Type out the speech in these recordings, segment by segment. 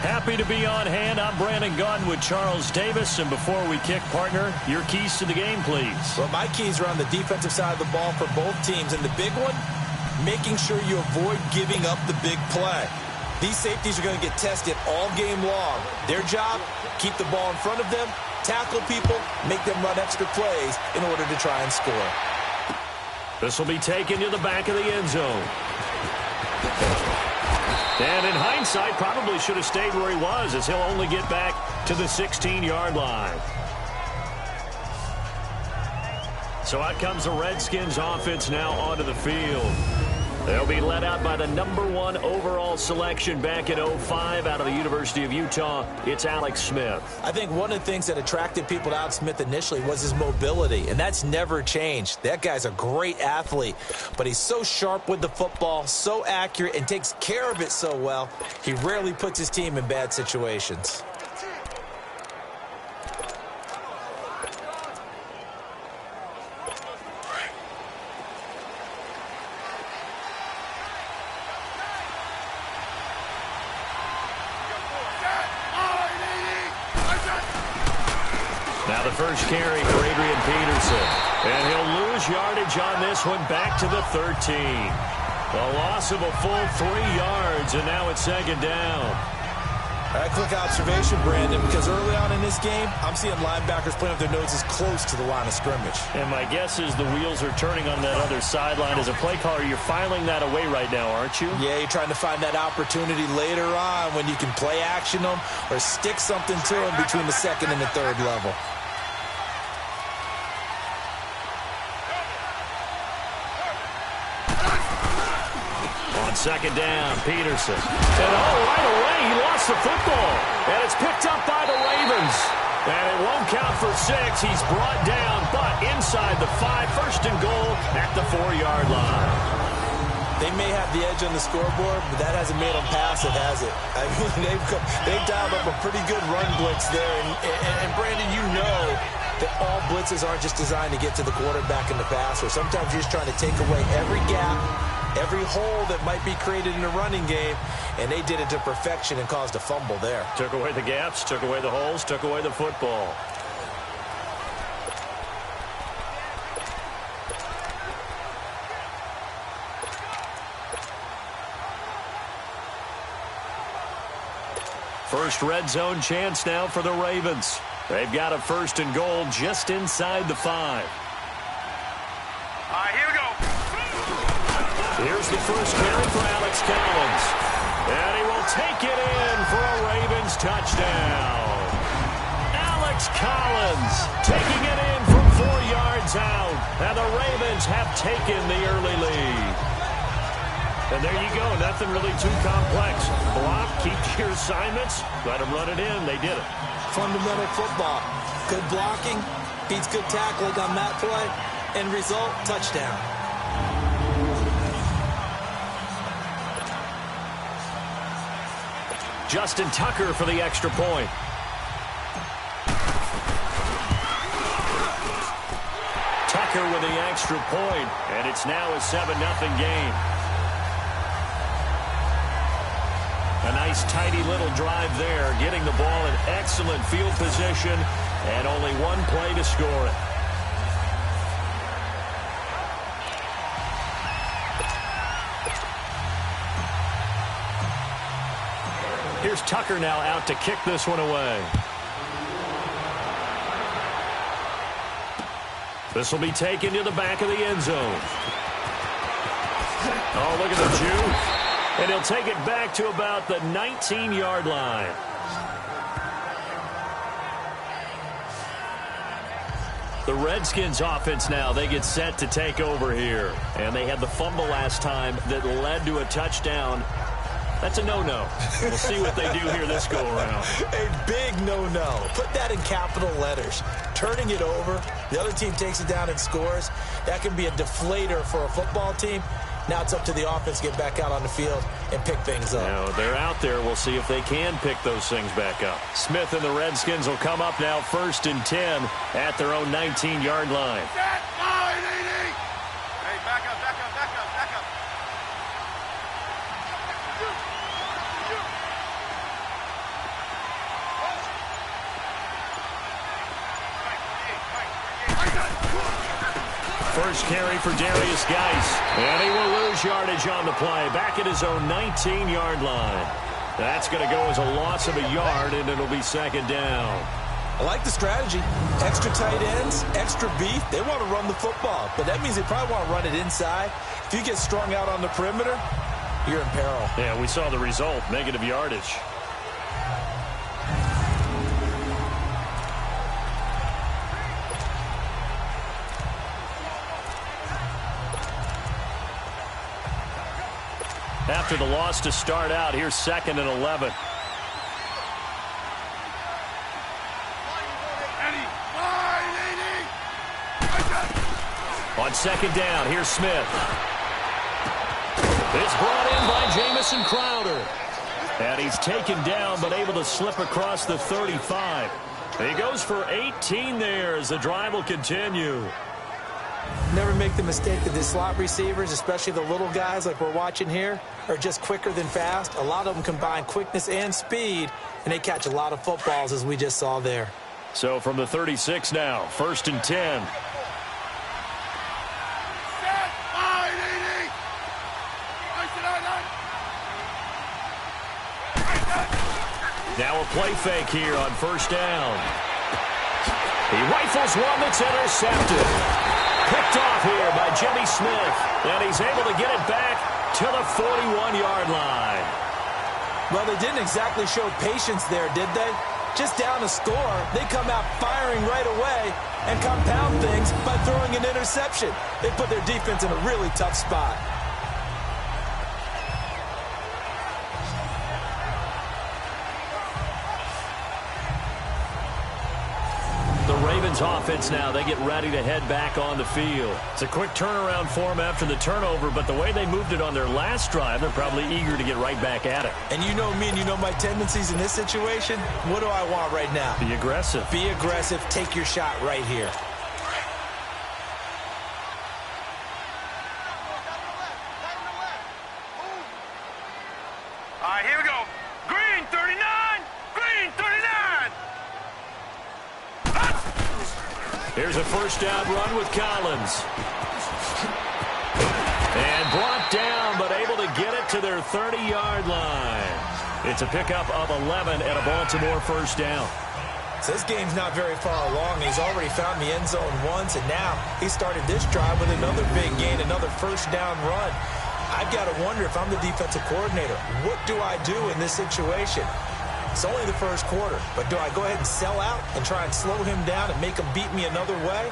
Happy to be on hand. I'm Brandon Gaudin with Charles Davis. And before we kick, partner, your keys to the game, please. Well, my keys are on the defensive side of the ball for both teams. And the big one, making sure you avoid giving up the big play. These safeties are going to get tested all game long. Their job, keep the ball in front of them, tackle people, make them run extra plays in order to try and score. This will be taken to the back of the end zone. And in hindsight, probably should have stayed where he was, as he'll only get back to the 16-yard line. So out comes the Redskins offense now onto the field. They'll be led out by the #1 overall selection back in 2005 out of the University of Utah. It's Alex Smith. I think one of the things that attracted people to Alex Smith initially was his mobility, and that's never changed. That guy's a great athlete, but he's so sharp with the football, so accurate, and takes care of it so well, he rarely puts his team in bad situations. Now the first carry for Adrian Peterson. And he'll lose yardage on this one back to the 13. A loss of a full 3 yards, and now it's second down. All right, quick observation, Brandon, because early on in this game, I'm seeing linebackers putting up their noses close to the line of scrimmage. And my guess is the wheels are turning on that other sideline. As a play caller, you're filing that away right now, aren't you? Yeah, you're trying to find that opportunity later on when you can play action them or stick something to them between the second and the third level. Second down, Peterson. And right away, he lost the football. And it's picked up by the Ravens. And it won't count for 6. He's brought down, but inside the 5. First and goal at the 4-yard line. They may have the edge on the scoreboard, but that hasn't made them passive, has it? I mean, they've dialed up a pretty good run blitz there. And Brandon, you know that all blitzes aren't just designed to get to the quarterback and the passer. Sometimes you're just trying to take away every gap, every hole that might be created in a running game, and they did it to perfection and caused a fumble there. Took away the gaps, took away the holes, took away the football. First red zone chance now for the Ravens. They've got a first and goal just inside the 5. Here we go. Here's the first carry for Alex Collins. And he will take it in for a Ravens touchdown. Alex Collins taking it in from 4 yards out. And the Ravens have taken the early lead. And there you go. Nothing really too complex. Block, keep your assignments, let them run it in. They did it. Fundamental football. Good blocking, beats good tackling on that play. End result, touchdown. Justin Tucker for the extra point. Tucker with the extra point, and it's now a 7-0 game. A nice, tidy little drive there, getting the ball in excellent field position, and only one play to score it. Here's Tucker now out to kick this one away. This will be taken to the back of the end zone. Oh, look at the juke. And he'll take it back to about the 19-yard line. The Redskins offense now, they get set to take over here. And they had the fumble last time that led to a touchdown. That's a no-no. We'll see what they do here this go-around. A big no-no. Put that in capital letters. Turning it over, the other team takes it down and scores. That can be a deflator for a football team. Now it's up to the offense to get back out on the field and pick things up. Now they're out there. We'll see if they can pick those things back up. Smith and the Redskins will come up now 1st and 10 at their own 19-yard line. Hey, back up, back up, back up, back up. 1 first carry for Darius Geis. And he will lose yardage on the play. Back at his own 19-yard line. That's going to go as a loss of a yard, and it'll be second down. I like the strategy. Extra tight ends, extra beef. They want to run the football, but that means they probably want to run it inside. If you get strung out on the perimeter, you're in peril. Yeah, we saw the result, negative yardage. After the loss to start out, here's 2nd and 11. On second down, here's Smith. It's brought in by Jamison Crowder. And he's taken down, but able to slip across the 35. He goes for 18 there as the drive will continue. Never make the mistake that the slot receivers, especially the little guys like we're watching here, are just quicker than fast. A lot of them combine quickness and speed, and they catch a lot of footballs, as we just saw there. So from the 36 now, 1st and 10. Now a play fake here on 1st down. He rifles one that's intercepted. Picked off here by Jimmy Smith. And he's able to get it back to the 41-yard line. Well, they didn't exactly show patience there, did they? Just down a score, they come out firing right away and compound things by throwing an interception. They put their defense in a really tough spot. Ravens offense now, they get ready to head back on the field. It's a quick turnaround for them after the turnover, but the way they moved it on their last drive, they're probably eager to get right back at it. And you know me and you know my tendencies in this situation. What do I want right now? Be aggressive. Be aggressive. Take your shot right here. All right, here we go. Green 39. Green 39. Here's a 1st down run with Collins. And brought down, but able to get it to their 30-yard line. It's a pickup of 11 and a Baltimore 1st down. So this game's not very far along. He's already found the end zone once, and now he started this drive with another big gain, another 1st down run. I've got to wonder if I'm the defensive coordinator. What do I do in this situation? It's only the 1st quarter, but do I go ahead and sell out and try and slow him down and make him beat me another way?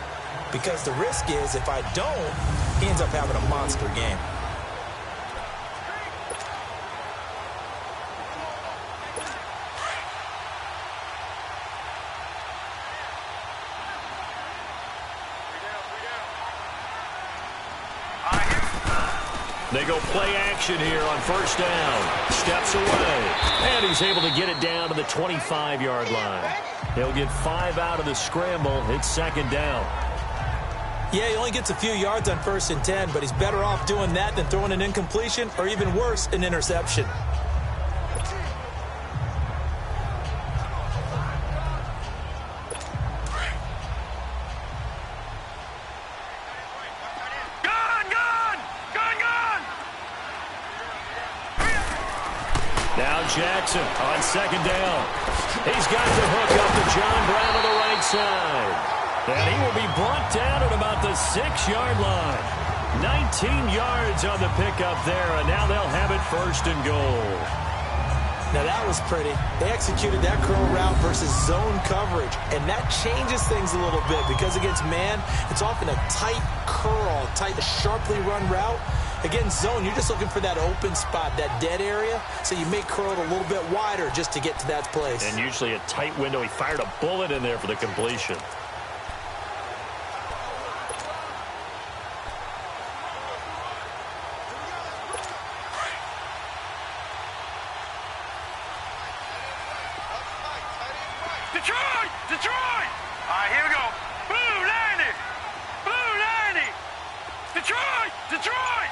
Because the risk is if I don't, he ends up having a monster game. They go play action here on 1st down. Steps away. And he's able to get it down to the 25-yard line. He'll get 5 out of the scramble. It's 2nd down. Yeah, he only gets a few yards on 1st and 10, but he's better off doing that than throwing an incompletion or even worse, an interception. Now Jackson on 2nd down. He's got the hook up to John Brown to the right side. And he will be brought down at about the 6-yard line. 19 yards on the pickup there, and now they'll have it 1st and goal. Now that was pretty. They executed that curl route versus zone coverage, and that changes things a little bit because against man, it's often a tight curl, tight, sharply run route. Against zone, you're just looking for that open spot, that dead area, so you may curl it a little bit wider just to get to that place. And usually a tight window. He fired a bullet in there for the completion. Detroit! Detroit! All right, here we go. Blue 90! Blue 90! Detroit! Detroit!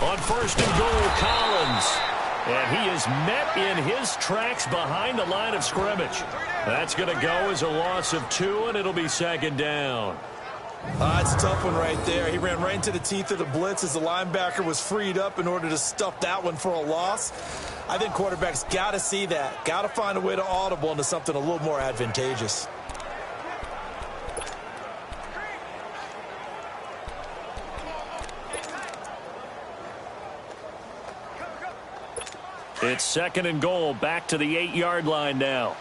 On 1st and goal, Collins. And he is met in his tracks behind the line of scrimmage. That's going to go as a loss of 2, and it'll be 2nd down. It's a tough one right there. He ran right into the teeth of the blitz as the linebacker was freed up in order to stuff that one for a loss. I think quarterbacks got to see that. Got to find a way to audible into something a little more advantageous. It's 2nd and goal, back to the 8-yard line now.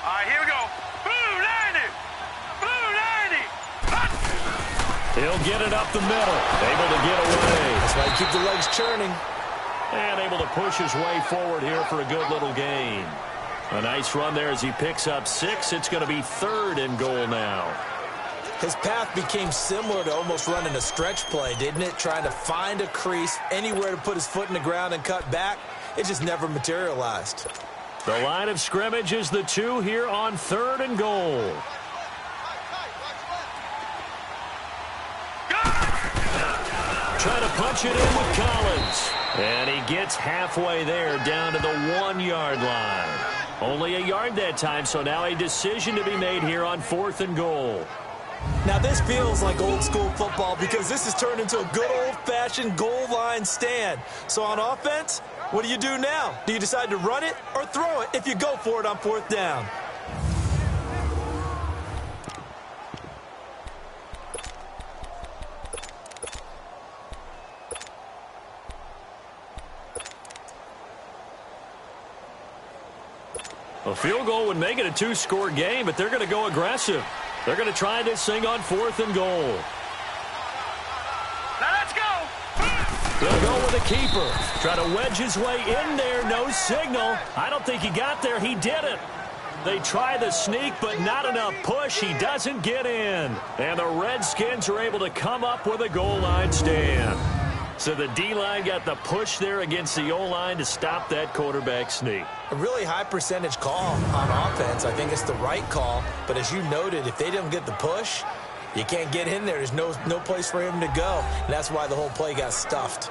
All right, here we go. Blue 90. Blue 90. He'll get it up the middle. Able to get away. That's why you keep the legs churning. And able to push his way forward here for a good little gain. A nice run there as he picks up 6. It's going to be 3rd and goal now. His path became similar to almost running a stretch play, didn't it? Trying to find a crease, anywhere to put his foot in the ground and cut back. It just never materialized. The line of scrimmage is the 2 here on 3rd and goal. Trying to punch it in with Collins. And he gets halfway there down to the 1-yard line. Only a yard that time, so now a decision to be made here on 4th and goal. Now this feels like old school football because this has turned into a good old-fashioned goal line stand. So on offense, what do you do now? Do you decide to run it or throw it if you go for it on 4th down? A field goal would make it a 2-score game, but they're going to go aggressive. They're going to try this thing on 4th and goal. Now let's go. They'll go with a keeper. Try to wedge his way in there. No signal. I don't think he got there. He did it. They try the sneak, but not enough push. He doesn't get in. And the Redskins are able to come up with a goal line stand. So the D-line got the push there against the O-line to stop that quarterback sneak. A really high percentage call on offense. I think it's the right call. But as you noted, if they didn't get the push, you can't get in there. There's no place for him to go. And that's why the whole play got stuffed.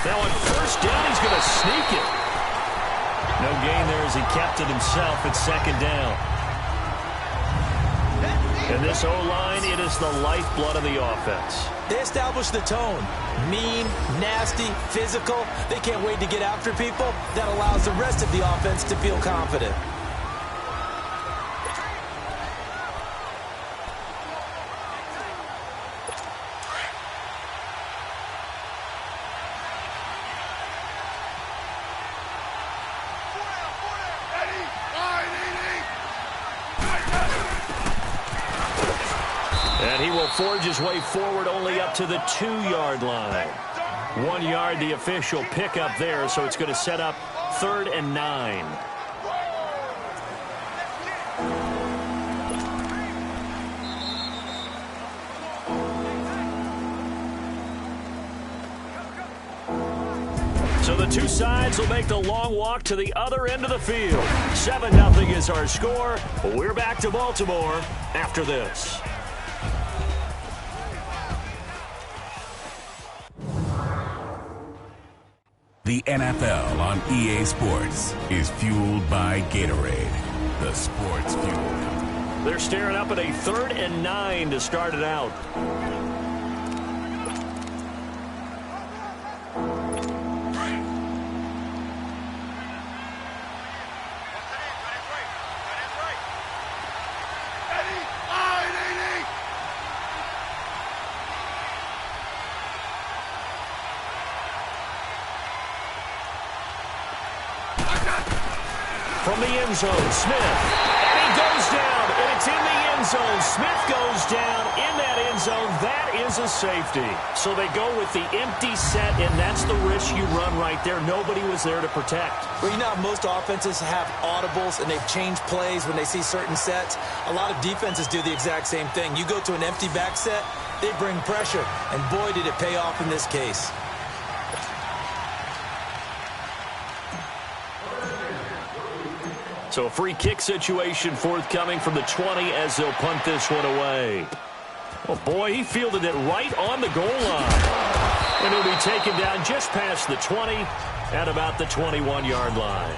Now on 1st down, he's going to sneak it. No gain there as he kept it himself at 2nd down. And this O-line, it is the lifeblood of the offense. They establish the tone. Mean, nasty, physical. They can't wait to get after people. That allows the rest of the offense to feel confident. And he will forge his way forward only up to the 2-yard line. 1 yard, the official pickup there, so it's going to set up 3rd and 9. So the two sides will make the long walk to the other end of the field. 7-0 is our score. We're back to Baltimore after this. The NFL on EA Sports is fueled by Gatorade, the sports fuel. They're staring up at a 3rd and 9 to start it out. From the end zone, Smith, and he goes down, and it's in the end zone. Smith goes down in that end zone. That is a safety. So they go with the empty set, and that's the risk you run right there. Nobody was there to protect. Well, you know, most offenses have audibles, and they've changed plays when they see certain sets. A lot of defenses do the exact same thing. You go to an empty back set, they bring pressure, and boy, did it pay off in this case. So a free kick situation forthcoming from the 20 as they'll punt this one away. Oh, boy, he fielded it right on the goal line. And he'll be taken down just past the 20 at about the 21-yard line.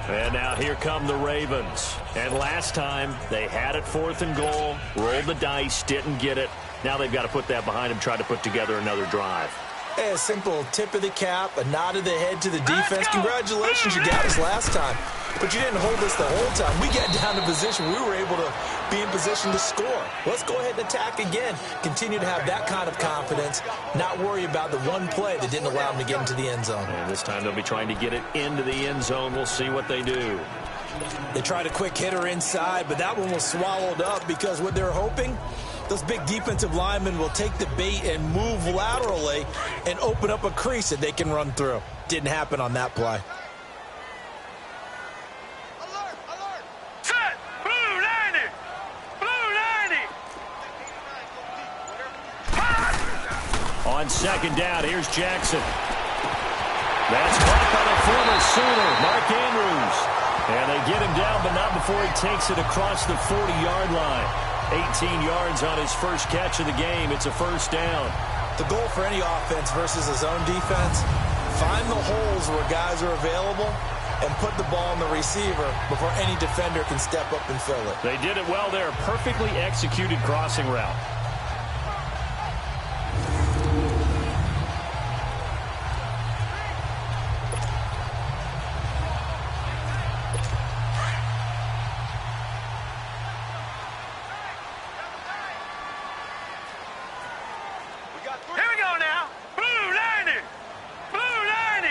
And now here come the Ravens. And last time, they had it 4th and goal, rolled the dice, didn't get it. Now they've got to put that behind them, try to put together another drive. Hey, a simple tip of the cap, a nod of the head to the defense. Congratulations, you got us last time. But you didn't hold us the whole time. We got down to position. We were able to be in position to score. Let's go ahead and attack again. Continue to have that kind of confidence. Not worry about the one play that didn't allow them to get into the end zone. And this time they'll be trying to get it into the end zone. We'll see what they do. They tried a quick hitter inside, but that one was swallowed up because what they're hoping, those big defensive linemen will take the bait and move laterally and open up a crease that they can run through. Didn't happen on that play. Set! Blue 90! Blue 90! On second down, here's Jackson. That's caught by the former Sooner, Mark Andrews. And they get him down, but not before he takes it across the 40-yard line. 18 yards on his first catch of the game. It's a first down. The goal for any offense versus a zone defense, find the holes where guys are available and put the ball on the receiver before any defender can step up and fill it. They did it well there. Perfectly executed crossing route. Here we go now. Blue 90! Blue 90!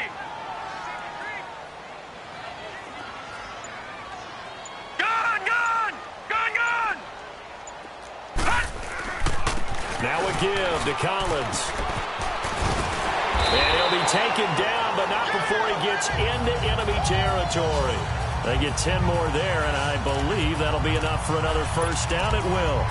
Gun! Gun! Gun! Gun! Hut! Now a give to Collins. And he'll be taken down, but not before he gets into enemy territory. They get 10 more there, and I believe that'll be enough for another first down. It will.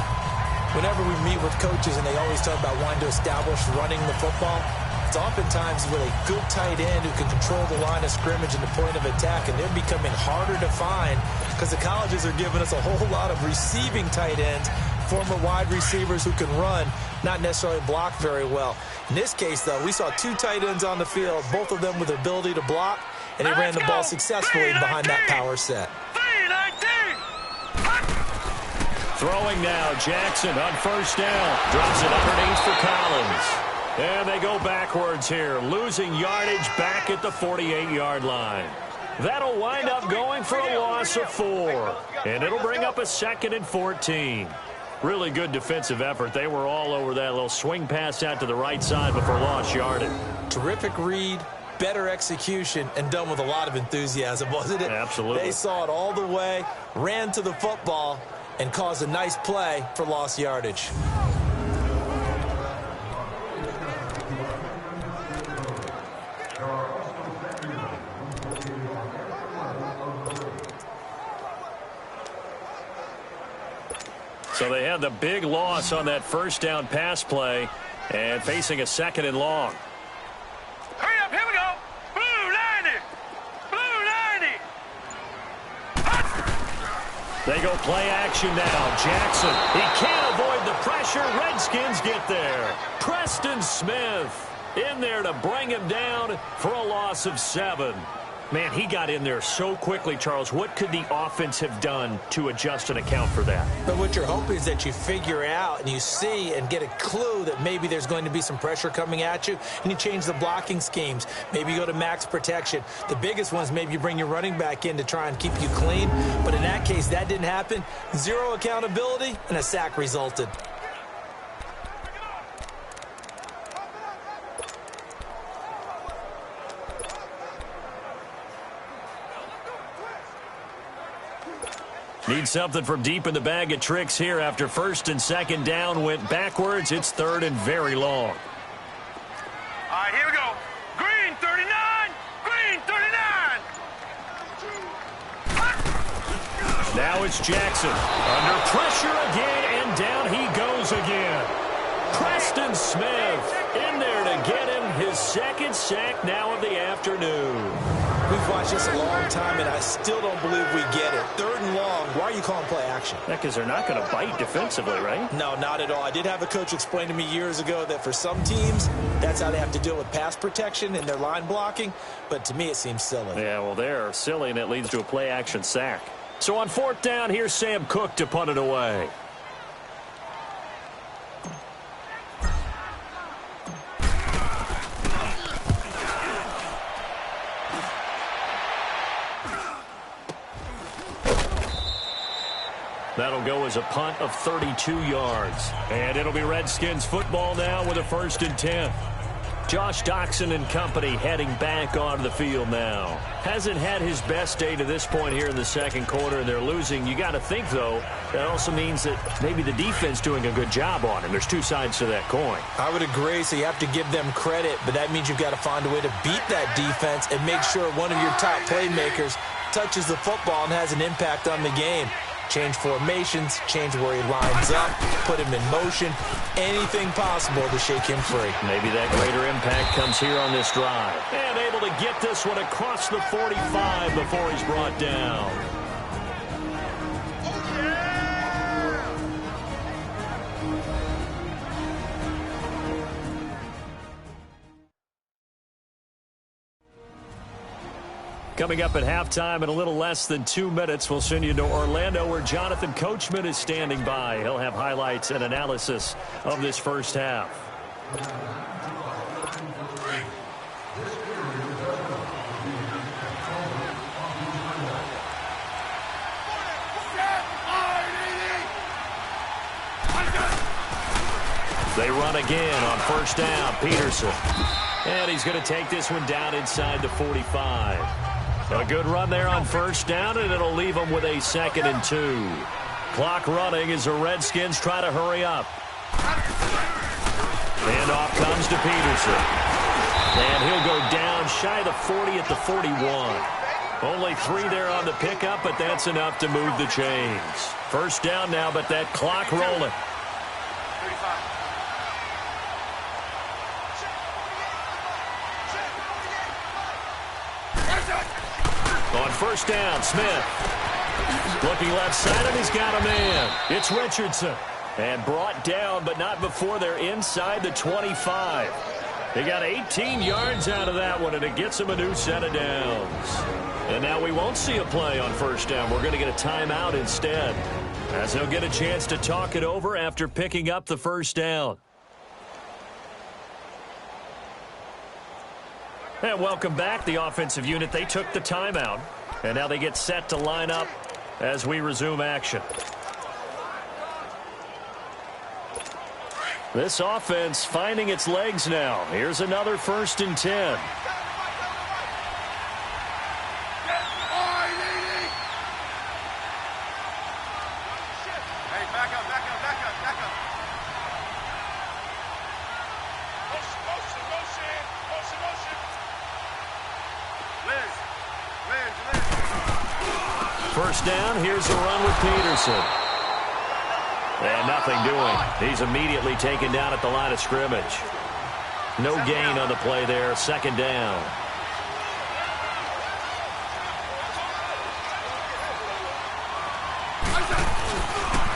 Whenever we meet with coaches and they always talk about wanting to establish running the football, it's oftentimes with a good tight end who can control the line of scrimmage and the point of attack, and they're becoming harder to find because the colleges are giving us a whole lot of receiving tight ends, former wide receivers who can run, not necessarily block very well. In this case, though, we saw 2 tight ends on the field, both of them with the ability to block, and they ran the ball successfully behind that power set. 319! Hut! Throwing now, Jackson on first down. Drops it underneath for Collins. And they go backwards here, losing yardage back at the 48-yard line. That'll wind up going for a loss of 4. And it'll bring up a 2nd and 14. Really good defensive effort. They were all over that little swing pass out to the right side before lost yardage. Terrific read, better execution, and done with a lot of enthusiasm, wasn't it? Absolutely. They saw it all the way, ran to the football, and caused a nice play for lost yardage. So they had the big loss on that first down pass play and facing a 2nd and long. Hurry up, here we go! Blue 90! Blue 90! Hut! They go play action now. Jackson, he can't avoid the pressure. Redskins get there. Preston Smith in there to bring him down for a loss of 7. Man, he got in there so quickly, Charles. What could the offense have done to adjust and account for that? But what you're hoping is that you figure out and you see and get a clue that maybe there's going to be some pressure coming at you, and you change the blocking schemes. Maybe you go to max protection. The biggest one is maybe you bring your running back in to try and keep you clean. But in that case, that didn't happen. 0 accountability, and a sack resulted. Need something from deep in the bag of tricks here after 1st and 2nd down went backwards. It's 3rd and very long. All right, here we go. Green 39! Green 39! Hut! Now it's Jackson. Under pressure again, and down he goes again. Preston Smith in there to get him his second sack now of the afternoon. We've watched this a long time, and I still don't believe we get it. 3rd and long. Why are you calling play action? Because they're not going to bite defensively, right? No, not at all. I did have a coach explain to me years ago that for some teams, that's how they have to deal with pass protection and their line blocking. But to me, it seems silly. Yeah, well, they're silly, and it leads to a play action sack. So on 4th down, here's Sam Cook to punt it away. That'll go as a punt of 32 yards. And it'll be Redskins football now with a 1st and 10. Josh Doxson and company heading back onto the field now. Hasn't had his best day to this point here in the second quarter, and they're losing. You got to think, though, that also means that maybe the defense doing a good job on him. There's two sides to that coin. I would agree, so you have to give them credit, but that means you've got to find a way to beat that defense and make sure one of your top playmakers touches the football and has an impact on the game. Change formations, change where he lines up, put him in motion, anything possible to shake him free. Maybe that greater impact comes here on this drive. And able to get this one across the 45 before he's brought down. Coming up at halftime in a little less than 2 minutes, we'll send you to Orlando where Jonathan Coachman is standing by. He'll have highlights and analysis of this first half. They run again on 1st down. Peterson. And he's going to take this one down inside the 45. A good run there on 1st down, and it'll leave them with a 2nd and 2. Clock running as the Redskins try to hurry up. And off comes to Peterson. And he'll go down shy of the 40 at the 41. Only 3 there on the pickup, but that's enough to move the chains. 1st down now, but that clock rolling. On 1st down, Smith. Looking left side, and he's got a man. It's Richardson. And brought down, but not before they're inside the 25. They got 18 yards out of that one, and it gets them a new set of downs. And now we won't see a play on 1st down. We're going to get a timeout instead, as they'll get a chance to talk it over after picking up the 1st down. And welcome back, the offensive unit. They took the timeout, and now they get set to line up as we resume action. This offense finding its legs now. Here's another 1st and 10. First down, here's the run with Peterson. And nothing doing. He's immediately taken down at the line of scrimmage. No gain on the play there, 2nd down.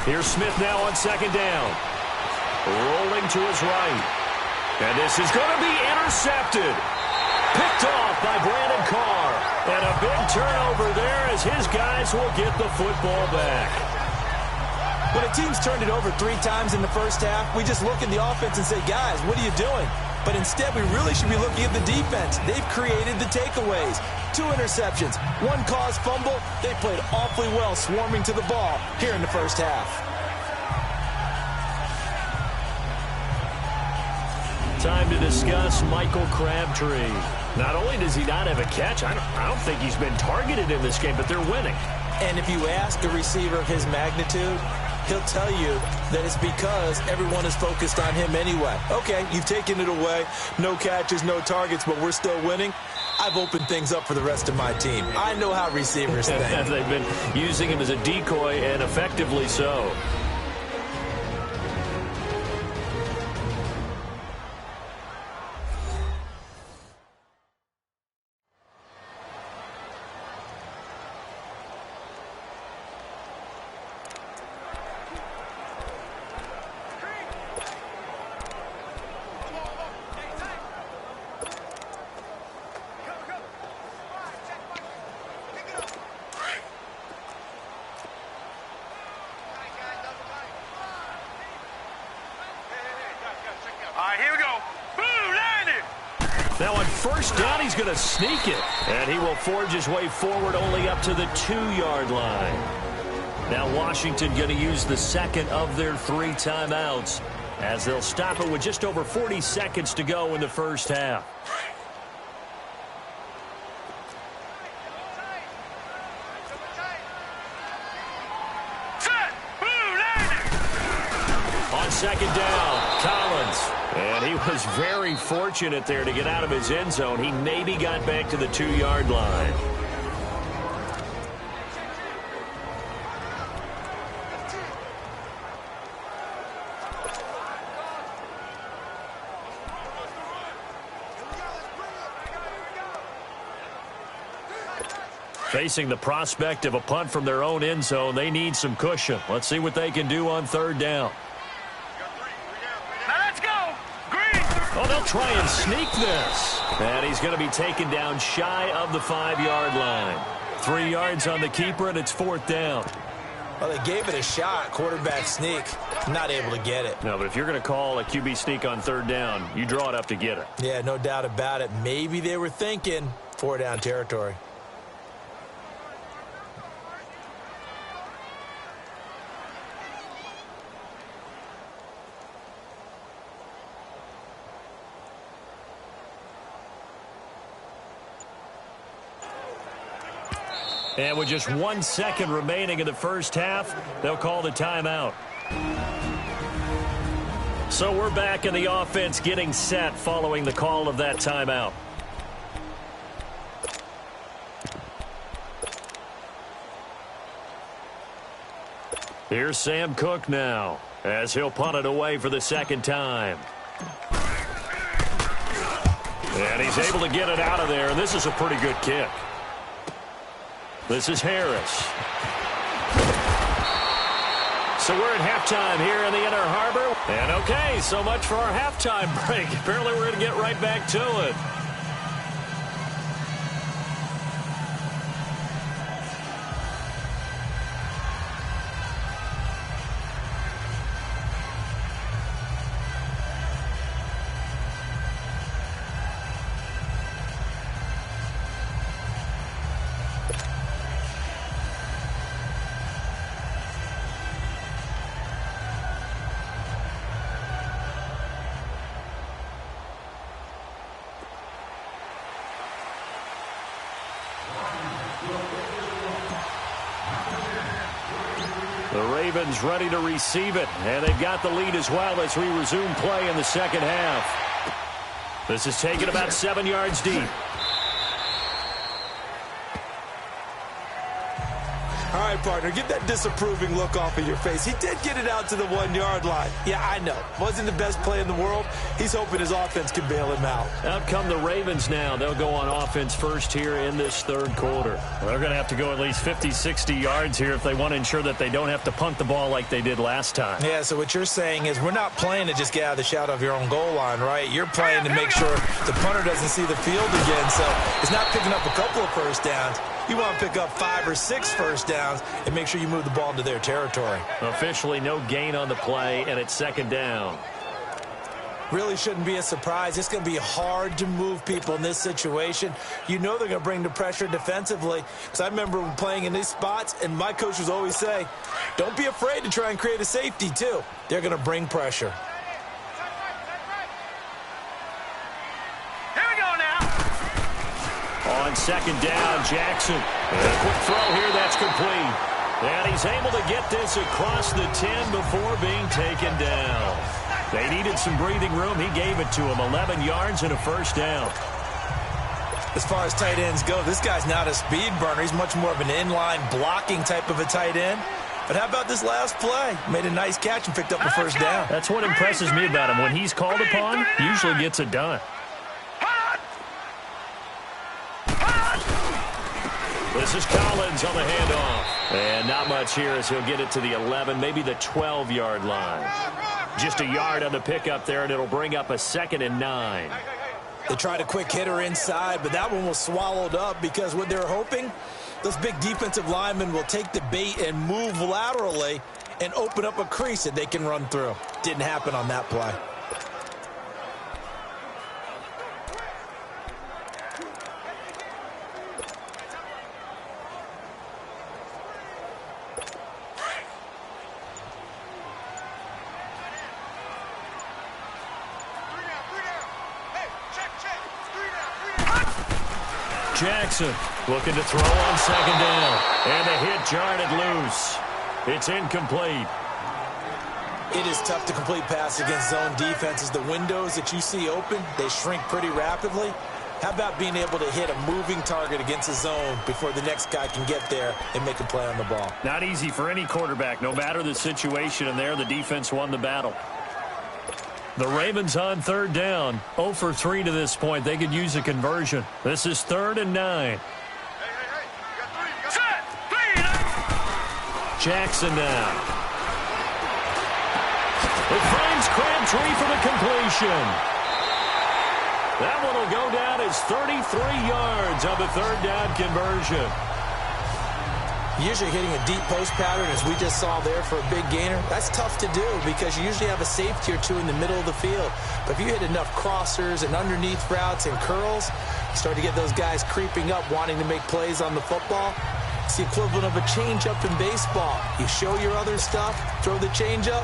Here's Smith now on 2nd down. Rolling to his right. And this is going to be intercepted. Picked off by Brandon Carr. And a big turnover there as his guys will get the football back. When a team's turned it over 3 times in the first half, we just look at the offense and say, guys, what are you doing? But instead, we really should be looking at the defense. They've created the takeaways. 2 interceptions, 1 caused fumble. They played awfully well swarming to the ball here in the first half. Time to discuss Michael Crabtree. Not only does he not have a catch, I don't think he's been targeted in this game, but they're winning. And if you ask a receiver of his magnitude, he'll tell you that it's because everyone is focused on him anyway. Okay, you've taken it away. No catches, no targets, but we're still winning. I've opened things up for the rest of my team. I know how receivers think. They've been using him as a decoy, and effectively so. Now on first down, he's going to sneak it. And he will forge his way forward only up to the 2-yard line. Now Washington going to use the second of their 3 timeouts as they'll stop it with just over 40 seconds to go in the first half. On second down, Collins. And he was very fortunate there to get out of his end zone. He maybe got back to the 2-yard line. Facing the prospect of a punt from their own end zone, they need some cushion. Let's see what they can do on third down. Now let's go. Green. Oh, they'll try and sneak this. And he's going to be taken down shy of the 5-yard line. 3 yards on the keeper, and it's 4th down. Well, they gave it a shot, quarterback sneak. Not able to get it. No, but if you're going to call a QB sneak on third down, you draw it up to get it. Yeah, no doubt about it. Maybe they were thinking 4-down territory. And with just 1 second remaining in the first half, they'll call the timeout. So we're back in the offense getting set following the call of that timeout. Here's Sam Cook now as he'll punt it away for the second time. And he's able to get it out of there. This is a pretty good kick. This is Harris. So we're at halftime here in the Inner Harbor. And okay, so much for our halftime break. Apparently we're going to get right back to it. The Ravens ready to receive it, and they've got the lead as well as we resume play in the second half. This is taken about 7 yards deep. All right, partner, get that disapproving look off of your face. He did get it out to the 1-yard line. Yeah, I know. Wasn't the best play in the world. He's hoping his offense can bail him out. Out come the Ravens now. They'll go on offense first here in this third quarter. They're going to have to go at least 50, 60 yards here if they want to ensure that they don't have to punt the ball like they did last time. Yeah, so what you're saying is we're not playing to just get out of the shadow of your own goal line, right? You're playing to make sure the punter doesn't see the field again, so it's not picking up a couple of first downs. You want to pick up 5 or 6 first downs and make sure you move the ball into their territory. Officially no gain on the play, and it's second down. Really shouldn't be a surprise. It's going to be hard to move people in this situation. You know they're going to bring the pressure defensively. Because I remember playing in these spots, and my coaches always say, don't be afraid to try and create a safety, too. They're going to bring pressure. On second down, Jackson. And a quick throw here, that's complete. And he's able to get this across the 10 before being taken down. They needed some breathing room. He gave it to him. 11 yards and a first down. As far as tight ends go, this guy's not a speed burner. He's much more of an inline blocking type of a tight end. But how about this last play? Made a nice catch and picked up the first down. That's what impresses me about him. When he's called upon, he usually gets it done. This is Collins on the handoff. And not much here as he'll get it to the 11, maybe the 12-yard line. Just a yard on the pickup there, and it'll bring up a 2nd and 9. They tried a quick hitter inside, but that one was swallowed up because what they're hoping, those big defensive linemen will take the bait and move laterally and open up a crease that they can run through. Didn't happen on that play. Jackson looking to throw on second down. And the hit jarred it loose. It's incomplete. It is tough to complete passes against zone defenses. The windows that you see open, they shrink pretty rapidly. How about being able to hit a moving target against a zone before the next guy can get there and make a play on the ball? Not easy for any quarterback, no matter the situation, and there the defense won the battle. The Ravens on third down, 0 for 3 to this point. They could use a conversion. This is 3rd and 9. Jackson now. It finds Crabtree for the completion. That one will go down as 33 yards on the third down conversion. Usually hitting a deep post pattern, as we just saw there for a big gainer, that's tough to do because you usually have a safety or two in the middle of the field. But if you hit enough crossers and underneath routes and curls, you start to get those guys creeping up wanting to make plays on the football. It's the equivalent of a changeup in baseball. You show your other stuff, throw the changeup,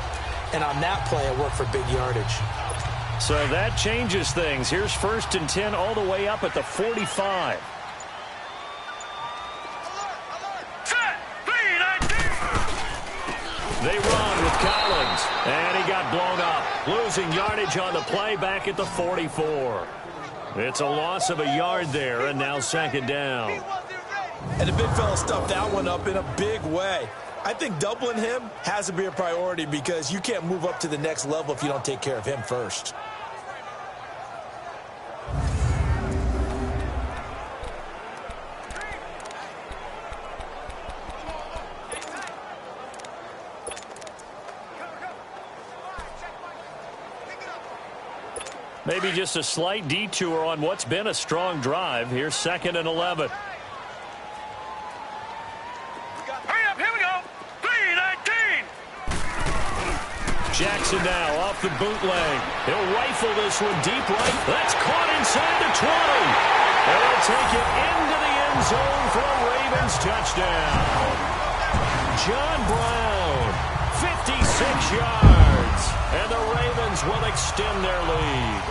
and on that play, it worked for big yardage. So that changes things. Here's 1st and 10 all the way up at the 45. They run with Collins, and he got blown up. Losing yardage on the play back at the 44. It's a loss of a yard there, and now 2nd down. And the big fella stuffed that one up in a big way. I think doubling him has to be a priority because you can't move up to the next level if you don't take care of him first. Maybe just a slight detour on what's been a strong drive. Here's 2nd and 11. Jackson now off the bootleg. He'll rifle this one deep right. That's caught inside the 20. And they'll take it into the end zone for a Ravens touchdown. John Brown, 56 yards. And the Ravens will extend their lead.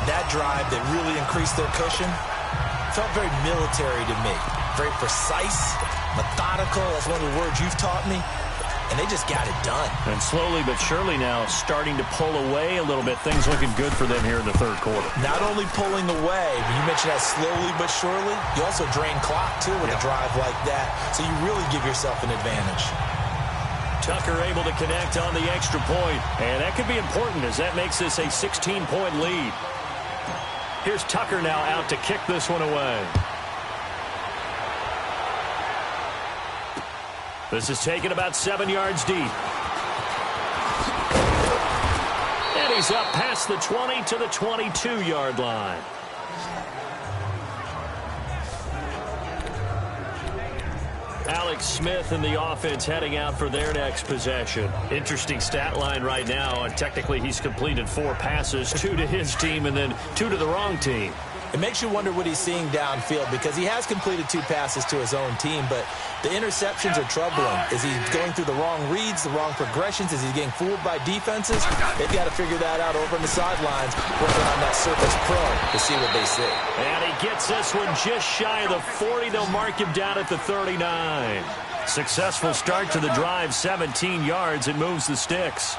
That drive that really increased their cushion felt very military to me. Very precise, methodical. That's one of the words you've taught me. And they just got it done. And slowly but surely now starting to pull away a little bit. Things looking good for them here in the 3rd quarter. Not only pulling away, but you mentioned that slowly but surely. You also drain clock, too, with a drive like that. So you really give yourself an advantage. Tucker able to connect on the extra point. And that could be important as that makes this a 16-point lead. Here's Tucker now out to kick this one away. This is taken about 7 yards deep. And he's up past the 20 to the 22-yard line. Alex Smith and the offense heading out for their next possession. Interesting stat line right now. And technically, he's completed 4 passes, 2 to his team and then 2 to the wrong team. It makes you wonder what he's seeing downfield because he has completed 2 passes to his own team, but the interceptions are troubling. Is he going through the wrong reads, the wrong progressions? Is he getting fooled by defenses? They've got to figure that out over on the sidelines, working on that Surface Pro to see what they see. And he gets this one just shy of the 40. They'll mark him down at the 39. Successful start to the drive, 17 yards, and moves the sticks.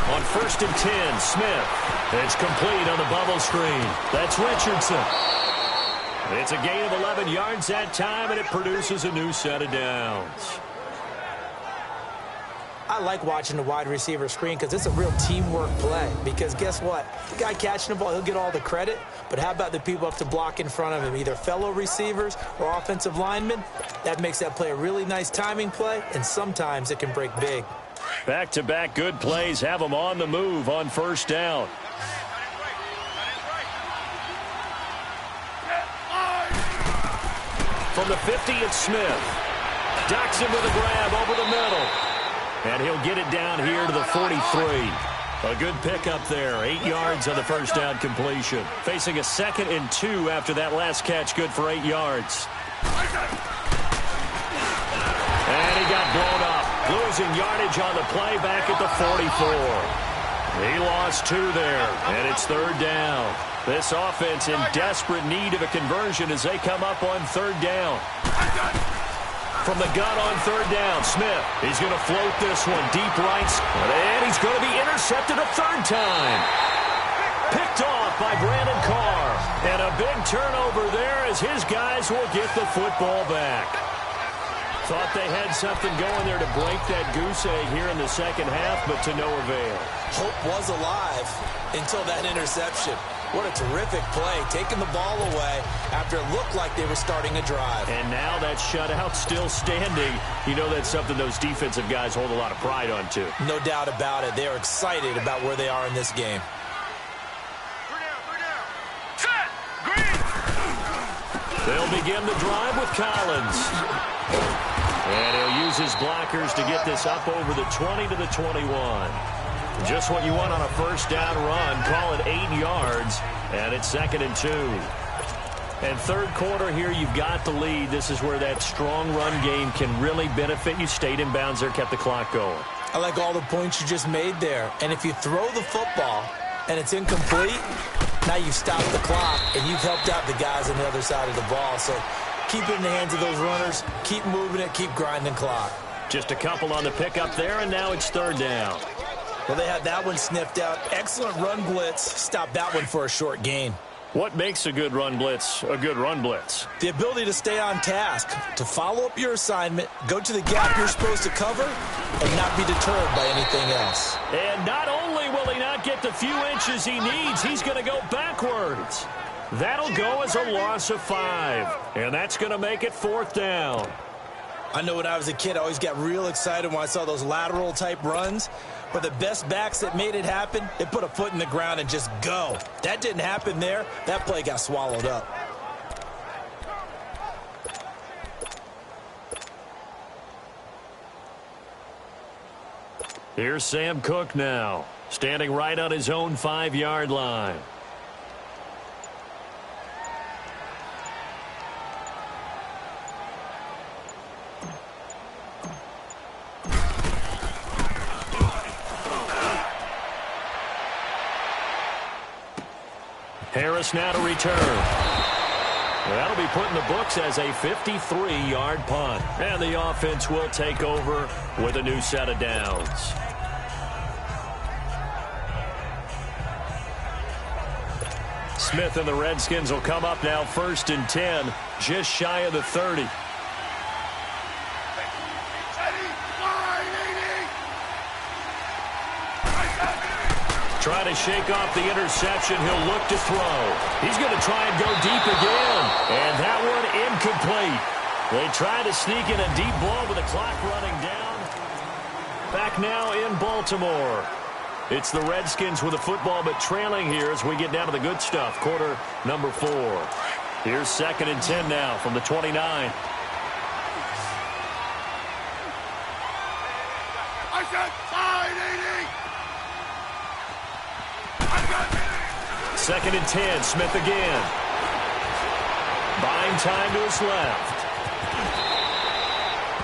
On 1st and 10, Smith. It's complete on the bubble screen. That's Richardson. It's a gain of 11 yards that time, and it produces a new set of downs. I like watching the wide receiver screen because it's a real teamwork play. Because guess what? The guy catching the ball, he'll get all the credit. But how about the people up to block in front of him, either fellow receivers or offensive linemen? That makes that play a really nice timing play, and sometimes it can break big. Back-to-back good plays have them on the move on 1st down. From the 50, it's Smith. Docks him with a grab over the middle. And he'll get it down here to the 43. A good pickup there. 8 yards on the 1st down completion. Facing a 2nd and 2 after that last catch. Good for 8 yards. And he got blown up. Losing yardage on the play back at the 44. He lost 2 there, and it's 3rd down. This offense in desperate need of a conversion as they come up on 3rd down. From the gun on 3rd down, Smith. He's going to float this one deep right, and he's going to be intercepted a 3rd time. Picked off by Brandon Carr. And a big turnover there as his guys will get the football back. Thought they had something going there to break that goose egg here in the second half, but to no avail. Hope was alive until that interception. What a terrific play, taking the ball away after it looked like they were starting a drive. And now that shutout still standing. You know that's something those defensive guys hold a lot of pride on, too. No doubt about it. They're excited about where they are in this game. Set. Green. They'll begin the drive with Collins. And he'll use his blockers to get this up over the 20 to the 21. Just what you want on a first down run. Call it 8 yards, and it's 2nd and 2. And third quarter here, you've got the lead. This is where that strong run game can really benefit you. Stayed in bounds there, kept the clock going. I like all the points you just made there. And if you throw the football and it's incomplete, now you've stopped the clock and you've helped out the guys on the other side of the ball. So keep it in the hands of those runners. Keep moving it. Keep grinding clock. Just a couple on the pickup there, and now it's 3rd down. Well, they had that one sniffed out. Excellent run blitz. Stop that one for a short gain. What makes a good run blitz a good run blitz? The ability to stay on task, to follow up your assignment, go to the gap you're supposed to cover, and not be deterred by anything else. And not only will he not get the few inches he needs, he's going to go backwards. That'll go as a loss of 5. And that's going to make it 4th down. I know when I was a kid, I always got real excited when I saw those lateral-type runs. But the best backs that made it happen, they put a foot in the ground and just go. That didn't happen there. That play got swallowed up. Here's Sam Cook now, standing right on his own 5-yard line. Harris now to return. That'll be put in the books as a 53-yard punt. And the offense will take over with a new set of downs. Smith and the Redskins will come up now 1st and 10, just shy of the 30. Trying to shake off the interception. He'll look to throw. He's going to try and go deep again. And that one incomplete. They try to sneak in a deep ball with the clock running down. Back now in Baltimore. It's the Redskins with the football, but trailing here as we get down to the good stuff. Quarter number 4. Here's 2nd and 10 now from the 29. I said 580. 2nd and 10, Smith again. Buying time to his left.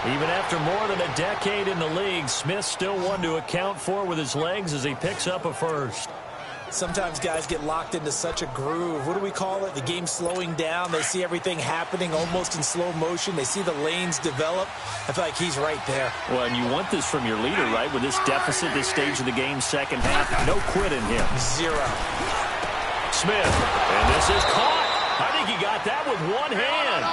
Even after more than a decade in the league, Smith still one to account for with his legs as he picks up a first. Sometimes guys get locked into such a groove. What do we call it? The game slowing down. They see everything happening almost in slow motion. They see the lanes develop. I feel like he's right there. Well, and you want this from your leader, right? With this deficit, this stage of the game, second half, no quit in him. 0. Smith, and this is caught. I think he got that with one hand.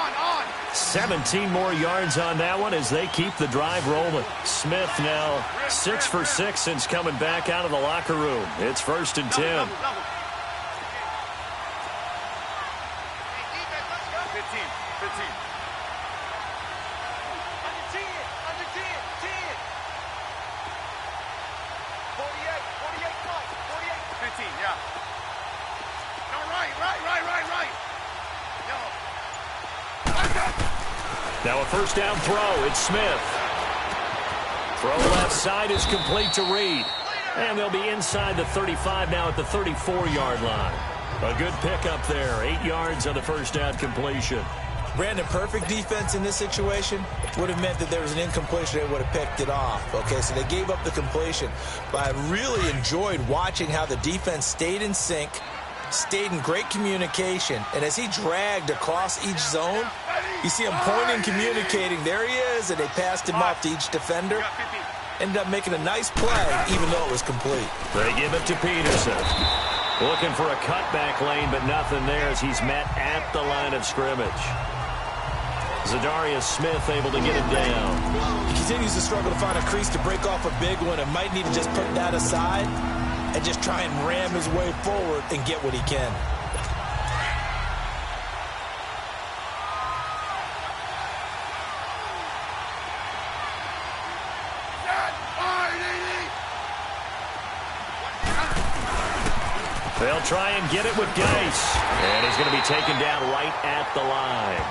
17 more yards on that one as they keep the drive rolling. Smith now 6 for 6 since coming back out of the locker room. It's 1st and 10. 15, yeah. No, right. Now a first down throw. It's Smith. Throw left side is complete to Reed. And they'll be inside the 35 now at the 34-yard line. A good pickup there. 8 yards on the first down completion. Brandon, perfect defense in this situation would have meant that there was an incompletion. They would have picked it off. Okay, so they gave up the completion. But I really enjoyed watching how the defense stayed in sync, stayed in great communication. And as he dragged across each zone, you see him pointing, communicating. There he is, and they passed him off to each defender. Ended up making a nice play, even though it was complete. They give it to Peterson. Looking for a cutback lane, but nothing there as he's met at the line of scrimmage. Zadarius Smith able to get him down. He continues to struggle to find a crease to break off a big one and might need to just put that aside and just try and ram his way forward and get what he can. They'll try and get it with Geis. And he's going to be taken down right at the line.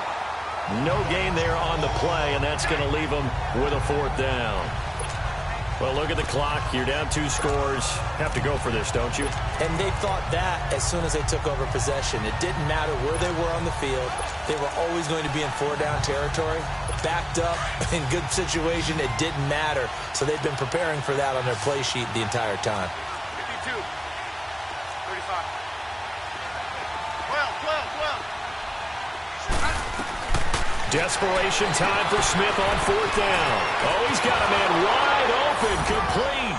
No gain there on the play, and that's going to leave him with a 4th down. Well, look at the clock. You're down 2 scores. Have to go for this, don't you? And they thought that as soon as they took over possession. It didn't matter where they were on the field. They were always going to be in 4-down territory. Backed up, in good situation, it didn't matter. So they've been preparing for that on their play sheet the entire time. 52. 35. 12. Desperation time for Smith on 4th down. Oh, he's got a man wide open, complete.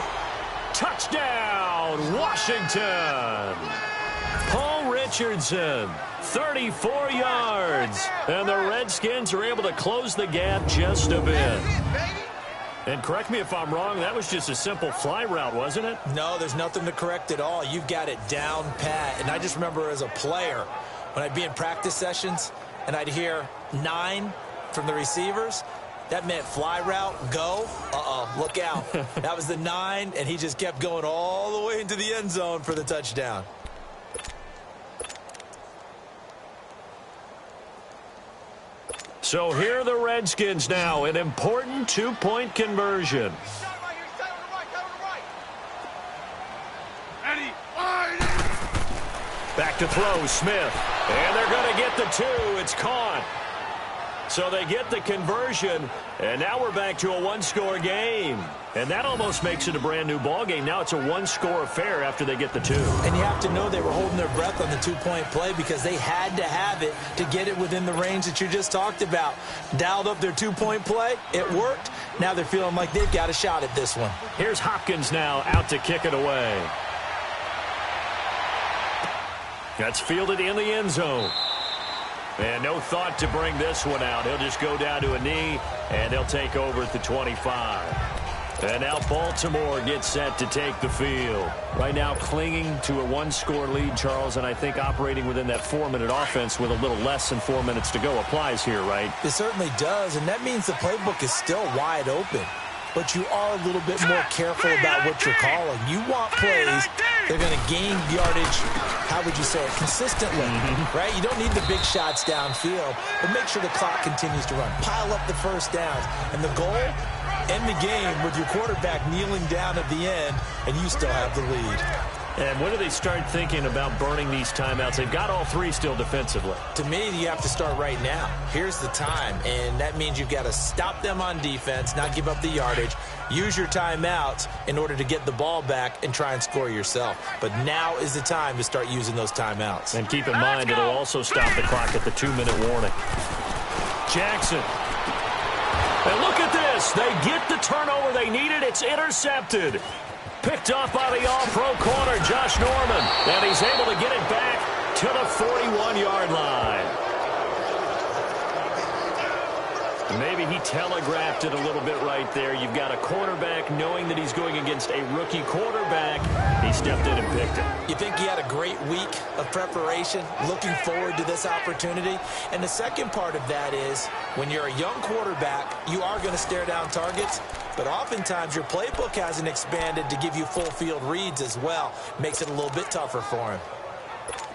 Touchdown, Washington. Paul Richardson, 34 yards. And the Redskins are able to close the gap just a bit. And correct me if I'm wrong, that was just a simple fly route, wasn't it? No, there's nothing to correct at all. You've got it down pat. And I just remember as a player, when I'd be in practice sessions, and I'd hear 9 from the receivers, that meant fly route, go. Look out. That was the 9, and he just kept going all the way into the end zone for the touchdown. So here are the Redskins now, an important 2-point conversion. Back to throw, Smith. And they're going to get the 2. It's caught. So they get the conversion, and now we're back to a 1-score game. And that almost makes it a brand-new ball game. Now it's a 1-score affair after they get the 2. And you have to know they were holding their breath on the 2-point play because they had to have it to get it within the range that you just talked about. Dialed up their 2-point play. It worked. Now they're feeling like they've got a shot at this one. Here's Hopkins now out to kick it away. That's fielded in the end zone. And no thought to bring this one out. He'll just go down to a knee, and they'll take over at the 25. And now Baltimore gets set to take the field. Right now clinging to a 1-score lead, Charles, and I think operating within that 4-minute offense with a little less than 4 minutes to go applies here, right? It certainly does, and that means the playbook is still wide open. But you are a little bit more careful about what you're calling. You want plays they're going to gain yardage, how would you say it, consistently, right? You don't need the big shots downfield, but make sure the clock continues to run. Pile up the first downs. And the goal, end the game with your quarterback kneeling down at the end, and you still have the lead. And when do they start thinking about burning these timeouts? They've got all 3 still defensively. To me, you have to start right now. Here's the time, and that means you've got to stop them on defense, not give up the yardage, use your timeouts in order to get the ball back and try and score yourself. But now is the time to start using those timeouts. And keep in mind, it'll also stop the clock at the 2-minute warning. Jackson. And look at this. They get the turnover they needed. It's intercepted. Picked off by the all-pro corner, Josh Norman. And he's able to get it back to the 41-yard line. Maybe he telegraphed it a little bit right there. You've got a quarterback knowing that he's going against a rookie quarterback. He stepped in and picked it. You think he had a great week of preparation, looking forward to this opportunity? And the second part of that is, when you're a young quarterback, you are going to stare down targets, but oftentimes your playbook hasn't expanded to give you full field reads as well. Makes it a little bit tougher for him.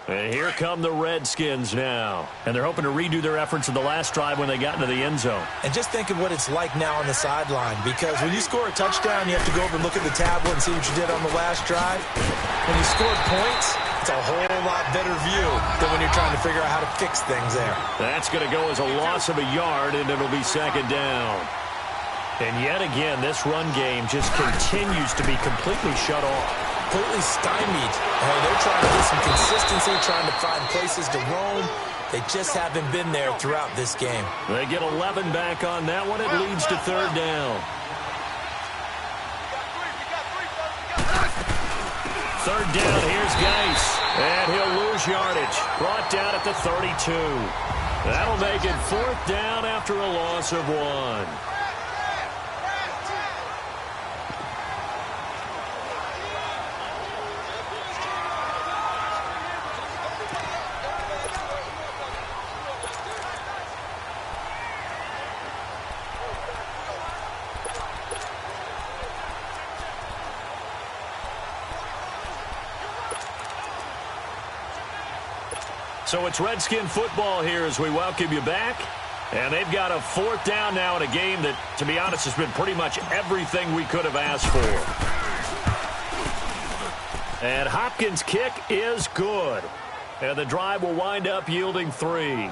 And here come the Redskins now. And they're hoping to redo their efforts in the last drive when they got into the end zone. And just think of what it's like now on the sideline, because when you score a touchdown, you have to go over and look at the tablet and see what you did on the last drive. When you scored points, it's a whole lot better view than when you're trying to figure out how to fix things there. That's going to go as a loss of a yard, and it'll be second down. And yet again, this run game just continues to be completely shut off. Completely stymied. They're trying to get some consistency, trying to find places to roam. They just haven't been there throughout this game. They get 11 back on that one. It leads to third down. Third down, here's Geis. And he'll lose yardage. Brought down at the 32. That'll make it fourth down after a loss of 1. So it's Redskin football here as we welcome you back. And they've got a fourth down now in a game that, to be honest, has been pretty much everything we could have asked for. And Hopkins' kick is good. And the drive will wind up yielding 3.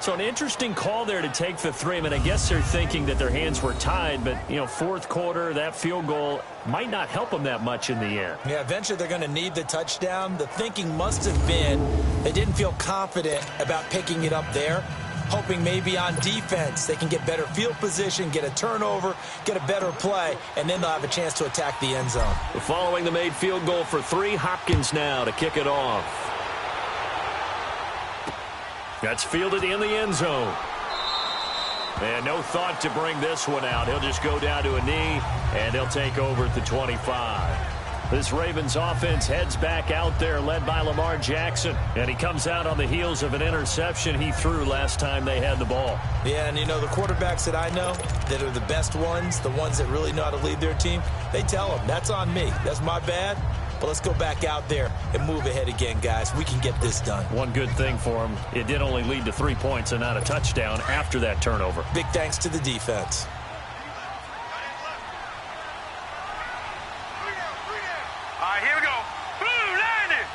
So an interesting call there to take the 3. I mean, I guess they're thinking that their hands were tied, but, you know, fourth quarter, that field goal might not help them that much in the end. Yeah, eventually they're going to need the touchdown. The thinking must have been they didn't feel confident about picking it up there, hoping maybe on defense they can get better field position, get a turnover, get a better play, and then they'll have a chance to attack the end zone. Following the made field goal for 3, Hopkins now to kick it off. That's fielded in the end zone. And no thought to bring this one out. He'll just go down to a knee, and he'll take over at the 25. This Ravens offense heads back out there, led by Lamar Jackson. And he comes out on the heels of an interception he threw last time they had the ball. Yeah, and you know, the quarterbacks that I know that are the best ones, the ones that really know how to lead their team, they tell them, that's on me. That's my bad. But let's go back out there and move ahead again, guys. We can get this done. One good thing for him, it did only lead to 3 points and not a touchdown after that turnover. Big thanks to the defense. All right, here we go. Blue, landing.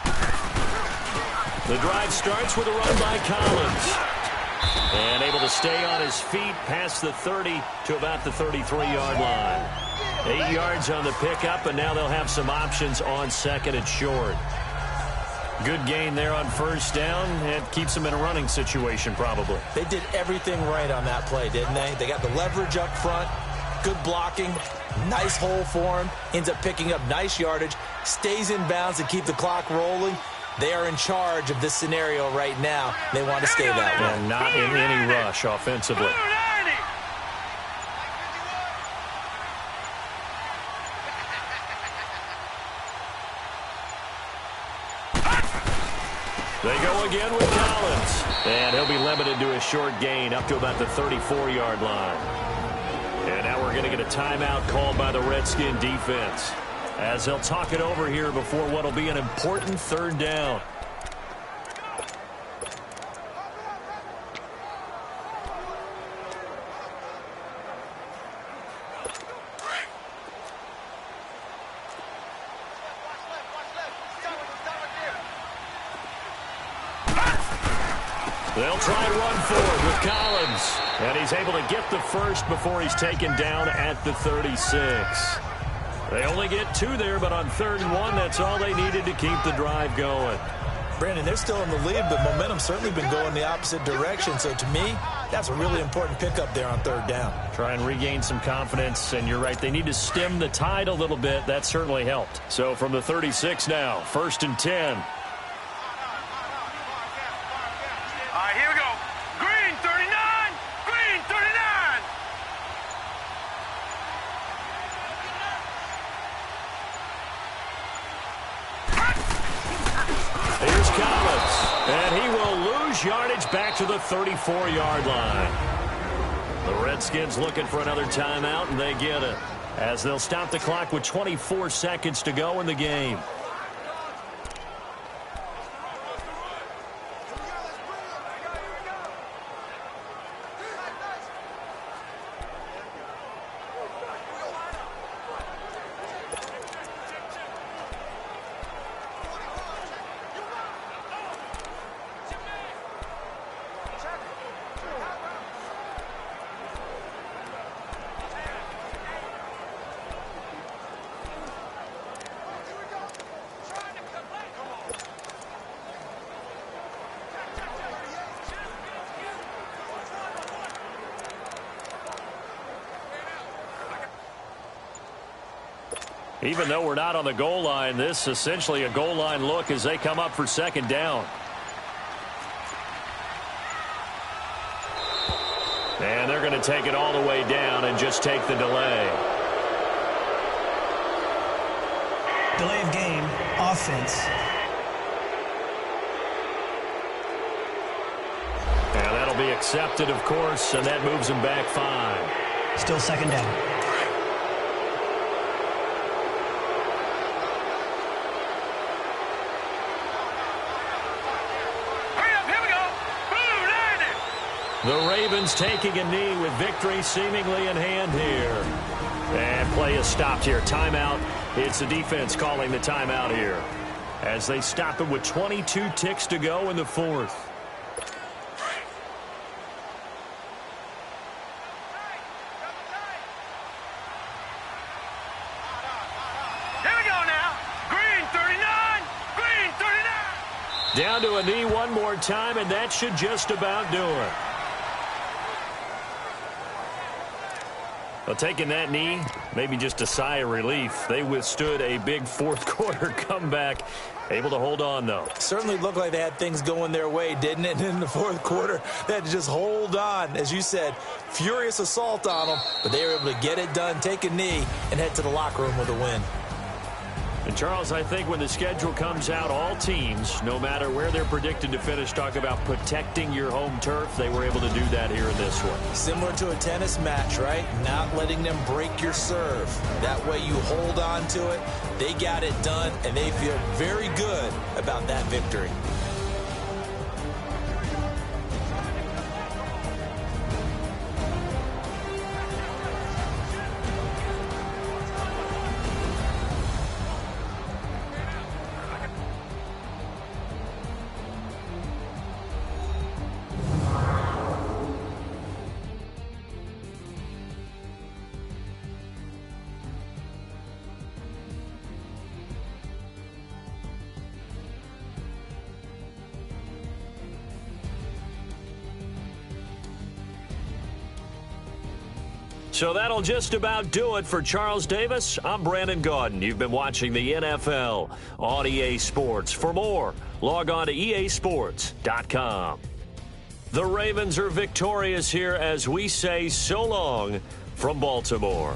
The drive starts with a run by Collins. And able to stay on his feet past the 30 to about the 33-yard line. 8 yards on the pickup, and now they'll have some options on second and short. Good gain there on first down. It keeps them in a running situation, probably. They did everything right on that play, didn't they? They got the leverage up front, good blocking, nice hole for him, ends up picking up nice yardage, stays in bounds to keep the clock rolling. They are in charge of this scenario right now. They want to stay that way. And not in any rush offensively. They go again with Collins. And he'll be limited to a short gain up to about the 34-yard line. And now we're going to get a timeout called by the Redskin defense, as they'll talk it over here before what will be an important third down. They'll try and run forward with Collins. And he's able to get the first before he's taken down at the 36. They only get 2 there, but on 3rd and 1, that's all they needed to keep the drive going. Brandon, they're still in the lead, but momentum's certainly been going the opposite direction. So to me, that's a really important pickup there on 3rd down. Try and regain some confidence, and you're right, they need to stem the tide a little bit. That certainly helped. So from the 36 now, 1st and 10. All right, here we go. Green 39. Green 39. Here's Collins, and he will lose yardage back to the 34-yard line. The Redskins looking for another timeout, and they get it, as they'll stop the clock with 24 seconds to go in the game. Even though we're not on the goal line, this is essentially a goal line look as they come up for second down. And they're going to take it all the way down and just take the delay. Delay of game, offense. And that'll be accepted, of course, and that moves them back 5. Still second down. The Ravens taking a knee with victory seemingly in hand here. And play is stopped here. Timeout. It's the defense calling the timeout here as they stop it with 22 ticks to go in the 4th. Here we go now. Green 39. Green 39. Down to a knee one more time, and that should just about do it. Well, taking that knee, maybe just a sigh of relief. They withstood a big 4th quarter comeback. Able to hold on, though. Certainly looked like they had things going their way, didn't it? In the 4th quarter, they had to just hold on. As you said, furious assault on them, but they were able to get it done, take a knee, and head to the locker room with a win. And, Charles, I think when the schedule comes out, all teams, no matter where they're predicted to finish, talk about protecting your home turf. They were able to do that here in this one. Similar to a tennis match, right? Not letting them break your serve. That way you hold on to it. They got it done, and they feel very good about that victory. So that'll just about do it for Charles Davis. I'm Brandon Gaudin. You've been watching the NFL on EA Sports. For more, log on to easports.com. The Ravens are victorious here as we say so long from Baltimore.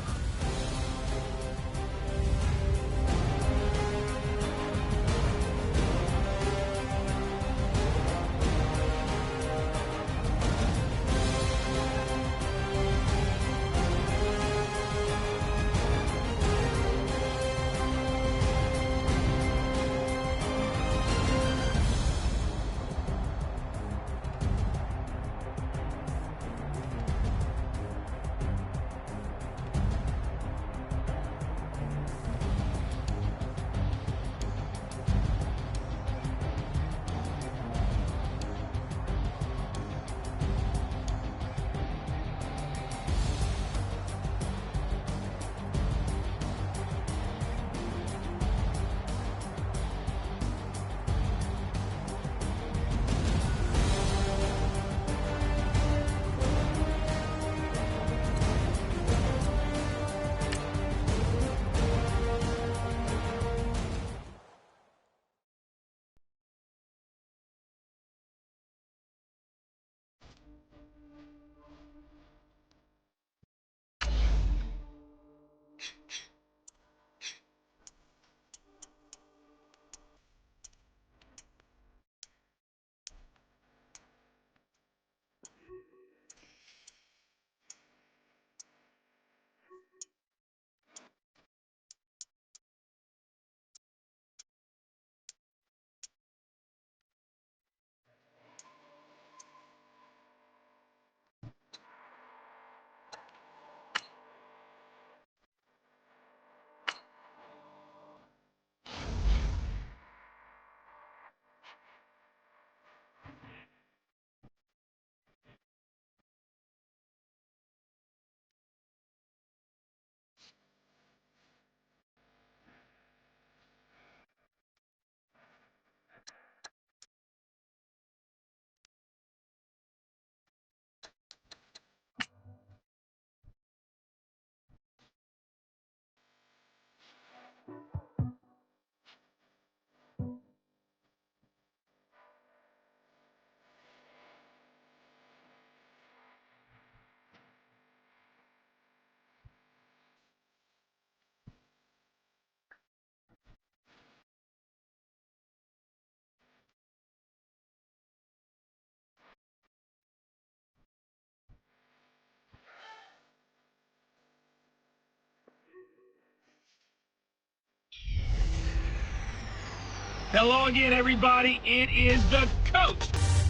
Hello again, everybody. It is the coach.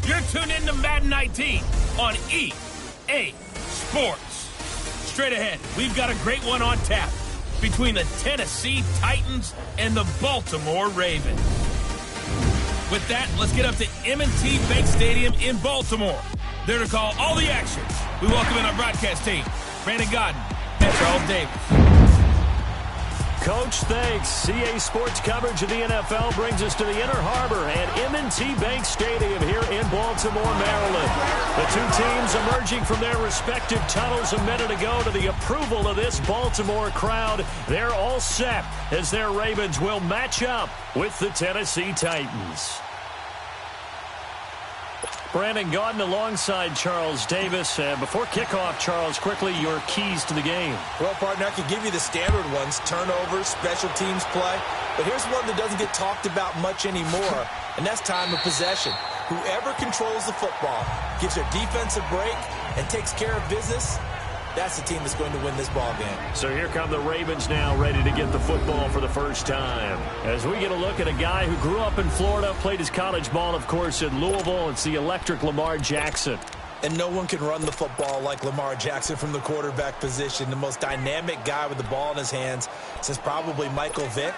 You're tuned in to Madden 19 on EA Sports. Straight ahead, we've got a great one on tap between the Tennessee Titans and the Baltimore Ravens. With that, let's get up to M&T Bank Stadium in Baltimore. There to call all the action. We welcome in our broadcast team, Brandon Godden and Charles Davis. Coach, thanks. CA Sports coverage of the NFL brings us to the Inner Harbor at M&T Bank Stadium here in Baltimore, Maryland. The two teams emerging from their respective tunnels a minute ago to the approval of this Baltimore crowd. They're all set as their Ravens will match up with the Tennessee Titans. Brandon Gaudin alongside Charles Davis. Before kickoff, Charles, quickly your keys to the game. Well, partner, I could give you the standard ones, turnovers, special teams play. But here's one that doesn't get talked about much anymore, and that's time of possession. Whoever controls the football, gives their defense a break, and takes care of business, that's the team that's going to win this ball game. So here come the Ravens now, ready to get the football for the first time. As we get a look at a guy who grew up in Florida, played his college ball, of course, in Louisville. It's the electric Lamar Jackson. And no one can run the football like Lamar Jackson from the quarterback position. The most dynamic guy with the ball in his hands since probably Michael Vick.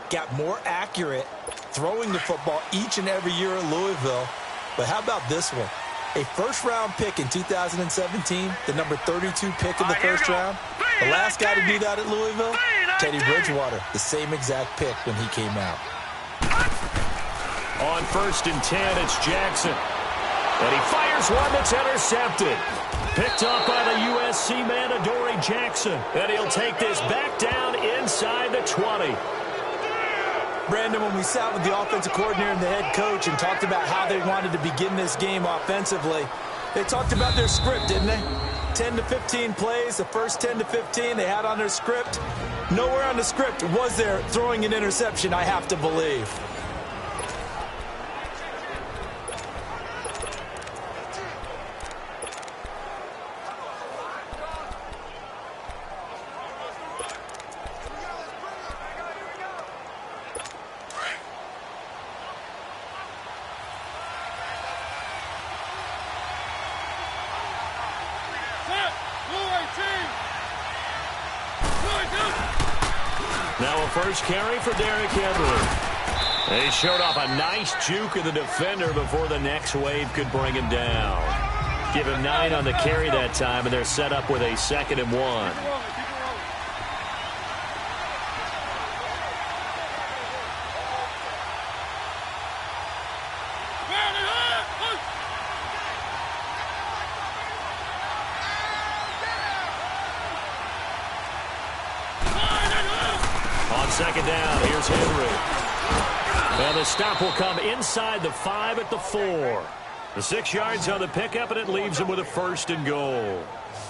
Got more accurate throwing the football each and every year at Louisville. But how about this one? A first-round pick in 2017, the number 32 pick in the first round. The last guy to do that at Louisville, Teddy Bridgewater, the same exact pick when he came out. On 1st and 10, it's Jackson. And he fires one that's intercepted. Picked up by the USC man, Adoree Jackson. And he'll take this back down inside the 20. Brandon, when we sat with the offensive coordinator and the head coach and talked about how they wanted to begin this game offensively, they talked about their script, didn't they? 10 to 15 plays, the first 10 to 15 they had on their script. Nowhere on the script was there throwing an interception, I have to believe. Now a first carry for Derrick Henry. He showed off a nice juke of the defender before the next wave could bring him down. Give him 9 on the carry that time, and they're set up with a 2nd and 1. On 2nd down, here's Henry. And the stop will come inside the 5 at the 4. The 6 yards on the pickup, and it leaves him with a 1st and goal.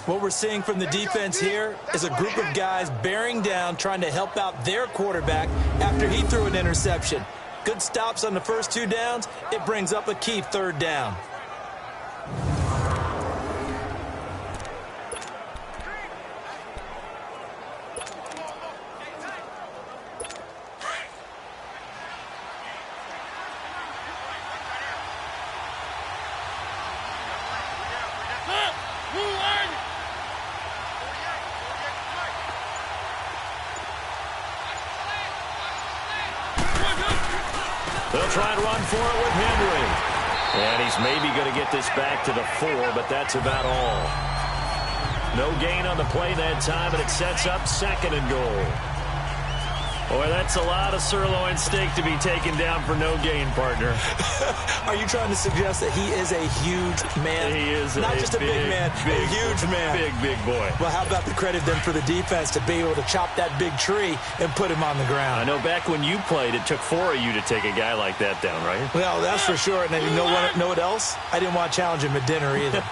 What we're seeing from the defense here is a group of guys bearing down, trying to help out their quarterback after he threw an interception. Good stops on the first 2 downs. It brings up a key 3rd down. They'll try and run for it with Henry. And he's maybe going to get this back to the 4, but that's about all. No gain on the play that time, and it sets up 2nd and goal. Boy, that's a lot of sirloin steak to be taken down for no gain, partner. Are you trying to suggest that he is a huge man? He is not just a big man, a huge man. Big boy. Well, how about the credit then for the defense to be able to chop that big tree and put him on the ground? I know back when you played, it took 4 of you to take a guy like that down, right? Well, that's for sure. And you know what else? I didn't want to challenge him at dinner either.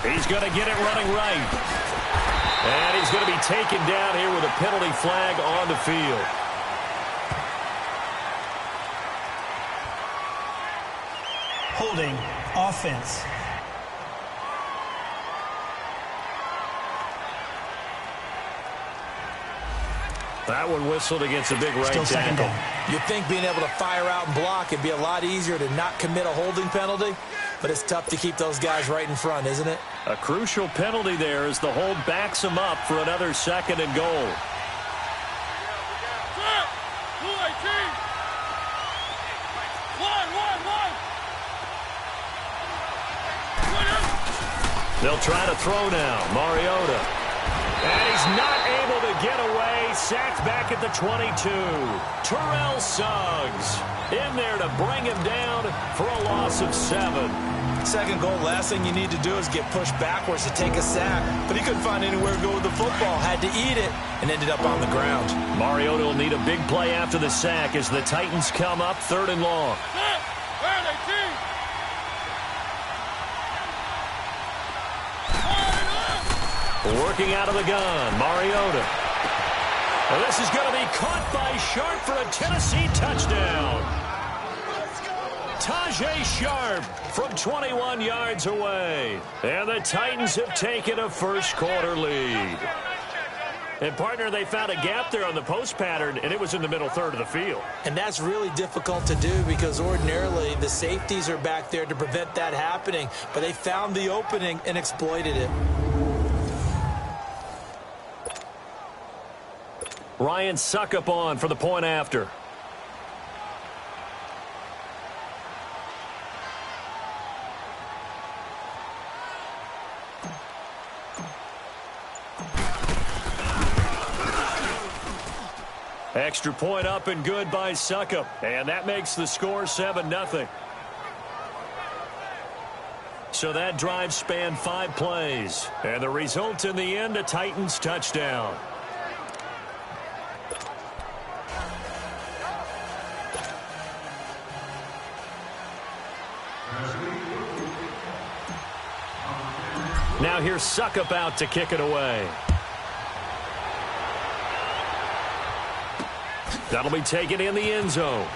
He's going to get it running right. And he's going to be taken down here with a penalty flag on the field. Holding offense. That one whistled against a big right Still second tackle. down. You'd think being able to fire out and block would be a lot easier to not commit a holding penalty, but it's tough to keep those guys right in front, isn't it? A crucial penalty there as the hold backs him up for another 2nd and goal. They'll try to throw now. Mariota. And he's not able to get away. Sacked back at the 22. Terrell Suggs in there to bring him down for a loss of 7. Second goal, last thing you need to do is get pushed backwards to take a sack. But he couldn't find anywhere to go with the football. Had to eat it and ended up on the ground. Mariota will need a big play after the sack as the Titans come up 3rd and long. Working out of the gun, Mariota. And this is going to be caught by Sharp for a Tennessee touchdown. Tajay Sharp from 21 yards away. And the Titans have taken a first-quarter lead. And, partner, they found a gap there on the post pattern, and it was in the middle third of the field. And that's really difficult to do because ordinarily the safeties are back there to prevent that happening. But they found the opening and exploited it. Ryan Suckup on for the point after. Extra point up and good by Suckup. And that makes the score 7-0. So that drive spanned 5 plays. And the result in the end, a Titans touchdown. Now here's Suckup out to kick it away. That'll be taken in the end zone.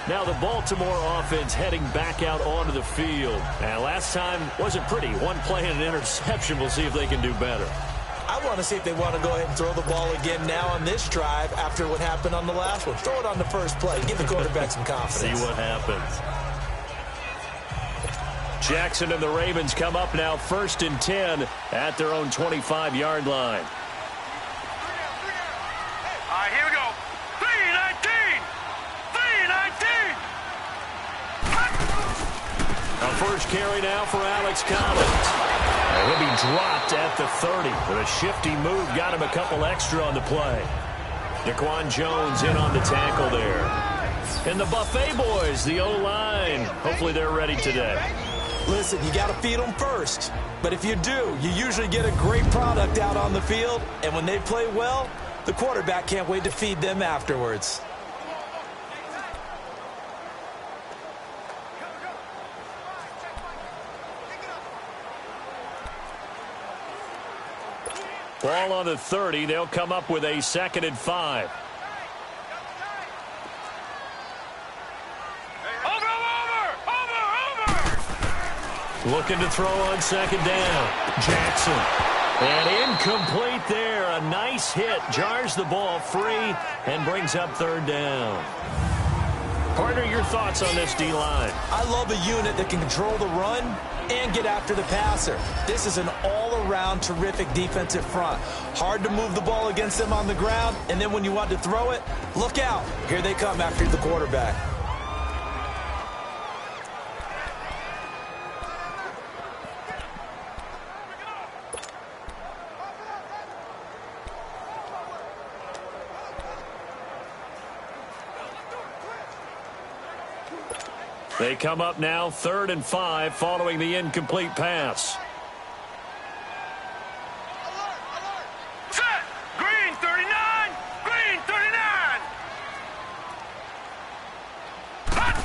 Now the Baltimore offense heading back out onto the field. And last time wasn't pretty. One play and an interception. We'll see if they can do better. I want to see if they want to go ahead and throw the ball again now on this drive after what happened on the last one. Throw it on the first play. Give the quarterback some confidence. See what happens. Jackson and the Ravens come up now 1st and 10 at their own 25-yard line. All right, here we go. 3-19. 3-19. A first carry now for Alex Collins. And he'll be dropped at the 30. But a shifty move got him a couple extra on the play. Daquan Jones in on the tackle there. And the Buffet boys, the O-line. Hopefully they're ready today. Listen, you got to feed them first. But if you do, you usually get a great product out on the field. And when they play well, the quarterback can't wait to feed them afterwards. Ball on the 30. They'll come up with a 2nd and 5. Looking to throw on 2nd down. Jackson. And incomplete there. A nice hit. Jars the ball free and brings up 3rd down. Partner, your thoughts on this D-line? I love a unit that can control the run and get after the passer. This is an all-around terrific defensive front. Hard to move the ball against them on the ground, and then when you want to throw it, look out. Here they come after the quarterback. They come up now 3rd and 5 following the incomplete pass. Set. Green 39. Green 39. Hot.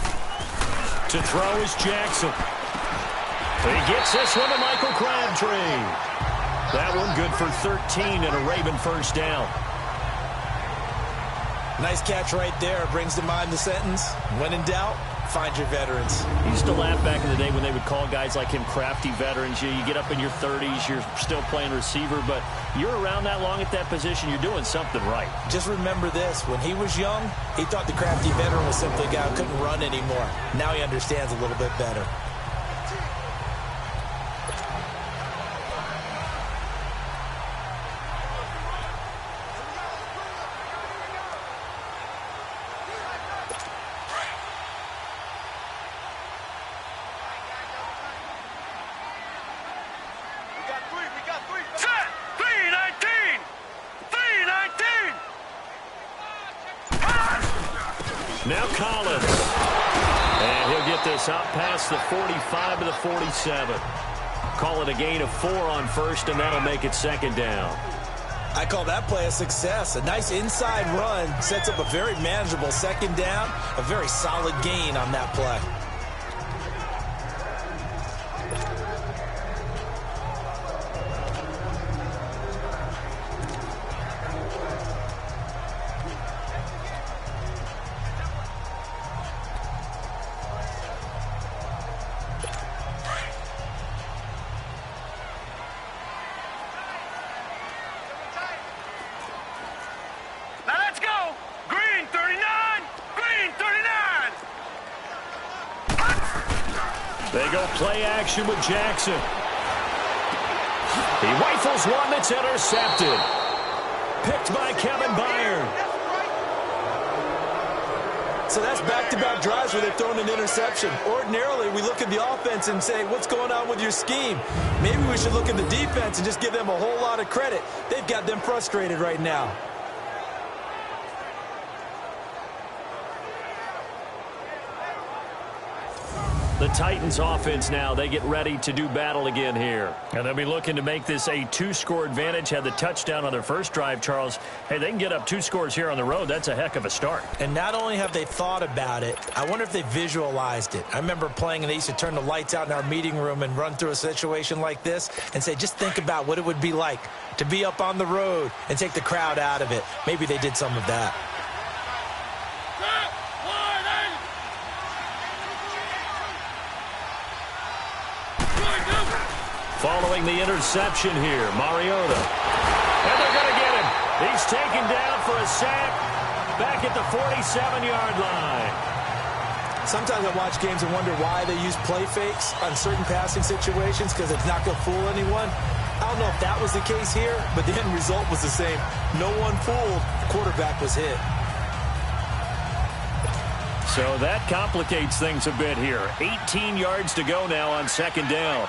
To throw is Jackson. He gets this one to Michael Crabtree. That one good for 13 and a Raven first down. Nice catch right there. Brings to mind the sentence, when in doubt, find your veterans. He used to laugh back in the day when they would call guys like him crafty veterans. You get up in your 30s, you're still playing receiver, but you're around that long at that position, you're doing something right. Just remember this. When he was young, he thought the crafty veteran was simply a guy who couldn't run anymore. Now he understands a little bit better. Now Collins. And he'll get this out past the 45 to the 47. Call it a gain of 4 on first, and that'll make it second down. I call that play a success. A nice inside run sets up a very manageable second down. A very solid gain on that play. They go play action with Jackson. He rifles one that's intercepted. Picked by Kevin Byard. So that's back-to-back drives where they've thrown an interception. Ordinarily, we look at the offense and say, what's going on with your scheme? Maybe we should look at the defense and just give them a whole lot of credit. They've got them frustrated right now. The Titans offense now, they get ready to do battle again here. And they'll be looking to make this a 2-score advantage. Had the touchdown on their first drive, Charles. Hey, they can get up 2 scores here on the road. That's a heck of a start. And not only have they thought about it, I wonder if they visualized it. I remember playing and they used to turn the lights out in our meeting room and run through a situation like this and say, just think about what it would be like to be up on the road and take the crowd out of it. Maybe they did some of that. Following the interception here, Mariota. And they're going to get him. He's taken down for a sack back at the 47-yard line. Sometimes I watch games and wonder why they use play fakes on certain passing situations because it's not going to fool anyone. I don't know if that was the case here, but the end result was the same. No one fooled. The quarterback was hit. So that complicates things a bit here. 18 yards to go now on second down.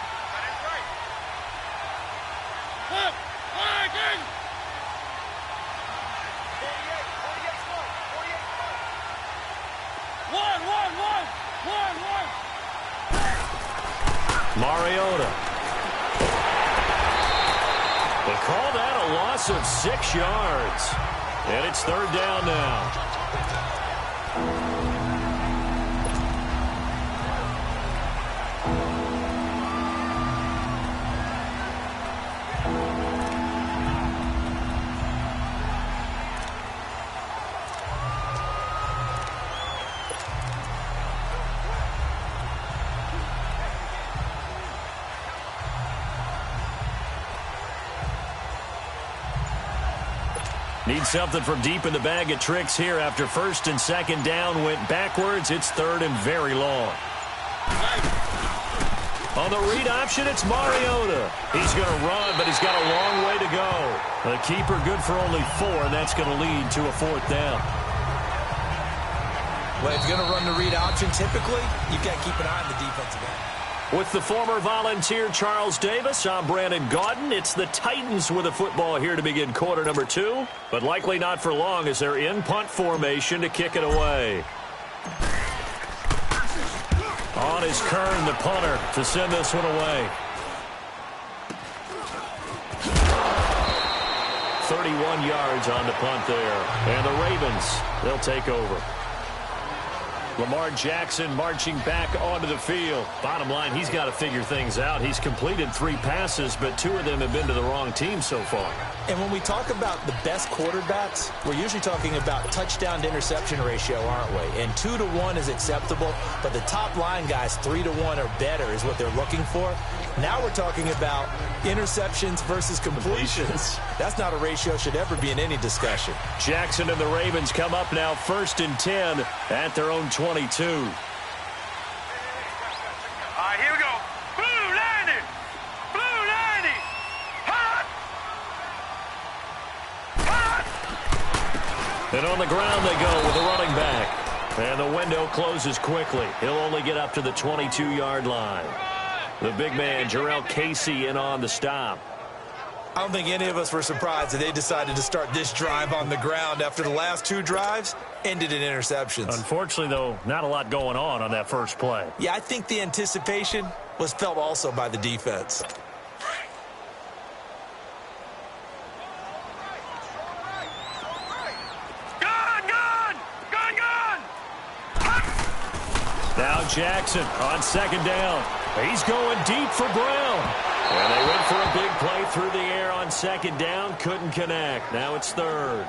Mariota. They call that a loss of 6 yards. And it's third down now. Need something from deep in the bag of tricks here after first and second down went backwards. It's third and very long. On the read option, it's Mariota. He's going to run, but he's got a long way to go. The keeper good for only 4, and that's going to lead to a fourth down. Well, if you're going to run the read option, typically, you've got to keep an eye on the defensive end. With the former Volunteer Charles Davis, I'm Brandon Gaudin. It's the Titans with the football here to begin quarter number 2, but likely not for long as they're in punt formation to kick it away. On is Kern, the punter, to send this one away. 31 yards on the punt there. And the Ravens, they'll take over. Lamar Jackson marching back onto the field. Bottom line, he's got to figure things out. He's completed 3 passes, but 2 of them have been to the wrong team so far. And when we talk about the best quarterbacks, we're usually talking about touchdown to interception ratio, aren't we? And 2 to 1 is acceptable, but the top line guys 3 to 1 or better is what they're looking for. Now we're talking about interceptions versus completions. That's not a ratio should ever be in any discussion. Jackson and the Ravens come up now 1st and 10 at their own 22. All right, here we go. Blue 90. Blue 90. Hot. Hot. And on the ground they go with the running back. And the window closes quickly. He'll only get up to the 22-yard line. The big man, Jarrell Casey, in on the stop. I don't think any of us were surprised that they decided to start this drive on the ground after the last 2 drives ended in interceptions. Unfortunately, though, not a lot going on that first play. Yeah, I think the anticipation was felt also by the defense. Now Jackson on 2nd down. He's going deep for Brown. And they went for a big play through the air on 2nd down. Couldn't connect. Now it's 3rd.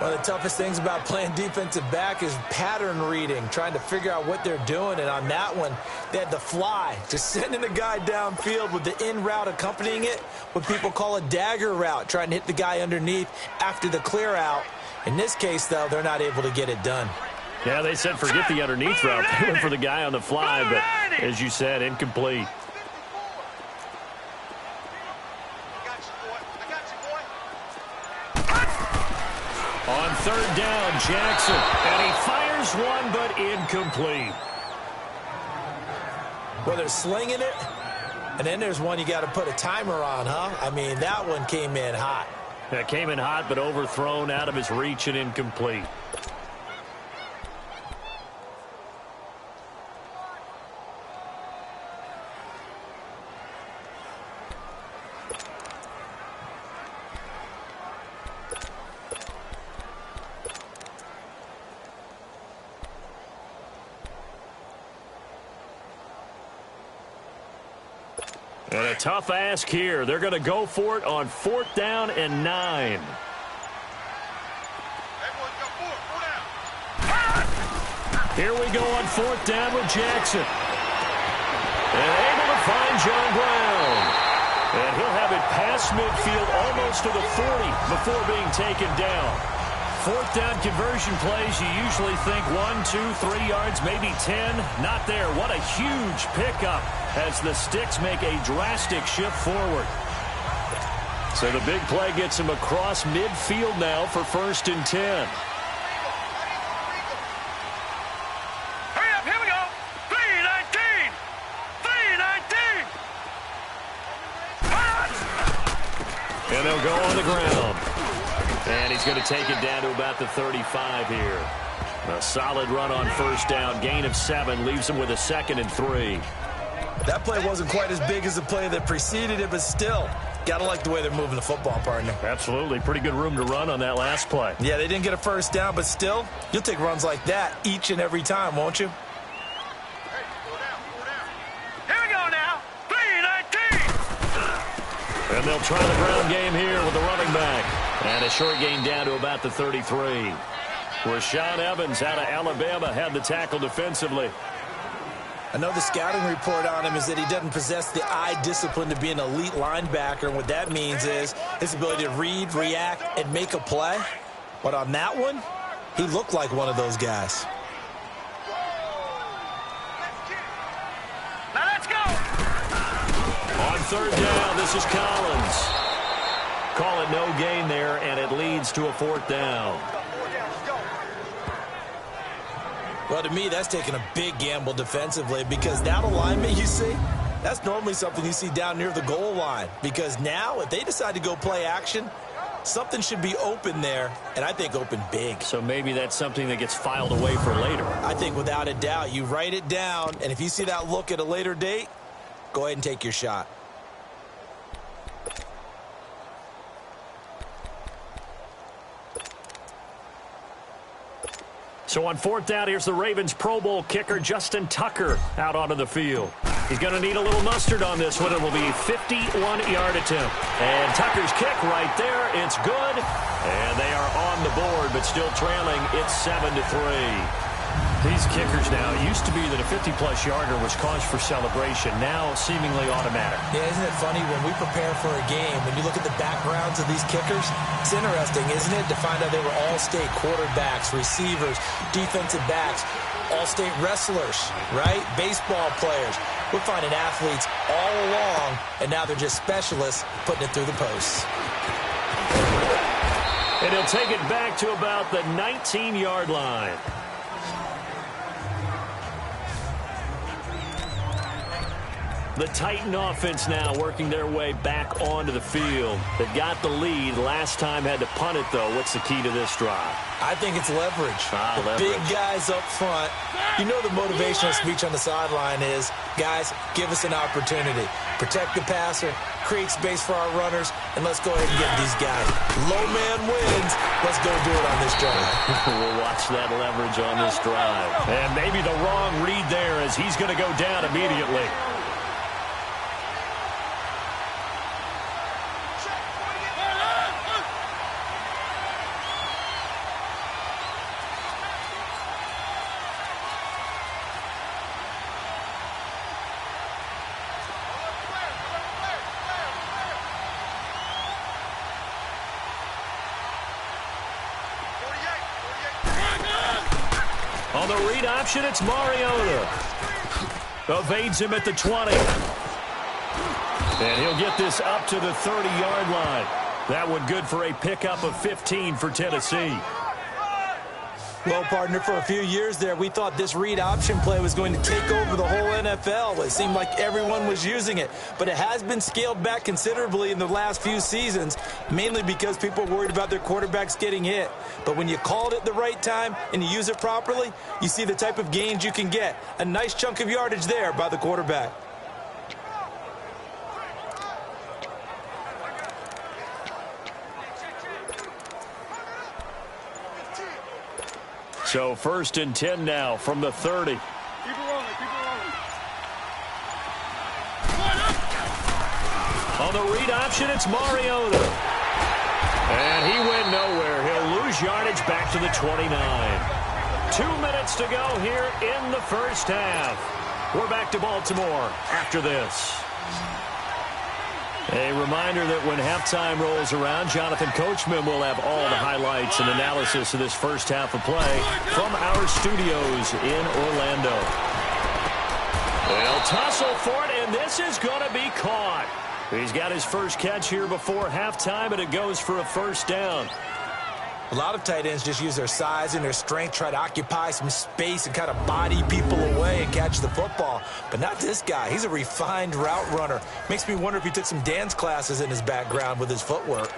One of the toughest things about playing defensive back is pattern reading, trying to figure out what they're doing. And on that one, they had the fly, just sending the guy downfield with the in route accompanying it, what people call a dagger route, trying to hit the guy underneath after the clear out. In this case, though, they're not able to get it done. Yeah, they said forget the underneath route. They went for the guy on the fly, but as you said, incomplete. On 3rd down, Jackson, and he fires one, but incomplete. Well, they're slinging it, and then there's one you got to put a timer on, huh? I mean, that one came in hot. That came in hot, but overthrown out of his reach and incomplete. And a tough ask here. They're going to go for it on 4th down and 9. Here we go on 4th down with Jackson. And able to find John Brown. And he'll have it past midfield almost to the 40 before being taken down. 4th down conversion plays, you usually think 1, 2, 3 yards, maybe 10. Not there. What a huge pickup as the Sticks make a drastic shift forward. So the big play gets him across midfield now for 1st and 10. Hurry up, here we go. 319. 319. And they'll go on the ground. And he's going to take it down to about the 35 here. A solid run on 1st down. Gain of 7 leaves him with a 2nd and 3. That play wasn't quite as big as the play that preceded it, but still, got to like the way they're moving the football, partner. Absolutely. Pretty good room to run on that last play. Yeah, they didn't get a 1st down, but still, you'll take runs like that each and every time, won't you? Here we go now. 319. And they'll try the ground game here with the running back. And a short gain down to about the 33. Rashaan Evans out of Alabama had the tackle defensively. I know the scouting report on him is that he doesn't possess the eye discipline to be an elite linebacker. And what that means is his ability to read, react, and make a play. But on that one, he looked like one of those guys. Now let's go. On 3rd down, this is Collins. Call it no gain there, and it leads to a 4th down. Well, to me, that's taking a big gamble defensively because that alignment you see, that's normally something you see down near the goal line. Because now, if they decide to go play action, something should be open there, and I think open big. So maybe that's something that gets filed away for later. I think without a doubt, you write it down, and if you see that look at a later date, go ahead and take your shot. So on 4th down, here's the Ravens Pro Bowl kicker, Justin Tucker, out onto the field. He's going to need a little mustard on this one. It will be a 51-yard attempt. And Tucker's kick right there. It's good. And they are on the board, but still trailing. It's 7-3. These kickers now, it used to be that a 50-plus yarder was cause for celebration. Now seemingly automatic. Yeah, isn't it funny when we prepare for a game, when you look at the backgrounds of these kickers, it's interesting, isn't it, to find out they were all-state quarterbacks, receivers, defensive backs, all-state wrestlers, right? Baseball players. We're finding athletes all along, and now they're just specialists putting it through the posts. And he'll take it back to about the 19-yard line. The Titan offense now working their way back onto the field. They've got the lead. Last time had to punt it, though. What's the key to this drive? I think it's leverage. Big guys up front. You know the motivational speech on the sideline is, guys, give us an opportunity. Protect the passer, create space for our runners, and let's go ahead and get these guys. Low man wins. Let's go do it on this drive. We'll watch that leverage on this drive. And maybe the wrong read there as he's going to go down immediately. On the read option, it's Mariota. Evades him at the 20. And he'll get this up to the 30-yard line. That one good for a pickup of 15 for Tennessee. Well, partner, for a few years there, we thought this read option play was going to take over the whole NFL. It seemed like everyone was using it. But it has been scaled back considerably in the last few seasons, mainly because people are worried about their quarterbacks getting hit. But when you call it at the right time and you use it properly, you see the type of gains you can get. A nice chunk of yardage there by the quarterback. So 1st and 10 now from the 30. Keep it rolling, keep it rolling. On the read option, it's Mariota. And he went nowhere. He'll lose yardage back to the 29. 2 minutes to go here in the first half. We're back to Baltimore after this. A reminder that when halftime rolls around, Jonathan Coachman will have all the highlights and analysis of this first half of play from our studios in Orlando. They'll tussle for it, and this is going to be caught. He's got his first catch here before halftime, and it goes for a first down. A lot of tight ends just use their size and their strength, try to occupy some space and kind of body people away and catch the football. But not this guy. He's a refined route runner. Makes me wonder if he took some dance classes in his background with his footwork.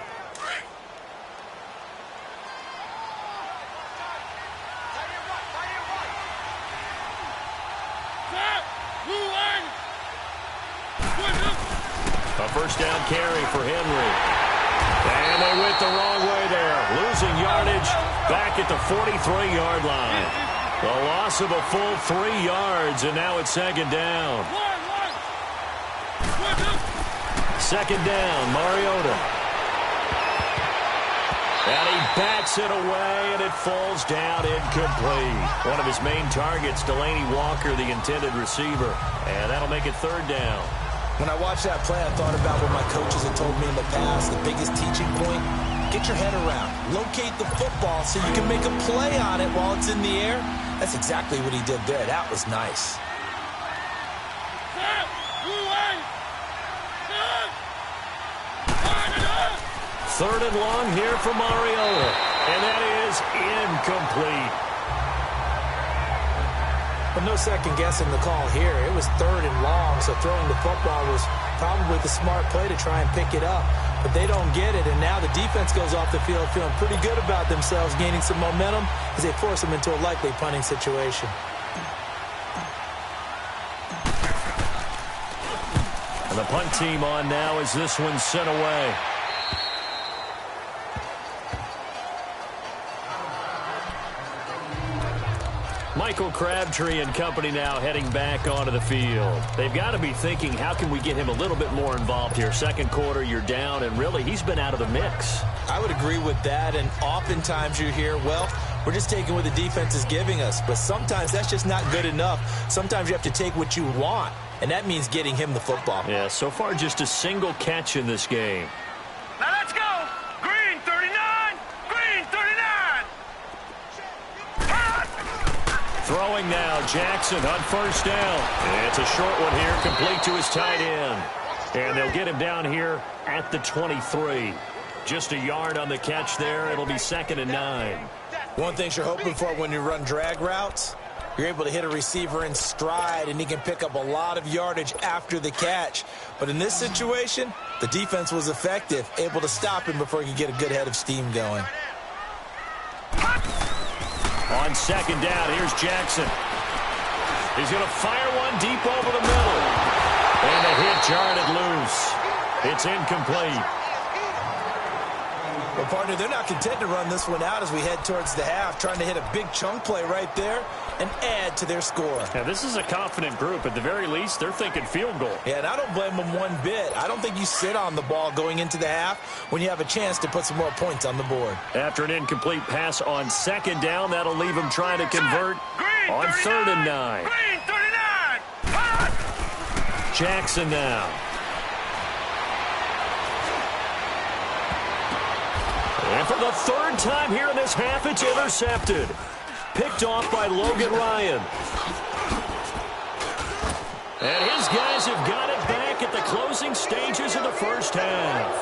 A first down carry for Henry. And they went the wrong way there. Losing yardage back at the 43-yard line. The loss of a full 3 yards, and now it's second down. Second down, Mariota. And he bats it away, and it falls down incomplete. One of his main targets, Delaney Walker, the intended receiver. And that'll make it third down. When I watched that play, I thought about what my coaches had told me in the past. The biggest teaching point, get your head around. Locate the football so you can make a play on it while it's in the air. That's exactly what he did there. That was nice. Third and long here for Mariota. And that is incomplete. But no second guessing the call here. It was third and long, so throwing the football was probably the smart play to try and pick it up. But they don't get it, and now the defense goes off the field feeling pretty good about themselves, gaining some momentum as they force them into a likely punting situation. And the punt team on now as this one's sent away. Michael Crabtree and company now heading back onto the field. They've got to be thinking, how can we get him a little bit more involved here? Second quarter, you're down, and really, he's been out of the mix. I would agree with that, and oftentimes you hear, well, we're just taking what the defense is giving us. But sometimes that's just not good enough. Sometimes you have to take what you want, and that means getting him the football. Yeah, so far just a single catch in this game. Now let's go. Green 39. Green 39. Throwing now, Jackson on first down. It's a short one here, complete to his tight end. And they'll get him down here at the 23. Just a yard on the catch there. It'll be 2nd and 9. One thing you're hoping for when you run drag routes, you're able to hit a receiver in stride, and he can pick up a lot of yardage after the catch. But in this situation, the defense was effective, able to stop him before he could get a good head of steam going. On 2nd down, here's Jackson. He's going to fire one deep over the middle. And the hit jarred it loose. It's incomplete. Well, partner, they're not content to run this one out as we head towards the half, trying to hit a big chunk play right there and add to their score. Yeah, this is a confident group. At the very least, they're thinking field goal. Yeah, and I don't blame them one bit. I don't think you sit on the ball going into the half when you have a chance to put some more points on the board. After an incomplete pass on 2nd down, that'll leave them trying to convert on 3rd and 9. Green 39. Jackson now. And for the 3rd time here in this half, it's intercepted. Picked off by Logan Ryan. And his guys have got it back at the closing stages of the first half.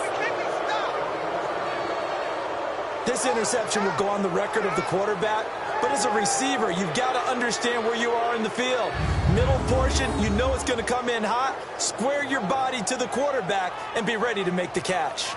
This interception will go on the record of the quarterback, but as a receiver, you've got to understand where you are in the field. Middle portion, you know it's going to come in hot. Square your body to the quarterback and be ready to make the catch.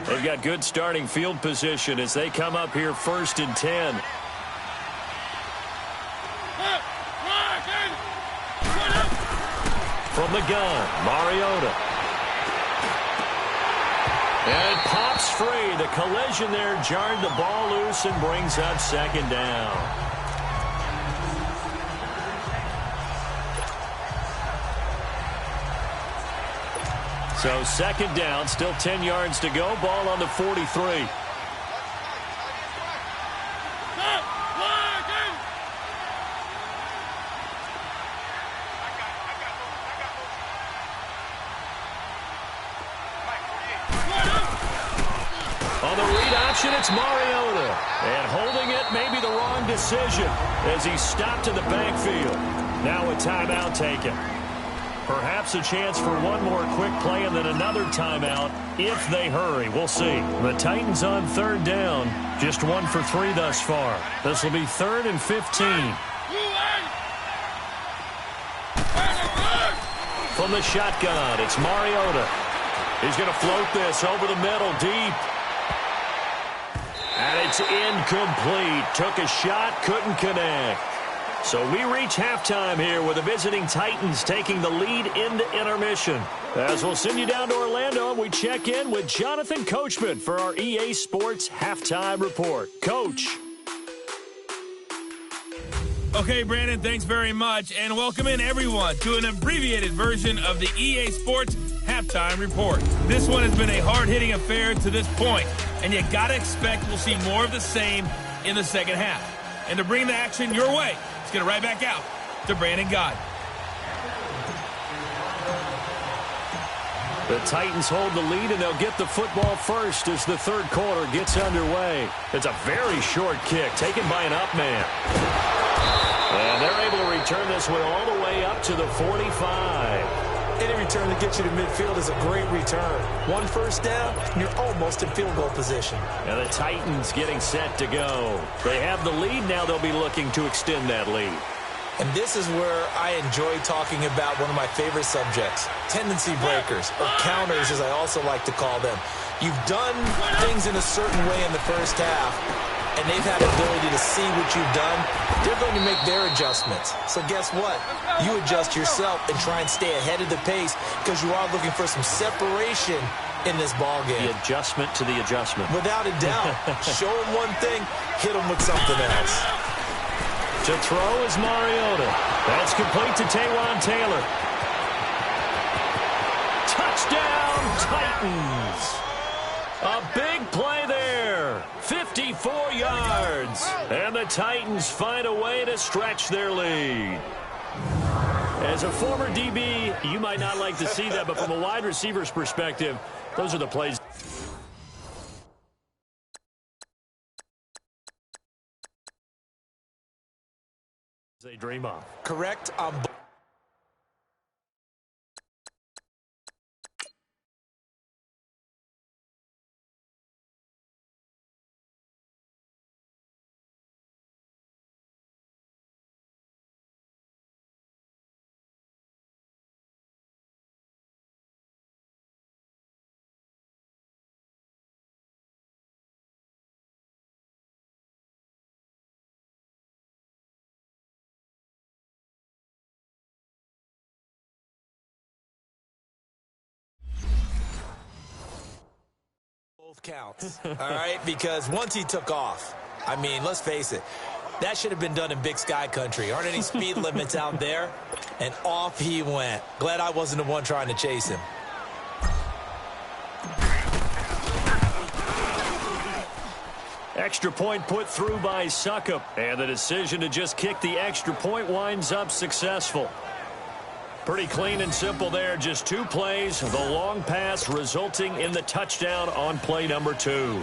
They've got good starting field position as they come up here 1st and 10. From the gun, Mariota. And it pops free. The collision there jarred the ball loose and brings up 2nd down. So 2nd down, still 10 yards to go. Ball on the 43. On the read option, it's Mariota. And holding it may be the wrong decision as he stopped in the backfield. Now a timeout taken. Perhaps a chance for one more quick play and then another timeout if they hurry. We'll see. The Titans on 3rd down. Just 1 for 3 thus far. This will be 3rd and 15. From the shotgun, it's Mariota. He's going to float this over the middle, deep. And it's incomplete. Took a shot, couldn't connect. So we reach halftime here with the visiting Titans taking the lead into intermission. As we'll send you down to Orlando, we check in with Jonathan Coachman for our EA Sports Halftime Report. Coach. Okay, Brandon, thanks very much. And welcome in, everyone, to an abbreviated version of the EA Sports Halftime Report. This one has been a hard-hitting affair to this point, and you got to expect we'll see more of the same in the second half. And to bring the action your way, let's get it right back out to Brandon Gott. The Titans hold the lead, and they'll get the football first as the 3rd quarter gets underway. It's a very short kick taken by an up man. And they're able to return this one all the way up to the 45. Any return that gets you to midfield is a great return. 1 first down, and you're almost in field goal position. And the Titans getting set to go. They have the lead. Now they'll be looking to extend that lead. And this is where I enjoy talking about one of my favorite subjects, tendency breakers, or counters as I also like to call them. You've done things in a certain way in the first half, and they've had the ability to see what you've done. They're going to make their adjustments. So guess what? You adjust yourself and try and stay ahead of the pace because you are looking for some separation in this ball game. The adjustment to the adjustment. Without a doubt. Show them one thing, hit them with something else. To throw is Mariota. That's complete to Taywan Taylor. Touchdown, Titans. A big play there. 54 yards. And the Titans find a way to stretch their lead. As a former DB, you might not like to see that, but from a wide receiver's perspective, those are the plays they dream of. Correct on both counts, all right? Because once he took off, I mean, let's face it, that should have been done in Big Sky Country. Aren't any speed limits out there? And off he went. Glad I wasn't the one trying to chase him. Extra point put through by Suckup. And the decision to just kick the extra point winds up successful. Pretty clean and simple there. Just 2 plays. The long pass resulting in the touchdown on play number 2.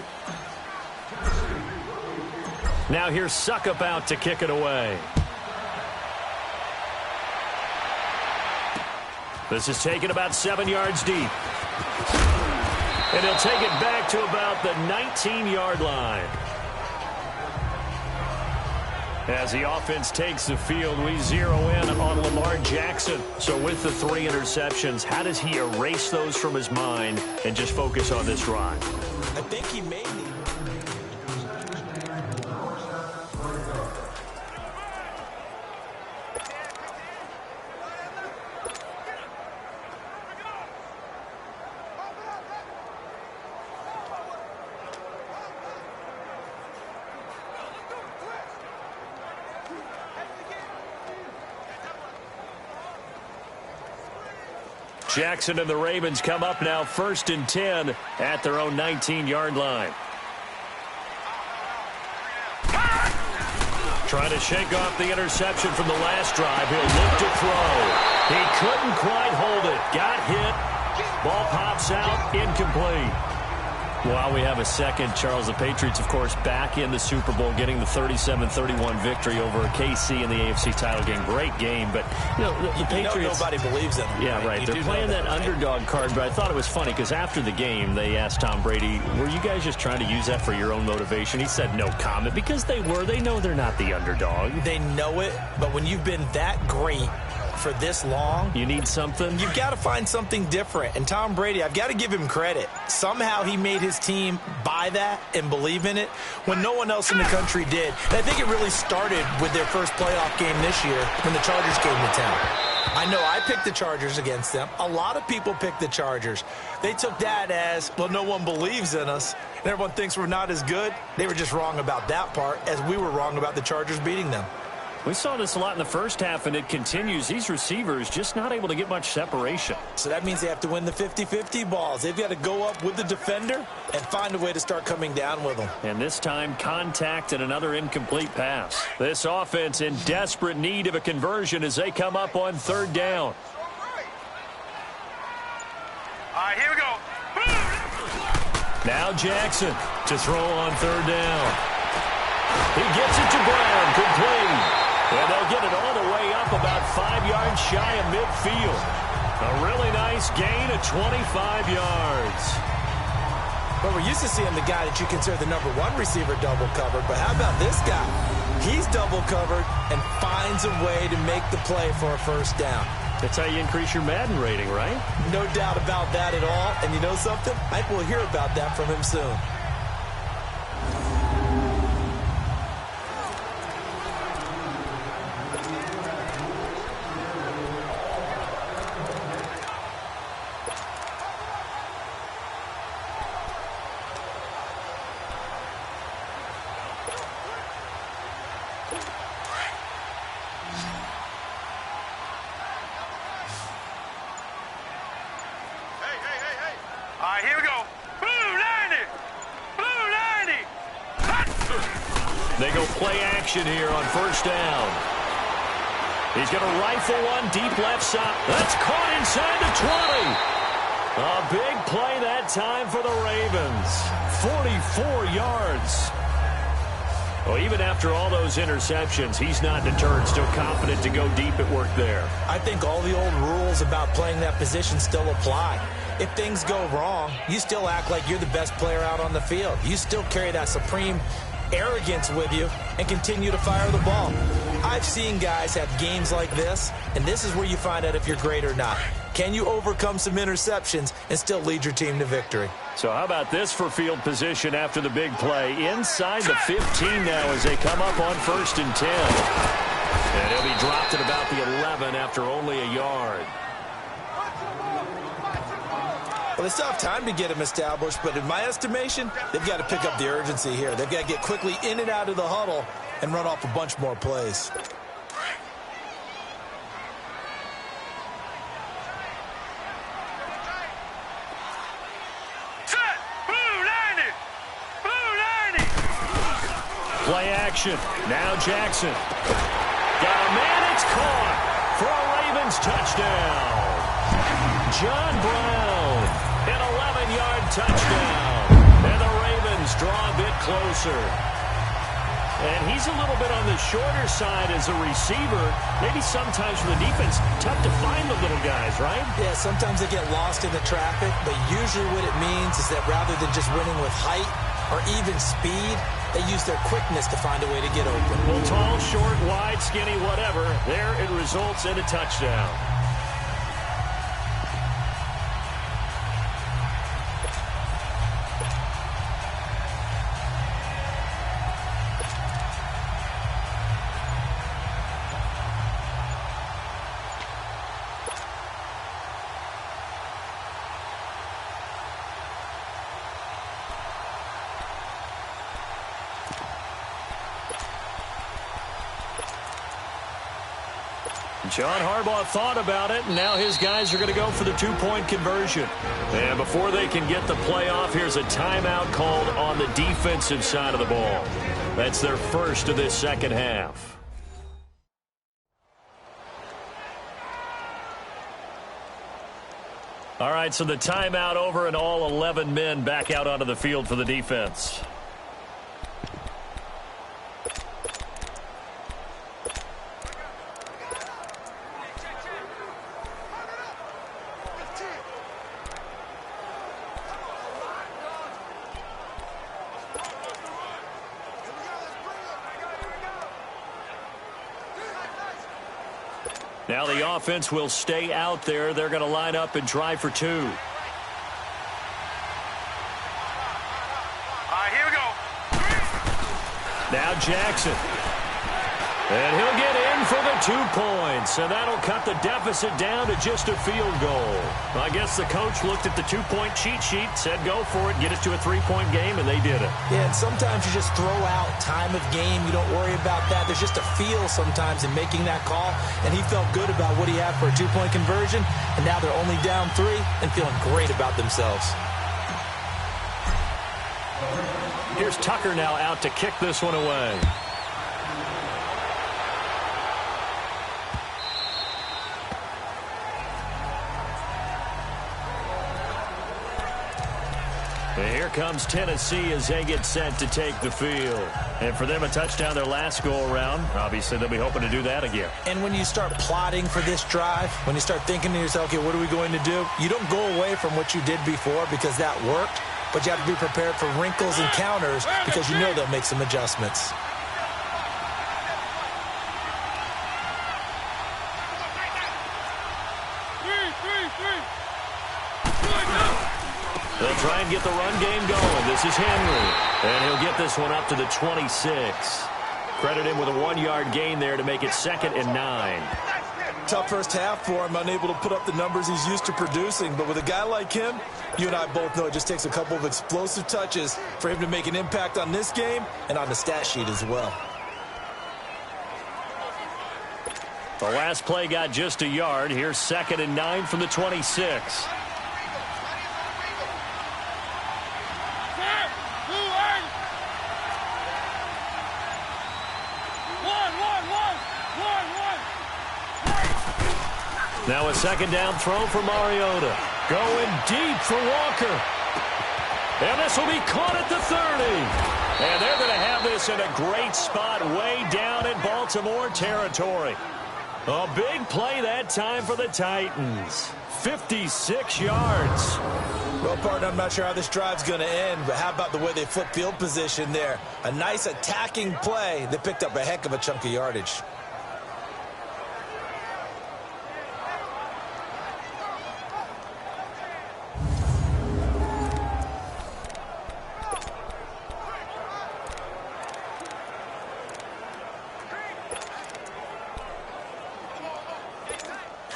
Now here's Suckup out to kick it away. This is taken about 7 yards deep. And he'll take it back to about the 19-yard line. As the offense takes the field, we zero in on Lamar Jackson. So with the 3 interceptions, how does he erase those from his mind and just focus on this drive? I think he made it. Jackson and the Ravens come up now 1st and 10 at their own 19-yard line. Trying to shake off the interception from the last drive. He'll look to throw. He couldn't quite hold it. Got hit. Ball pops out. Incomplete. While we have a second, Charles, the Patriots, of course, back in the Super Bowl, getting the 37-31 victory over KC in the AFC title game. Great game, but, you know, the Patriots... nobody believes in them. Yeah, right. They're playing that underdog card, but I thought it was funny because after the game, they asked Tom Brady, were you guys just trying to use that for your own motivation? He said no comment because they were. They know they're not the underdog. They know it, but when you've been that great for this long, you need something. You've got to find something different. And Tom Brady, I've got to give him credit. Somehow he made his team buy that and believe in it when no one else in the country did. And I think it really started with their first playoff game this year when the Chargers came to town. I know I picked the Chargers against them. A lot of people picked the Chargers. They took that as, well, no one believes in us, and everyone thinks we're not as good. They were just wrong about that part, as we were wrong about the Chargers beating them. We saw this a lot in the first half, and it continues. These receivers just not able to get much separation. So that means they have to win the 50-50 balls. They've got to go up with the defender and find a way to start coming down with them. And this time, contact and another incomplete pass. This offense in desperate need of a conversion as they come up on 3rd down. All right, here we go. Now Jackson to throw on 3rd down. He gets it to Brown, complete. And they'll get it all the way up about 5 yards shy of midfield. A really nice gain of 25 yards. Well, we're used to seeing the guy that you consider the #1 receiver double covered, but how about this guy? He's double covered and finds a way to make the play for a first down. That's how you increase your Madden rating, right? No doubt about that at all. And you know something? I think we'll hear about that from him soon. All right, here we go. Blue 90. Blue 90. They go play action here on first down. He's going to rifle one deep left side. That's caught inside the 20. A big play that time for the Ravens. 44 yards. Well, even after all those interceptions, he's not deterred, still confident to go deep at work there. I think all the old rules about playing that position still apply. If things go wrong, you still act like you're the best player out on the field. You still carry that supreme arrogance with you and continue to fire the ball. I've seen guys have games like this, and this is where you find out if you're great or not. Can you overcome some interceptions and still lead your team to victory? So how about this for field position after the big play? Inside the 15 now as they come up on 1st and 10. And he'll be dropped at about the 11 after only a yard. Well, they still have time to get him established, but in my estimation, they've got to pick up the urgency here. They've got to get quickly in and out of the huddle and run off a bunch more plays. Set. Blue 90. Blue 90. Play action. Now Jackson. Got a man. It's caught for a Ravens touchdown. John Brown, an 11-yard touchdown. And the Ravens draw a bit closer. And he's a little bit on the shorter side as a receiver. Maybe sometimes for the defense, tough to find the little guys, right? Yeah, sometimes they get lost in the traffic, but usually what it means is that rather than just winning with height or even speed, they use their quickness to find a way to get open. Well, tall, short, wide, skinny, whatever, there it results in a touchdown. John Harbaugh thought about it, and now his guys are going to go for the two-point conversion. And before they can get the play off, here's a timeout called on the defensive side of the ball. That's their first of this second half. All right, so the timeout over and all 11 men back out onto the field for the defense. Now the offense will stay out there. They're going to line up and try for two. All right, here we go. Now Jackson. And he'll get in for the 2 points. And that'll cut the deficit down to just a field goal. I guess the coach looked at the 2-point cheat sheet, said go for it, get us to a 3-point game, and they did it. Yeah, and sometimes you just throw out time of game. You don't worry about that. There's just a feel sometimes in making that call. And he felt good about what he had for a 2-point conversion. And now they're only down 3 and feeling great about themselves. Here's Tucker now out to kick this one away. And here comes Tennessee as they get set to take the field. And for them, a touchdown their last go-around. Obviously, they'll be hoping to do that again. And when you start plotting for this drive, when you start thinking to yourself, okay, what are we going to do? You don't go away from what you did before because that worked, but you have to be prepared for wrinkles and counters because you know they'll make some adjustments. They'll try and get the run game going. This is Henry, and he'll get this one up to the 26. Credit him with a 1-yard gain there to make it 2nd and 9. Tough first half for him, unable to put up the numbers he's used to producing. But with a guy like him, you and I both know it just takes a couple of explosive touches for him to make an impact on this game and on the stat sheet as well. The last play got just a yard. Here's 2nd and 9 from the 26. Now a 2nd down throw for Mariota. Going deep for Walker. And this will be caught at the 30. And they're going to have this in a great spot way down in Baltimore territory. A big play that time for the Titans. 56 yards. Well, partner, I'm not sure how this drive's going to end, but how about the way they flip field position there? A nice attacking play that picked up a heck of a chunk of yardage.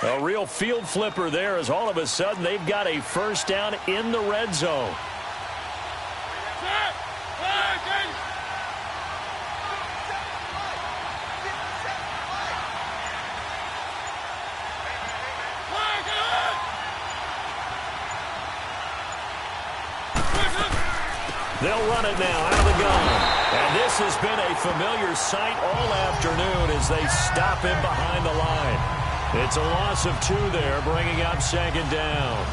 A real field flipper there as all of a sudden they've got a first down in the red zone. They'll run it now out of the gun. And this has been a familiar sight all afternoon as they stop him behind the line. It's a loss of 2 there, bringing up 2nd down.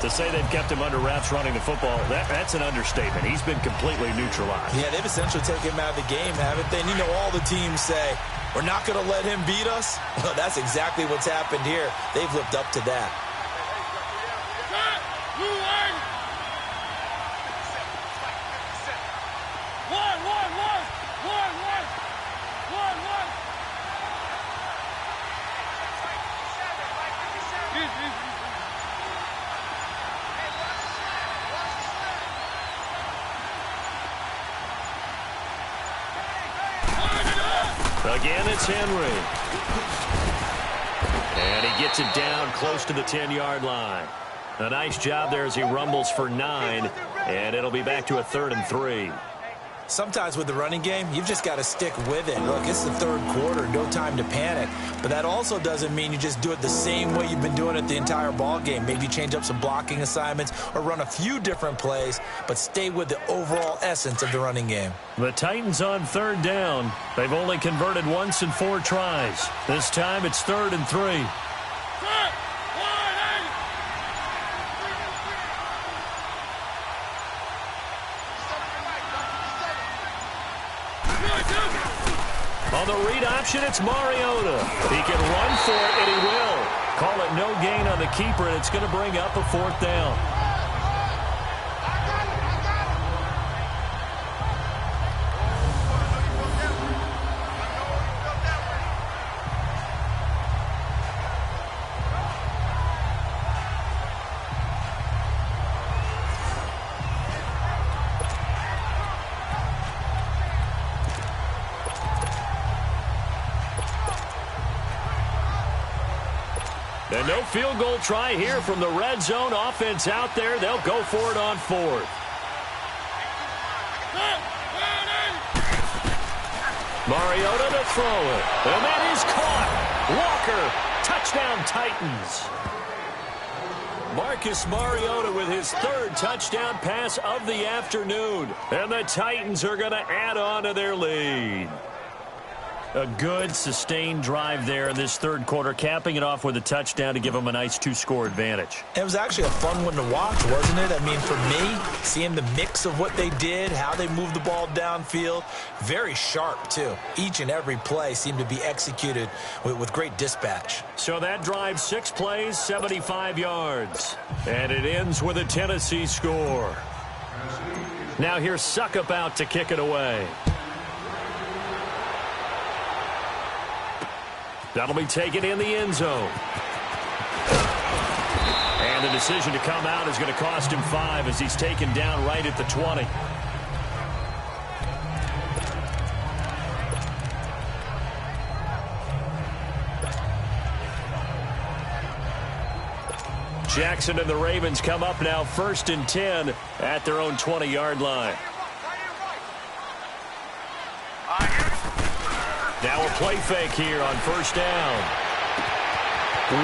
To say they've kept him under wraps running the football, that's an understatement. He's been completely neutralized. Yeah, they've essentially taken him out of the game, haven't they? And you know all the teams say, we're not going to let him beat us. Well, that's exactly what's happened here. They've lived up to that. Again, it's Henry. And he gets it down close to the 10-yard line. A nice job there as he rumbles for 9, and it'll be back to a 3rd and 3. Sometimes with the running game, you've just got to stick with it. Look, it's the 3rd quarter, no time to panic. But that also doesn't mean you just do it the same way you've been doing it the entire ball game. Maybe change up some blocking assignments or run a few different plays, but stay with the overall essence of the running game. The Titans on 3rd down. They've only converted once in 4 tries. This time it's 3rd and 3. On the read option, it's Mariota. He can run for it, and he will. Call it no gain on the keeper, and it's going to bring up a 4th down. And no field goal try here from the red zone. Offense out there. They'll go for it on 4th. Mariota to throw it. And that is caught. Walker, touchdown Titans. Marcus Mariota with his 3rd touchdown pass of the afternoon. And the Titans are going to add on to their lead. A good, sustained drive there in this 3rd quarter, capping it off with a touchdown to give them a nice 2-score advantage. It was actually a fun one to watch, wasn't it? I mean, for me, seeing the mix of what they did, how they moved the ball downfield, very sharp, too. Each and every play seemed to be executed with great dispatch. So that drive, 6 plays, 75 yards. And it ends with a Tennessee score. Now here's Suckup out to kick it away. That'll be taken in the end zone. And the decision to come out is going to cost him 5 as he's taken down right at the 20. Jackson and the Ravens come up now 1st and 10 at their own 20-yard line. Now a play fake here on 1st down.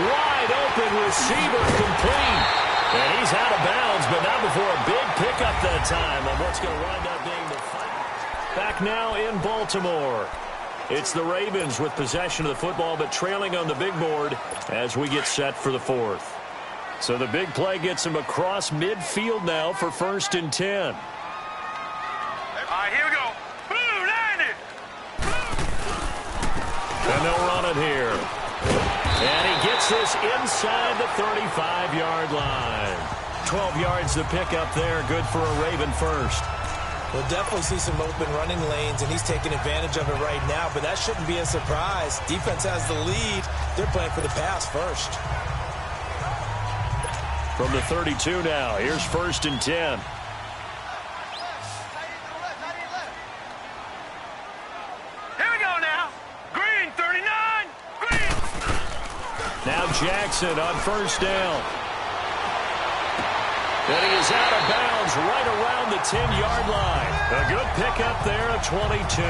Wide open receiver complete. And he's out of bounds, but not before a big pickup that time on what's going to wind up being the fight. Back now in Baltimore. It's the Ravens with possession of the football, but trailing on the big board as we get set for the 4th. So the big play gets him across midfield now for 1st and 10. All right, here we go. Blue, line it. And they'll run it here. And he gets this inside the 35-yard line. 12 yards to pick up there. Good for a Raven first. We'll definitely see some open running lanes, and he's taking advantage of it right now, but that shouldn't be a surprise. Defense has the lead. They're playing for the pass first. From the 32 now, here's 1st and 10. Here we go now. Green, 39. Green. Now Jackson on 1st down. And he is out of bounds right around the 10-yard line. A good pickup there at 22.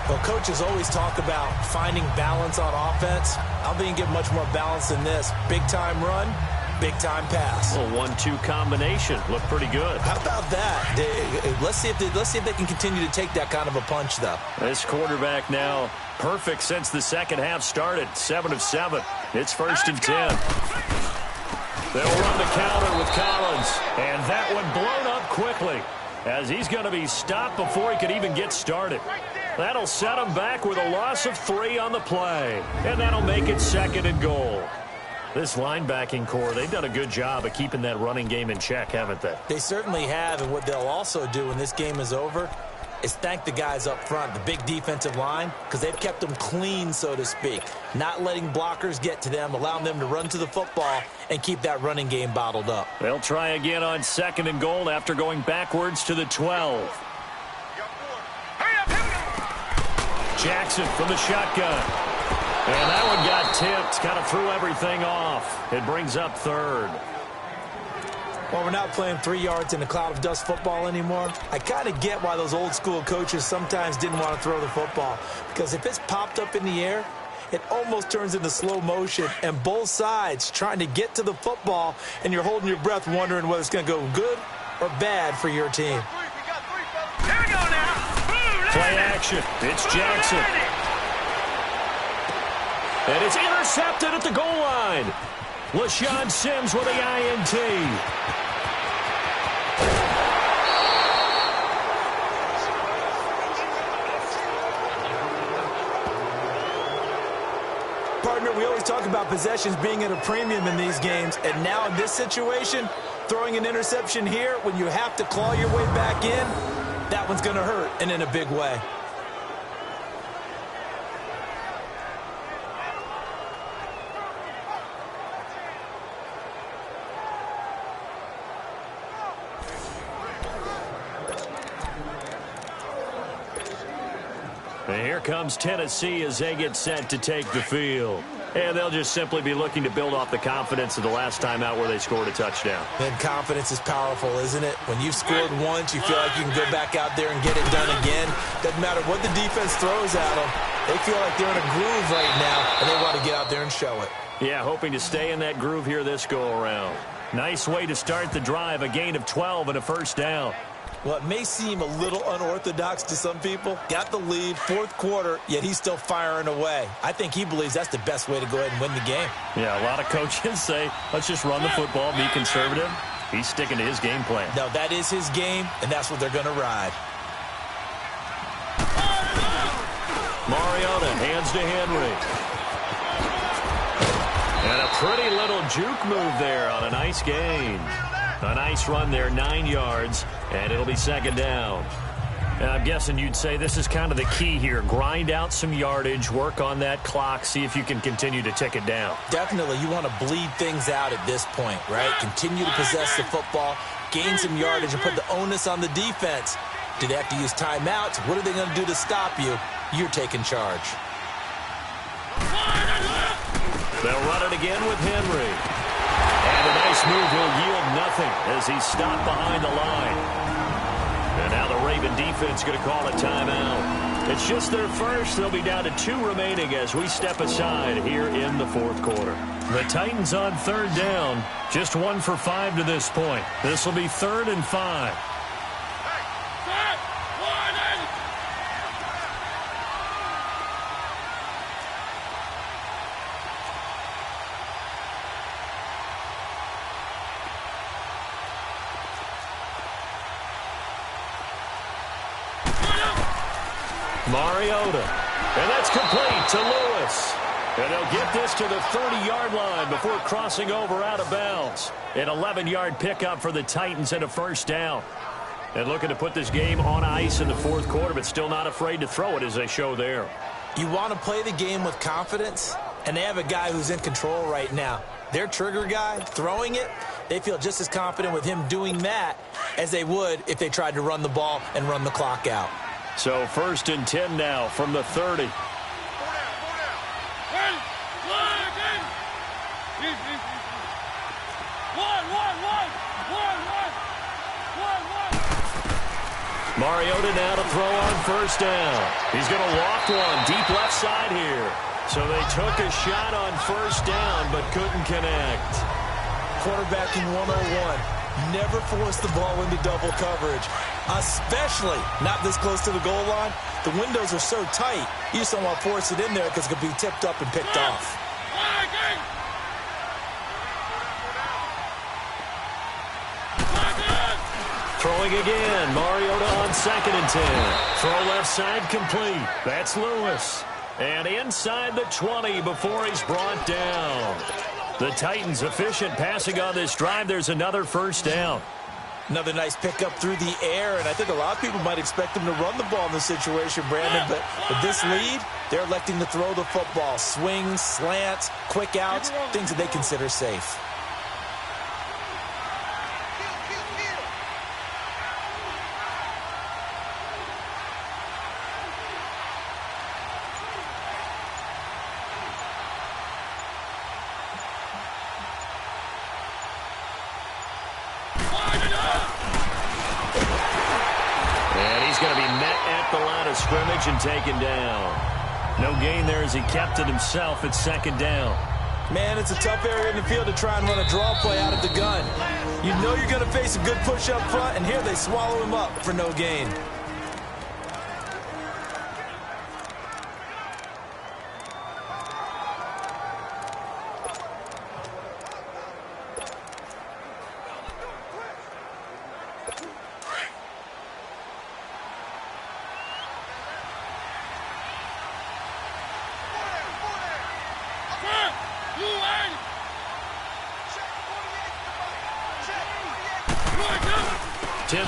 Well, coaches always talk about finding balance on offense. I don't think you get much more balance than this. Big-time run, big-time pass. A 1-2 combination. Looked pretty good. How about that? Let's see if they can continue to take that kind of a punch, though. This quarterback now perfect since the second half started. 7 of 7. It's 1st and 10. They'll run the counter with Collins. And that one blown up quickly as he's going to be stopped before he could even get started. That'll set him back with a loss of 3 on the play. And that'll make it 2nd and goal. This linebacking core, they've done a good job of keeping that running game in check, haven't they? They certainly have, and what they'll also do when this game is over is thank the guys up front, the big defensive line, because they've kept them clean, so to speak. Not letting blockers get to them, allowing them to run to the football and keep that running game bottled up. They'll try again on 2nd and goal after going backwards to the 12. Jackson from the shotgun. And that one got tipped, kind of threw everything off. It brings up 3rd. Well, we're not playing 3 yards in a cloud of dust football anymore. I kind of get why those old school coaches sometimes didn't want to throw the football. Because if it's popped up in the air, it almost turns into slow motion. And both sides trying to get to the football, and you're holding your breath wondering whether it's going to go good or bad for your team. Here we go now. Play action. It's Jackson. And it's intercepted at the goal line. LaShawn Sims with the INT. Partner, we always talk about possessions being at a premium in these games, and now in this situation, throwing an interception here when you have to claw your way back in, that one's going to hurt, and in a big way. And here comes Tennessee as they get set to take the field. And they'll just simply be looking to build off the confidence of the last time out where they scored a touchdown. And confidence is powerful, isn't it? When you've scored once, you feel like you can go back out there and get it done again. Doesn't matter what the defense throws at them. They feel like they're in a groove right now, and they want to get out there and show it. Yeah, hoping to stay in that groove here this go-around. Nice way to start the drive, a gain of 12 and a 1st down. Well, it may seem a little unorthodox to some people. Got the lead, 4th quarter, yet he's still firing away. I think he believes that's the best way to go ahead and win the game. Yeah, a lot of coaches say, let's just run the football, be conservative. He's sticking to his game plan. No, that is his game, and that's what they're going to ride. Mariota hands to Henry. And a pretty little juke move there on a nice gain. A nice run there, 9 yards, and it'll be second down. I'm guessing you'd say this is kind of the key here. Grind out some yardage, work on that clock, see if you can continue to tick it down. Definitely, you want to bleed things out at this point, right? Continue to possess the football, gain some yardage, and put the onus on the defense. Do they have to use timeouts? What are they going to do to stop you? You're taking charge. They'll run it again with Henry. And a nice move will yield nothing as he's stopped behind the line. And now the Raven defense going to call a timeout. It's just their first. They'll be down to 2 remaining as we step aside here in the fourth quarter. The Titans on third down. Just 1 for 5 to this point. This will be 3rd and 5. Mariota, and that's complete to Lewis. And they'll get this to the 30-yard line before crossing over out of bounds. An 11-yard pickup for the Titans and a first down. And looking to put this game on ice in the fourth quarter, but still not afraid to throw it as they show there. You want to play the game with confidence, and they have a guy who's in control right now. Their trigger guy, throwing it, they feel just as confident with him doing that as they would if they tried to run the ball and run the clock out. So 1st and 10 now from the 30. Mariota now to throw on first down. He's going to loft one deep left side here. So they took a shot on first down but couldn't connect. Quarterbacking 101. Never force the ball into double coverage, especially not this close to the goal line. The windows are so tight, you just don't want to force it in there because it could be tipped up and picked off. Throwing again, Mariota on 2nd and 10. Throw left side complete. That's Lewis. And inside the 20 before he's brought down. The Titans efficient passing on this drive. There's another first down. Another nice pickup through the air, and I think a lot of people might expect them to run the ball in this situation, Brandon, but with this lead, they're electing to throw the football. Swings, slants, quick outs, things that they consider safe. Scrimmage and taken down. No gain there as he kept it himself at 2nd down. Man, it's a tough area in the field to try and run a draw play out of the gun. You know you're going to face a good push up front, and here they swallow him up for no gain.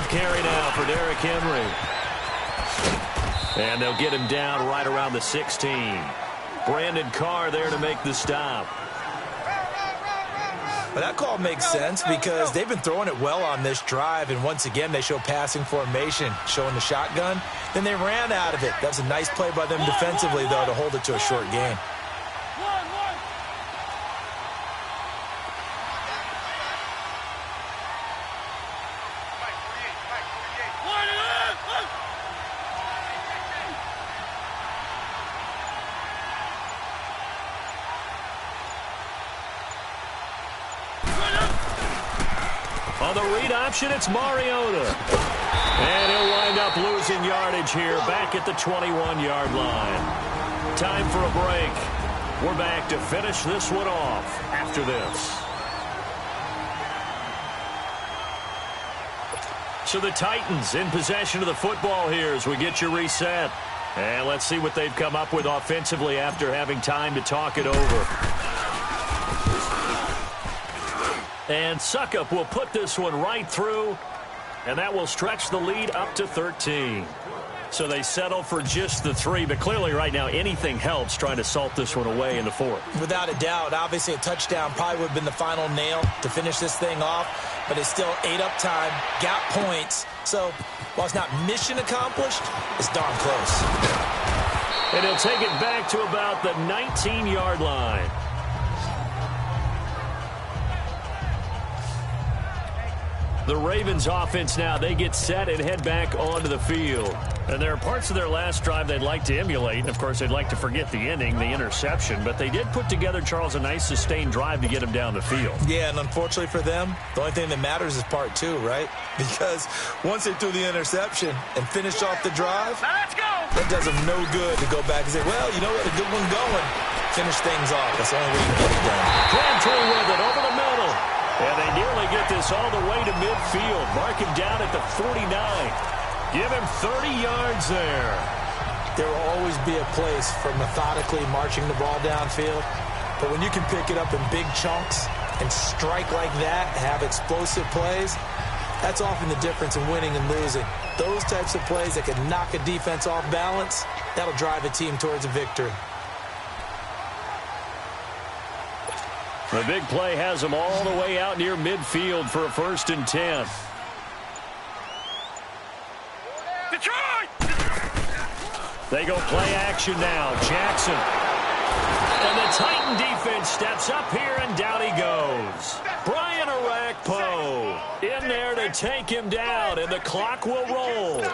Carry now for Derrick Henry. And they'll get him down right around the 16. Brandon Carr there to make the stop. Well, that call makes sense because they've been throwing it well on this drive, and once again they show passing formation, showing the shotgun. Then they ran out of it. That was a nice play by them defensively, though, to hold it to a short gain. On the read option, it's Mariota. And he'll wind up losing yardage here back at the 21-yard line. Time for a break. We're back to finish this one off after this. So the Titans in possession of the football here as we get you reset. And let's see what they've come up with offensively after having time to talk it over. And Suckup will put this one right through, and that will stretch the lead up to 13. So they settle for just the 3, but clearly right now anything helps trying to salt this one away in the 4th. Without a doubt, obviously a touchdown probably would have been the final nail to finish this thing off, but it's still ate up time, got points. So while it's not mission accomplished, it's darn close. And he'll take it back to about the 19-yard line. The Ravens offense now, they get set and head back onto the field. And there are parts of their last drive they'd like to emulate. And, of course, they'd like to forget the ending, the interception. But they did put together, Charles, a nice sustained drive to get him down the field. Yeah, and unfortunately for them, the only thing that matters is part 2, right? Because once they threw the interception and finished off the drive, Now let's go. that does them no good to go back and say, well, you know what, a good one going. Finish things off. That's the only way you can get it done. Grab through with it over the middle. And they nearly get this all the way to midfield. Mark him down at the 49. Give him 30 yards there. There will always be a place for methodically marching the ball downfield. But when you can pick it up in big chunks and strike like that, have explosive plays, that's often the difference in winning and losing. Those types of plays that can knock a defense off balance, that'll drive a team towards a victory. The big play has them all the way out near midfield for a 1st and 10. Detroit! They go play action now. Jackson. And the Titan defense steps up here, and down he goes. Brian Arakpo in there to take him down, and the clock will roll.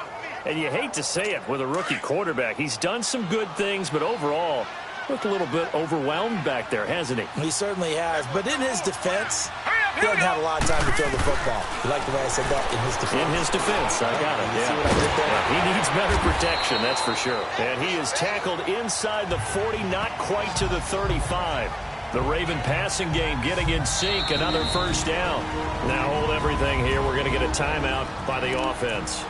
And you hate to say it with a rookie quarterback. He's done some good things, but overall, looked a little bit overwhelmed back there, hasn't he? He certainly has. But in his defense, he doesn't have a lot of time to throw the football. You like the way I said that? In his defense. In his defense, I got it. You see what I did there? Yeah, he needs better protection, that's for sure. And he is tackled inside the 40, not quite to the 35. The Raven passing game getting in sync, another 1st down. Now hold everything here. We're going to get a timeout by the offense,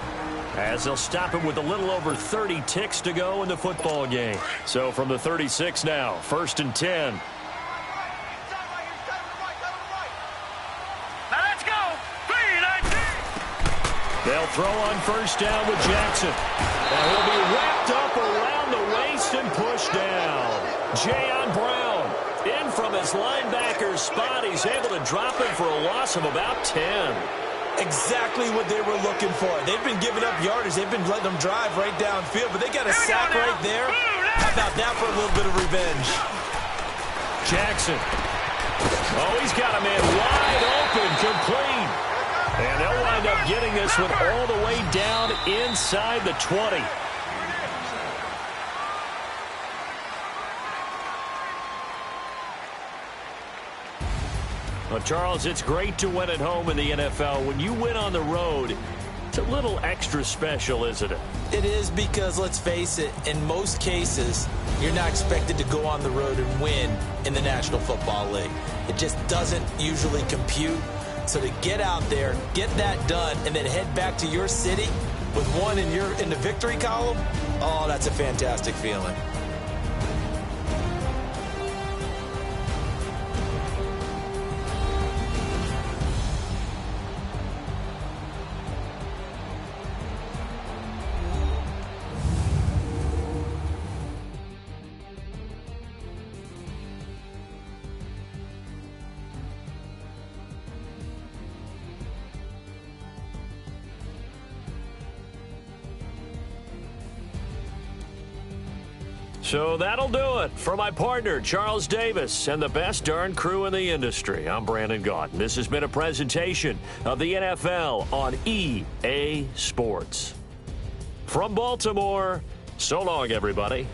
as they'll stop him with a little over 30 ticks to go in the football game. So from the 36 now, 1st and 10. Now let's go. 3-19. They'll throw on 1st down with Jackson. And he'll be wrapped up around the waist and pushed down. Jayon Brown in from his linebacker spot. He's able to drop him for a loss of about 10. Exactly what they were looking for. They've been giving up yardage. They've been letting them drive right downfield, but they got a sack right there. How about that for a little bit of revenge? Jackson. Oh, he's got a man wide open, complete. And they'll wind up getting this one all the way down inside the 20. Well, Charles, it's great to win at home in the NFL. When you win on the road, it's a little extra special, isn't it? It is, because, let's face it, in most cases, you're not expected to go on the road and win in the National Football League. It just doesn't usually compute. So to get out there, get that done, and then head back to your city with one in the victory column, oh, that's a fantastic feeling. So that'll do it for my partner, Charles Davis, and the best darn crew in the industry. I'm Brandon Gaunt. This has been a presentation of the NFL on EA Sports. From Baltimore, so long, everybody.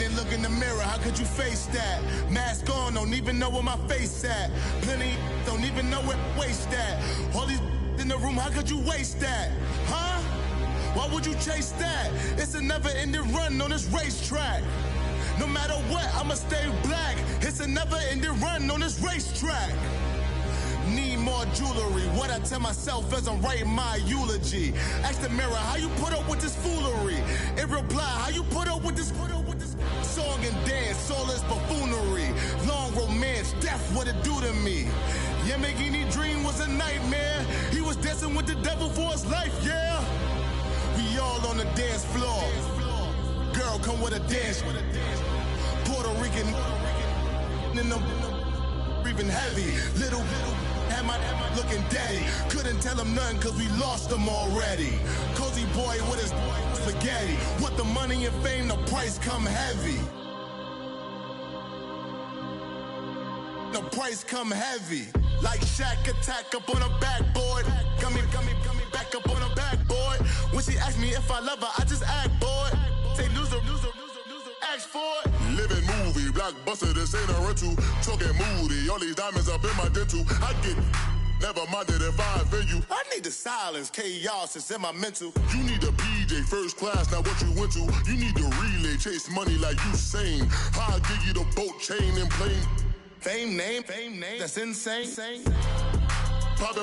can't look in the mirror, how could you face that? Mask on, don't even know where my face at. Plenty don't even know where waste at. All these in the room, how could you waste that? Huh? Why would you chase that? It's a never-ending run on this racetrack. No matter what, I'ma stay black. It's a never-ending run on this racetrack. Need more jewelry. What I tell myself as I'm writing my eulogy. Ask the mirror, how you put up with this foolery? It reply, how you put up with this song and dance, all this buffoonery. Long romance, death, what it do to me? Yamagini dream was a nightmare. He was dancing with the devil for his life, yeah. We all on the dance floor. Girl, come with a dance. Puerto Rican in the breathing heavy. Little had my looking daddy. Couldn't tell him nothing cause we lost him already. Cozy boy with his spaghetti. With the money and fame, the price come heavy. The price come heavy. Like Shaq attack up on a backboard. Got me back up on a backboard. When she asked me if I love her, I just act bored. Say loser, ask for it. Living movie, blockbuster, this ain't a rental. Talking moody, all these diamonds up in my dental. I get never minded if I offend you. I need the silence, chaos is in my mental. You need a PJ, first class, not what you went to. You need the relay, chase money like you sane. I'll give you the boat, chain, and plane. Fame name, that's insane. Pop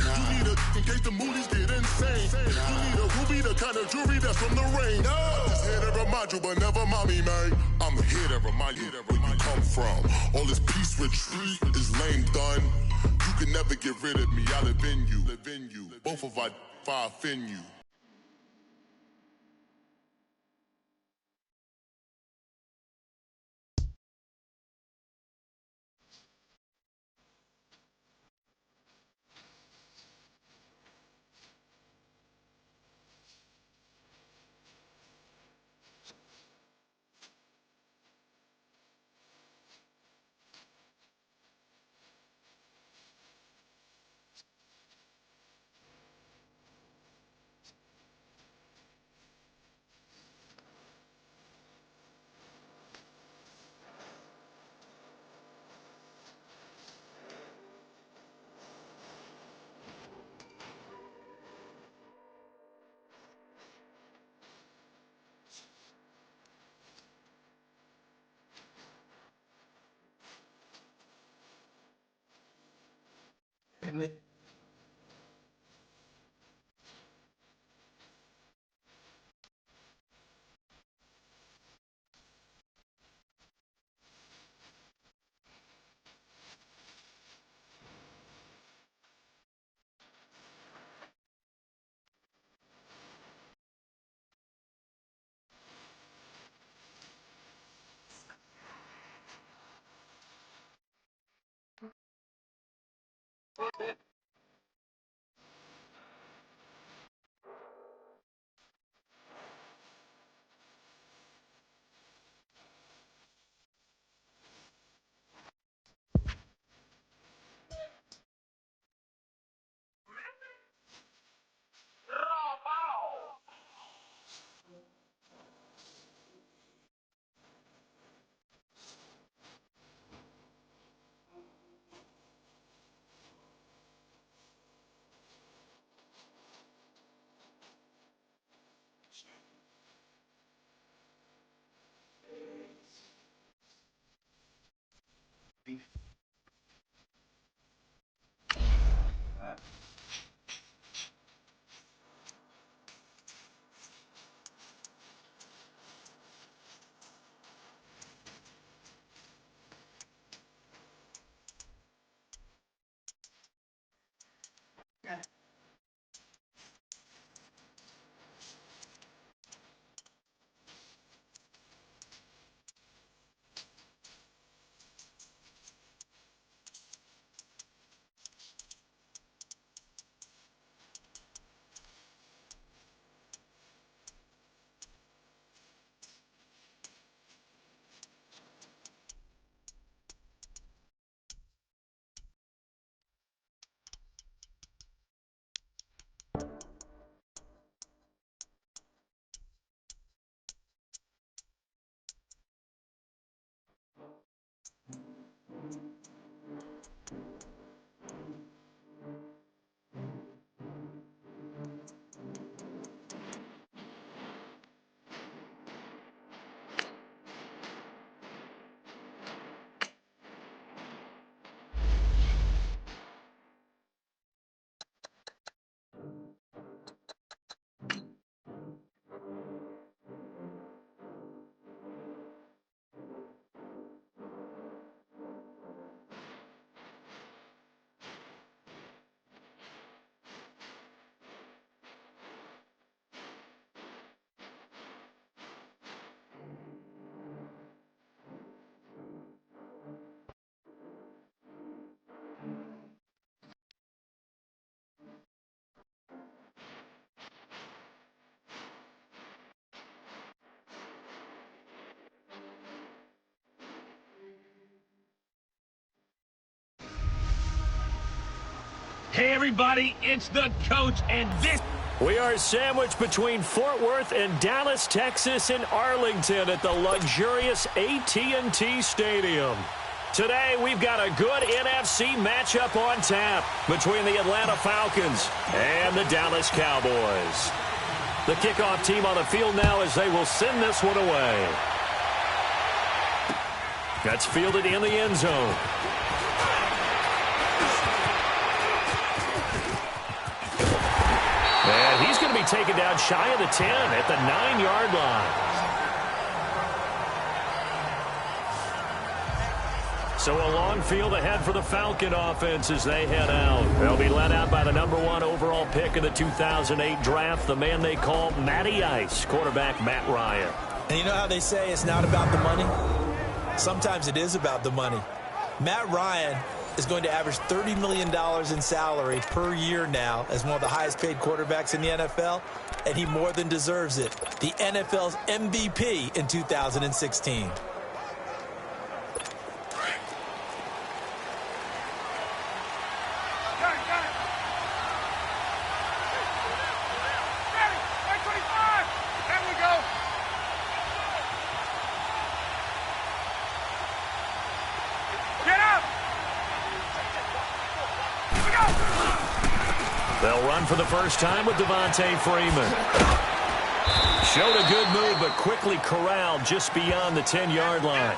you need a, in case the movies get insane. You need a ruby, the kind of jewelry that's from the rain. No. I'm just here to remind you, but never mommy, man. I'm here to remind you where you come from. All this peace retreat is lame done. You can never get rid of me, I live in you. Both of our fire offend you. Hey, everybody, it's the coach, and this... We are sandwiched between Fort Worth and Dallas, Texas, and Arlington at the luxurious AT&T Stadium. Today, we've got a good NFC matchup on tap between the Atlanta Falcons and the Dallas Cowboys. The kickoff team on the field now as they will send this one away. That's fielded in the end zone. And he's going to be taken down shy of the 10 at the 9-yard line. So a long field ahead for the Falcon offense as they head out. They'll be led out by the #1 overall pick of the 2008 draft, the man they call Matty Ice, quarterback Matt Ryan. And you know how they say it's not about the money? Sometimes it is about the money. Matt Ryan is going to average $30 million in salary per year now as one of the highest paid quarterbacks in the NFL, and he more than deserves it. The NFL's MVP in 2016. They'll run for the first time with Devontae Freeman. Showed a good move, but quickly corralled just beyond the 10-yard line.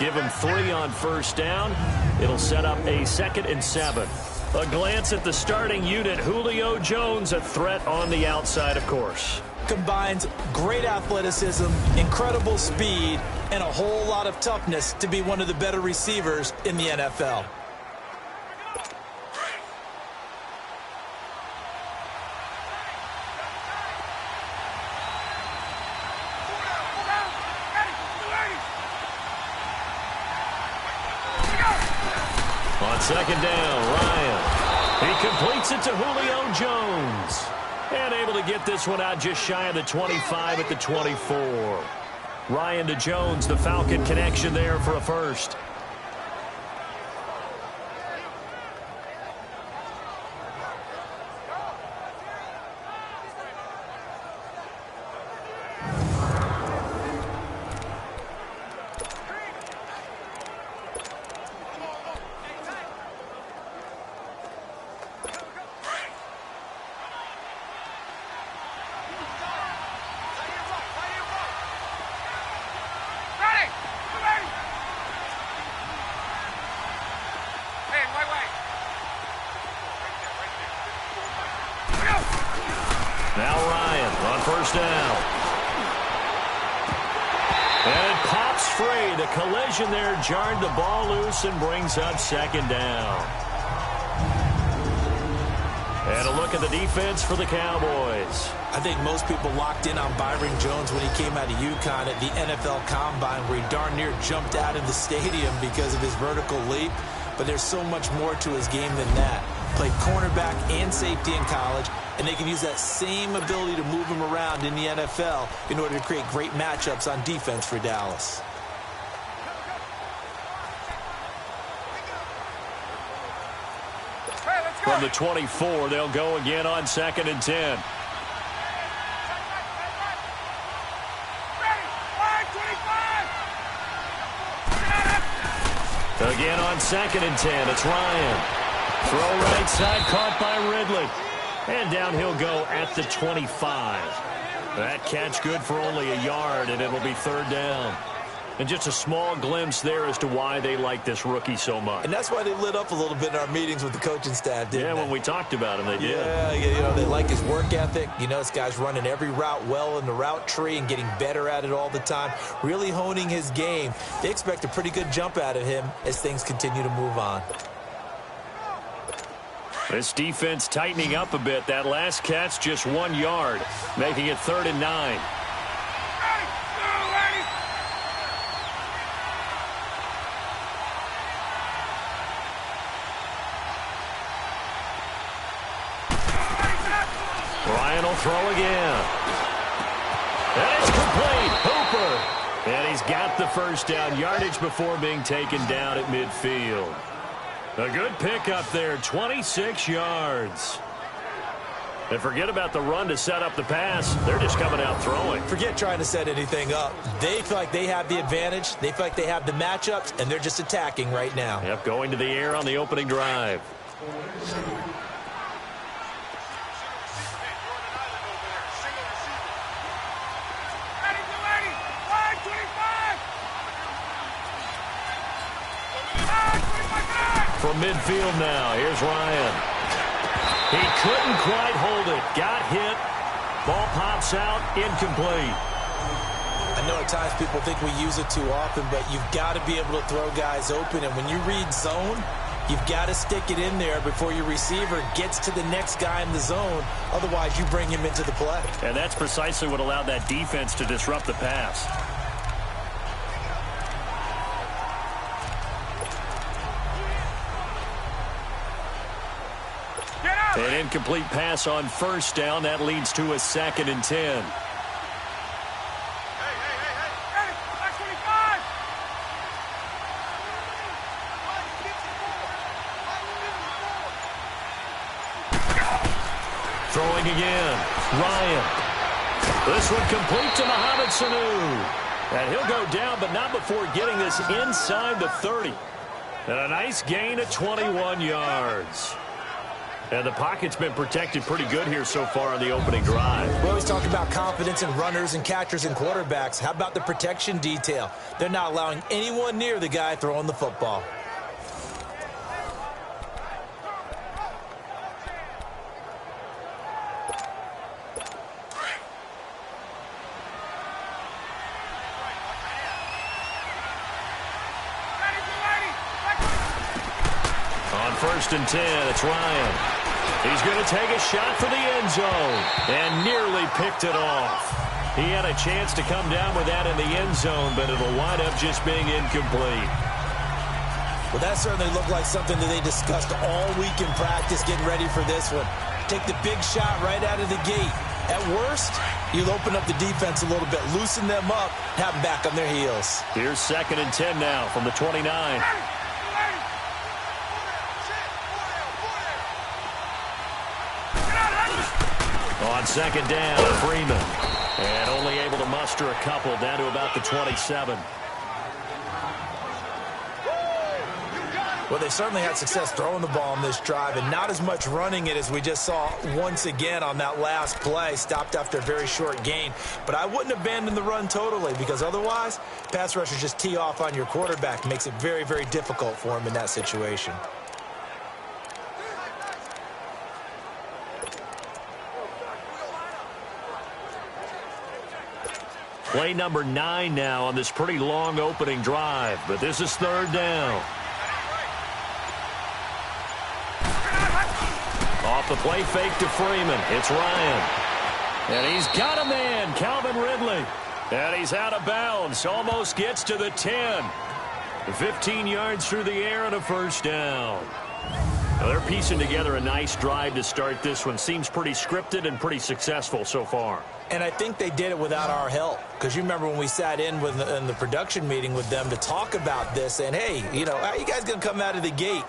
Give him 3 on first down. It'll set up a 2nd and 7. A glance at the starting unit. Julio Jones, a threat on the outside, of course. Combines great athleticism, incredible speed, and a whole lot of toughness to be one of the better receivers in the NFL. On second down, Ryan. He completes it to Julio Jones. And able to get this one out just shy of the 25 at the 24. Ryan to Jones, the Falcon connection there for a first. Now Ryan on first down. And it pops free. The collision there jarred the ball loose and brings up second down. And a look at the defense for the Cowboys. I think most people locked in on Byron Jones when he came out of UConn at the NFL Combine, where he darn near jumped out of the stadium because of his vertical leap. But there's so much more to his game than that. Played cornerback and safety in college, and they can use that same ability to move him around in the NFL in order to create great matchups on defense for Dallas. From the 24, they'll go again on 2nd and 10. Again on 2nd and 10, it's Ryan. Throw right side, caught by Ridley. And down he'll go at the 25. That catch good for only a yard, and it'll be 3rd down. And just a small glimpse there as to why they like this rookie so much. And that's why they lit up a little bit in our meetings with the coaching staff, didn't they? Yeah, when we talked about him, they did. Yeah, you know, they like his work ethic. You know, this guy's running every route well in the route tree and getting better at it all the time, really honing his game. They expect a pretty good jump out of him as things continue to move on. This defense tightening up a bit. That last catch just 1 yard, making it 3rd and 9. Ryan will throw again. And it's complete. Hooper. And he's got the first down, yardage before being taken down at midfield. A good pickup there, 26 yards. And forget about the run to set up the pass. They're just coming out throwing. Forget trying to set anything up. They feel like they have the advantage. They feel like they have the matchups, and they're just attacking right now. Yep, going to the air on the opening drive. From midfield now, here's Ryan. He couldn't quite hold it. Got hit. Ball pops out, incomplete. I know at times people think we use it too often, but you've got to be able to throw guys open. And when you read zone, you've got to stick it in there before your receiver gets to the next guy in the zone. Otherwise, you bring him into the play. And that's precisely what allowed that defense to disrupt the pass. An incomplete pass on first down. That leads to a 2nd and 10. Throwing again. Ryan. This one complete to Mohamed Sanu. And he'll go down, but not before getting this inside the 30. And a nice gain of 21 yards. And the pocket's been protected pretty good here so far on the opening drive. We always talk about confidence in runners and catchers and quarterbacks. How about the protection detail? They're not allowing anyone near the guy throwing the football. On 1st and 10, it's Ryan. He's going to take a shot for the end zone and nearly picked it off. He had a chance to come down with that in the end zone, but it'll wind up just being incomplete. Well, that certainly looked like something that they discussed all week in practice getting ready for this one. Take the big shot right out of the gate. At worst, you'll open up the defense a little bit, loosen them up, have them back on their heels. Here's 2nd and 10 now from the 29. On 2nd down, Freeman. And only able to muster a couple down to about the 27. Well, they certainly had success throwing the ball on this drive and not as much running it as we just saw once again on that last play. Stopped after a very short gain. But I wouldn't abandon the run totally because otherwise, pass rushers just tee off on your quarterback. Makes it very, very difficult for him in that situation. Play number 9 now on this pretty long opening drive, but this is 3rd down. Off the play fake to Freeman. It's Ryan. And he's got a man, Calvin Ridley. And he's out of bounds. Almost gets to the 10. 15 yards through the air and a 1st down. Well, they're piecing together a nice drive to start this one. Seems pretty scripted and pretty successful so far. And I think they did it without our help. Because you remember when we sat in the production meeting with them to talk about this and, hey, you know, how are you guys going to come out of the gate?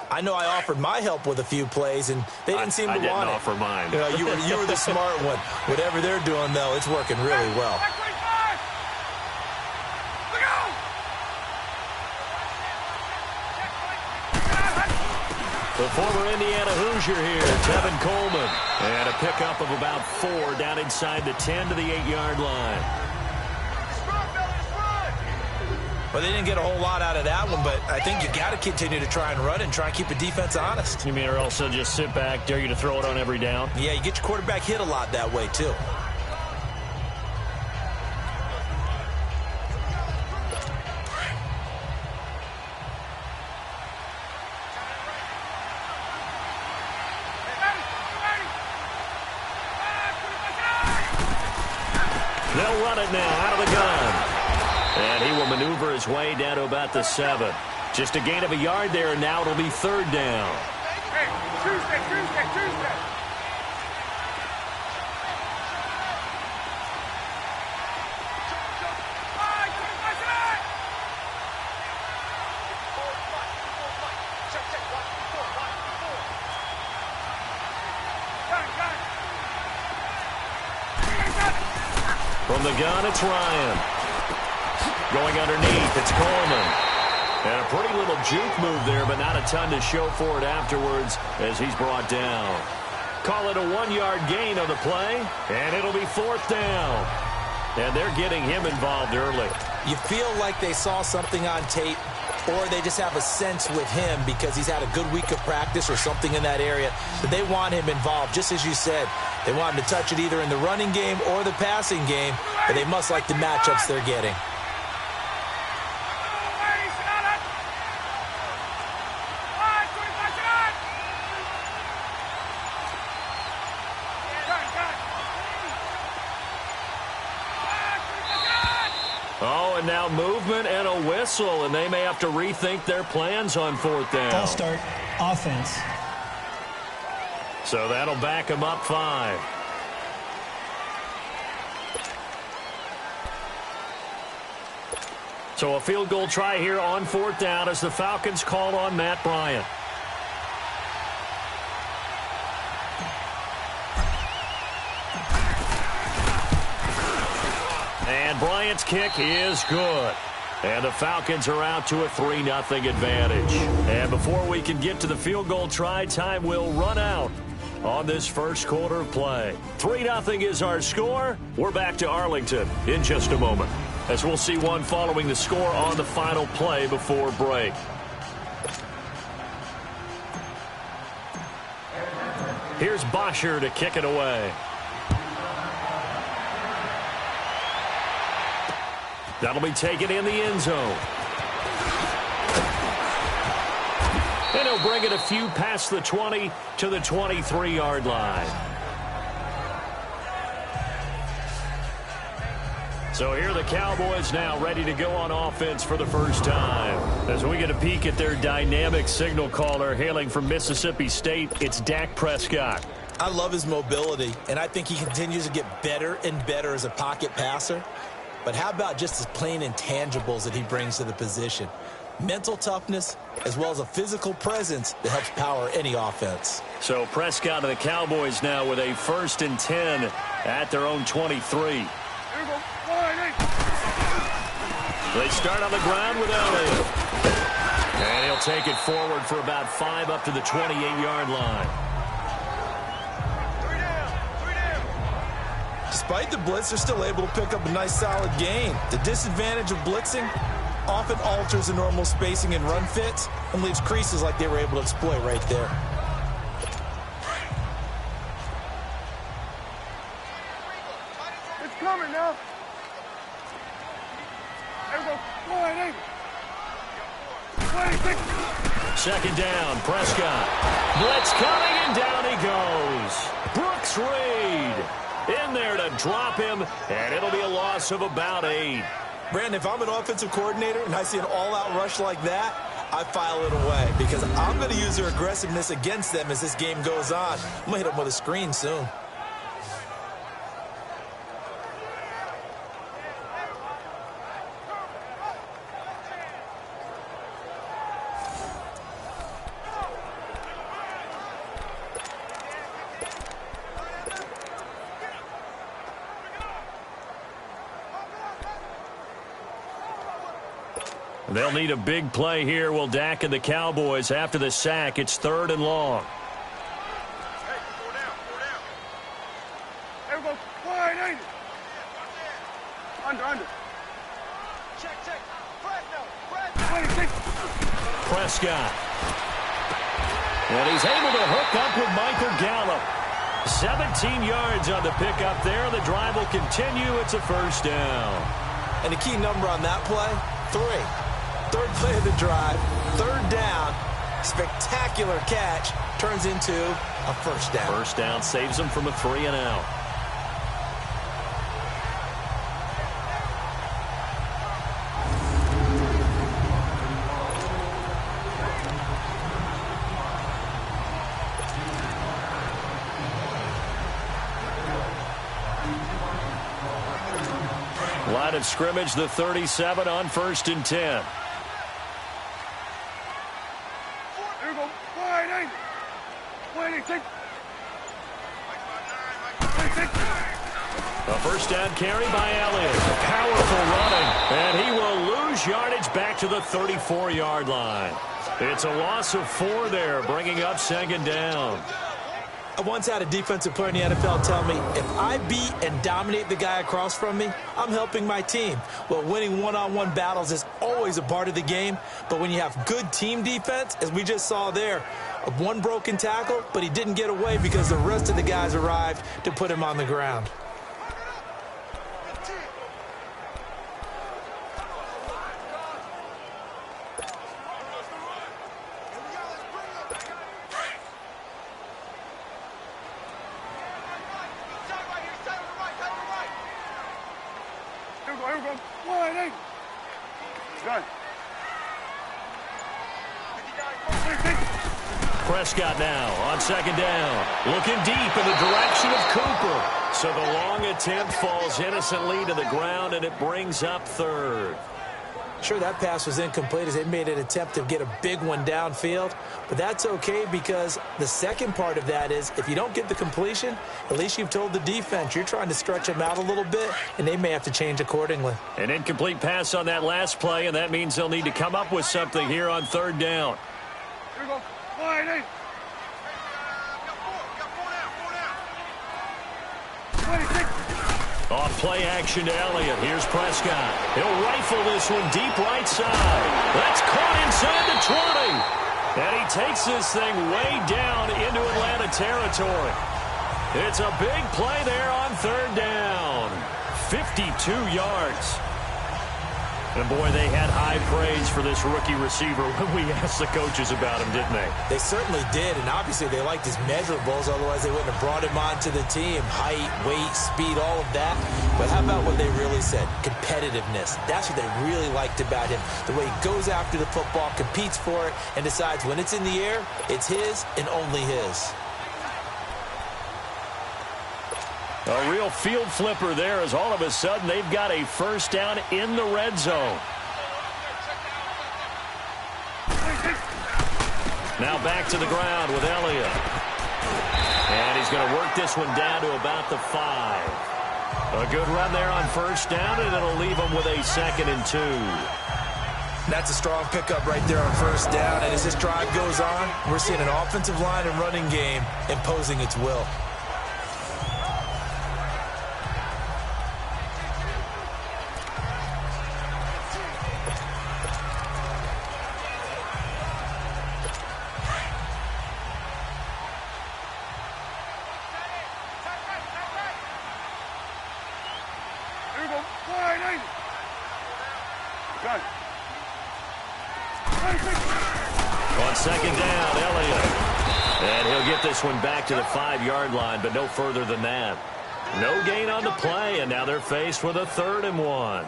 I know I offered my help with a few plays, and they didn't seem to want it. I didn't offer mine. You know, you were the smart one. Whatever they're doing, though, it's working really well. The former Indiana Hoosier here, Tevin Coleman. And a pickup of about 4 down inside the 10 to the 8-yard line. Well, they didn't get a whole lot out of that one, but I think you got to continue to try and run and try and keep the defense honest. You mean or also just sit back, dare you to throw it on every down? Yeah, you get your quarterback hit a lot that way, too. They'll run it now out of the gun. And he will maneuver his way down to about the 7. Just a gain of a yard there, and now it'll be 3rd down. Hey, Tuesday. From the gun, it's Ryan. Going underneath, it's Coleman. And a pretty little juke move there, but not a ton to show for it afterwards as he's brought down. Call it a 1-yard gain on the play, and it'll be 4th down. And they're getting him involved early. You feel like they saw something on tape, or they just have a sense with him because he's had a good week of practice or something in that area that they want him involved. Just as you said, they want him to touch it either in the running game or the passing game, but they must like the matchups they're getting. Oh, and now movement and a whistle, and they may have to rethink their plans on 4th down. False start, offense. So that'll back them up 5. So a field goal try here on 4th down as the Falcons call on Matt Bryant. And Bryant's kick is good. And the Falcons are out to a 3-0 advantage. And before we can get to the field goal try, time will run out on this first quarter of play. 3-0 is our score. We're back to Arlington in just a moment, as we'll see one following the score on the final play before break. Here's Bosher to kick it away. That'll be taken in the end zone. And he'll bring it a few past the 20 to the 23-yard line. So here are the Cowboys now ready to go on offense for the first time. As we get a peek at their dynamic signal caller hailing from Mississippi State, it's Dak Prescott. I love his mobility, and I think he continues to get better and better as a pocket passer. But how about just his plain intangibles that he brings to the position? Mental toughness as well as a physical presence that helps power any offense. So Prescott and the Cowboys now with a 1st and 10 at their own 23. They start on the ground with Elliott. And he'll take it forward for about 5 up to the 28-yard line. Despite the blitz, they're still able to pick up a nice solid gain. The disadvantage of blitzing often alters the normal spacing and run fits and leaves creases like they were able to exploit right there. It's coming now. There we go. 26. 2nd down, Prescott. Blitz coming, and down he goes. Brooks Reed in there to drop him, and it'll be a loss of about 8. Brandon, if I'm an offensive coordinator and I see an all-out rush like that, I file it away because I'm going to use their aggressiveness against them as this game goes on. I'm going to hit them with a screen soon. They'll need a big play here. Will Dak and the Cowboys after the sack. It's 3rd and long. Hey, 4 down. There we go. Wide, ain't it? Under. Check. Fred, 26. Prescott. And he's able to hook up with Michael Gallup. 17 yards on the pickup there. The drive will continue. It's a 1st down. And the key number on that play, 3. 3rd play of the drive, 3rd down, spectacular catch, turns into a 1st down. 1st down saves them from a 3 and out. Line of scrimmage, the 37 on 1st and 10. There we go. Wide, ain't it? 26. 26. A first down carry by Elliott. Powerful running. And he will lose yardage back to the 34-yard line. It's a loss of 4 there, bringing up second down. I once had a defensive player in the NFL tell me, if I beat and dominate the guy across from me, I'm helping my team. Well, winning one-on-one battles is always a part of the game, but when you have good team defense, as we just saw there, one broken tackle, but he didn't get away because the rest of the guys arrived to put him on the ground. Here we go. Wide eight. Good. Prescott now on second down. Looking deep in the direction of Cooper. So the long attempt falls innocently to the ground, and it brings up third. Sure, that pass was incomplete as they made an attempt to get a big one downfield, but that's okay because the second part of that is if you don't get the completion, at least you've told the defense you're trying to stretch them out a little bit, and they may have to change accordingly. An incomplete pass on that last play, and that means they'll need to come up with something here on third down. Here we go. Wide eight. Off play action to Elliott. Here's Prescott. He'll rifle this one deep right side. That's caught inside the 20. And he takes this thing way down into Atlanta territory. It's a big play there on third down. 52 yards. And, boy, they had high praise for this rookie receiver when we asked the coaches about him, didn't they? They certainly did, and obviously they liked his measurables, otherwise they wouldn't have brought him onto the team. Height, weight, speed, all of that. But how about what they really said? Competitiveness. That's what they really liked about him. The way he goes after the football, competes for it, and decides when it's in the air, it's his and only his. A real field flipper there as all of a sudden they've got a first down in the red zone. Now back to the ground with Elliott. And he's going to work this one down to about the 5. A good run there on first down, and it'll leave him with a 2nd and 2. That's a strong pickup right there on first down, and as this drive goes on, we're seeing an offensive line and running game imposing its will. On second down, Elliott. And he'll get this one back to the 5-yard line, but no further than that. No gain on the play, and now they're faced with a 3rd and 1.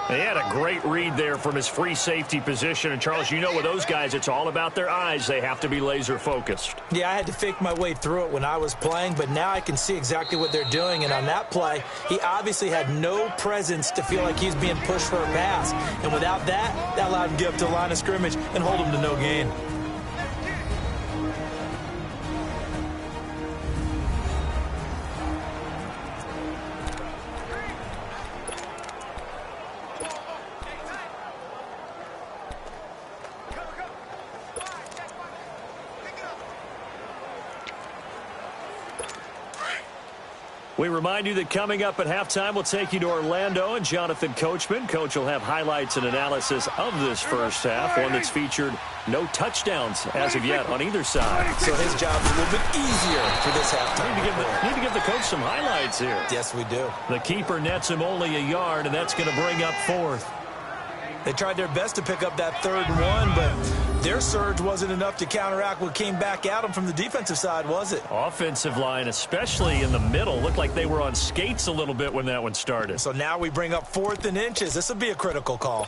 He had a great read there from his free safety position. And, Charles, you know with those guys, it's all about their eyes. They have to be laser-focused. Yeah, I had to fake my way through it when I was playing, but now I can see exactly what they're doing. And on that play, he obviously had no presence to feel like he's being pushed for a pass. And without that, that allowed him to get up to the line of scrimmage and hold him to no gain. We remind you that coming up at halftime, we'll take you to Orlando and Jonathan Coachman. Coach will have highlights and analysis of this first half, one that's featured no touchdowns as of yet on either side. So his job's a little bit easier for this halftime. Need to give the coach some highlights here. Yes, we do. The keeper nets him only a yard, and that's going to bring up 4th. They tried their best to pick up that 3rd and 1, but their surge wasn't enough to counteract what came back at them from the defensive side, was it? Offensive line, especially in the middle, looked like they were on skates a little bit when that one started. So now we bring up 4th and inches. This will be a critical call.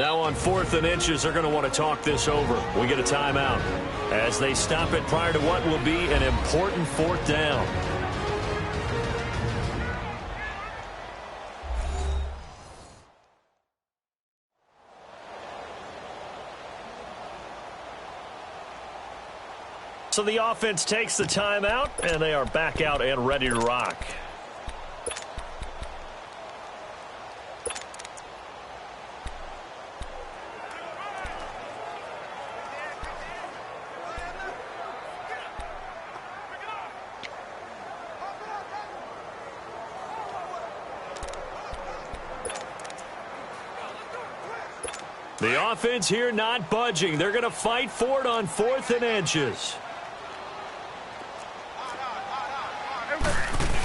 Now on 4th and inches, they're going to want to talk this over. We get a timeout as they stop it prior to what will be an important 4th down. So the offense takes the timeout, and they are back out and ready to rock. The offense here not budging. They're going to fight for it on 4th and inches.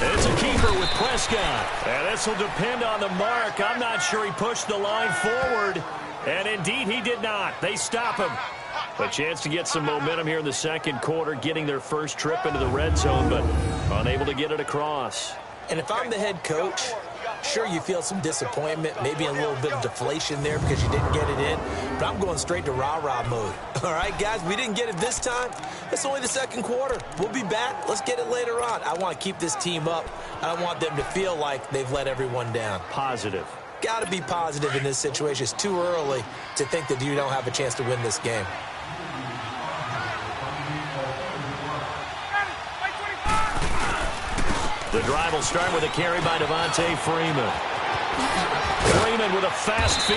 It's a keeper with Prescott. And this will depend on the mark. I'm not sure he pushed the line forward. And indeed, he did not. They stop him. A chance to get some momentum here in the second quarter, getting their first trip into the red zone, but unable to get it across. And if I'm the head coach, sure, you feel some disappointment, maybe a little bit of deflation there because you didn't get it in, but I'm going straight to rah-rah mode. All right, guys, we didn't get it this time. It's only the second quarter. We'll be back. Let's get it later on. I want to keep this team up. I don't want them to feel like they've let everyone down. Positive. Got to be positive in this situation. It's too early to think that you don't have a chance to win this game. The drive will start with a carry by Devontae Freeman. Freeman with a fast feet,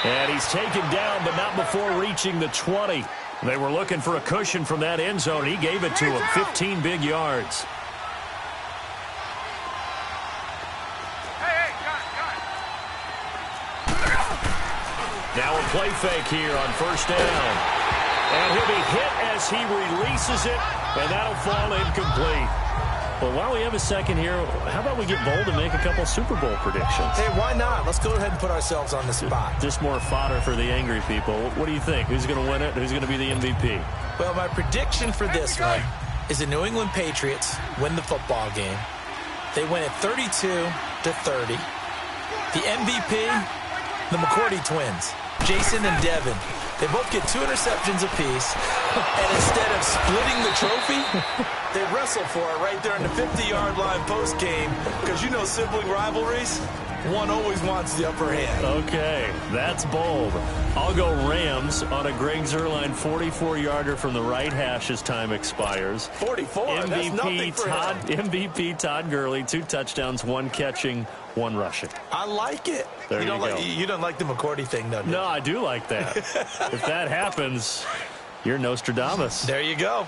and he's taken down, but not before reaching the 20. They were looking for a cushion from that end zone. He gave it to him, 15 big yards. Now a play fake here on 1st down. And he'll be hit as he releases it, and that'll fall incomplete. Well, while we have a second here, how about we get bold and make a couple Super Bowl predictions? Hey, why not? Let's go ahead and put ourselves on the spot. Just more fodder for the angry people. What do you think? Who's going to win it? Who's going to be the MVP? Well, my prediction for this one is the New England Patriots win the football game. They win it 32-30. The MVP, the McCourty twins, Jason and Devin. They both get 2 interceptions apiece, and instead of splitting the trophy, they wrestle for it right there on the 50-yard line post-game, because you know sibling rivalries, one always wants the upper hand. Okay, that's bold. I'll go Rams on a Greg Zuerlein 44-yarder from the right hash as time expires. 44, that's nothing for him. MVP Todd Gurley, 2 touchdowns, 1 catching, 1 rushing. I like it. There you go. You don't like the McCourty thing, though, do you? No, I do like that. If that happens, you're Nostradamus. There you go.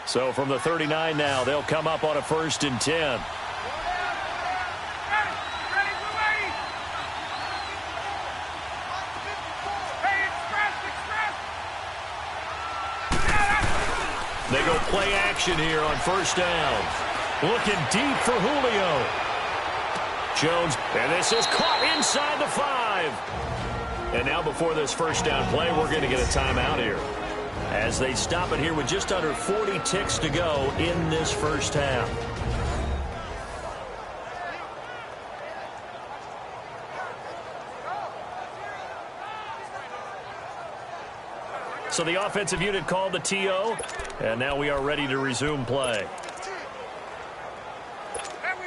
So from the 39 now, they'll come up on a 1st and 10. They go play action here on 1st down. Looking deep for Julio. Jones, and this is caught inside the 5. And now before this 1st down play, we're going to get a timeout here, as they stop it here with just under 40 ticks to go in this 1st half. So the offensive unit called the TO, and now we are ready to resume play.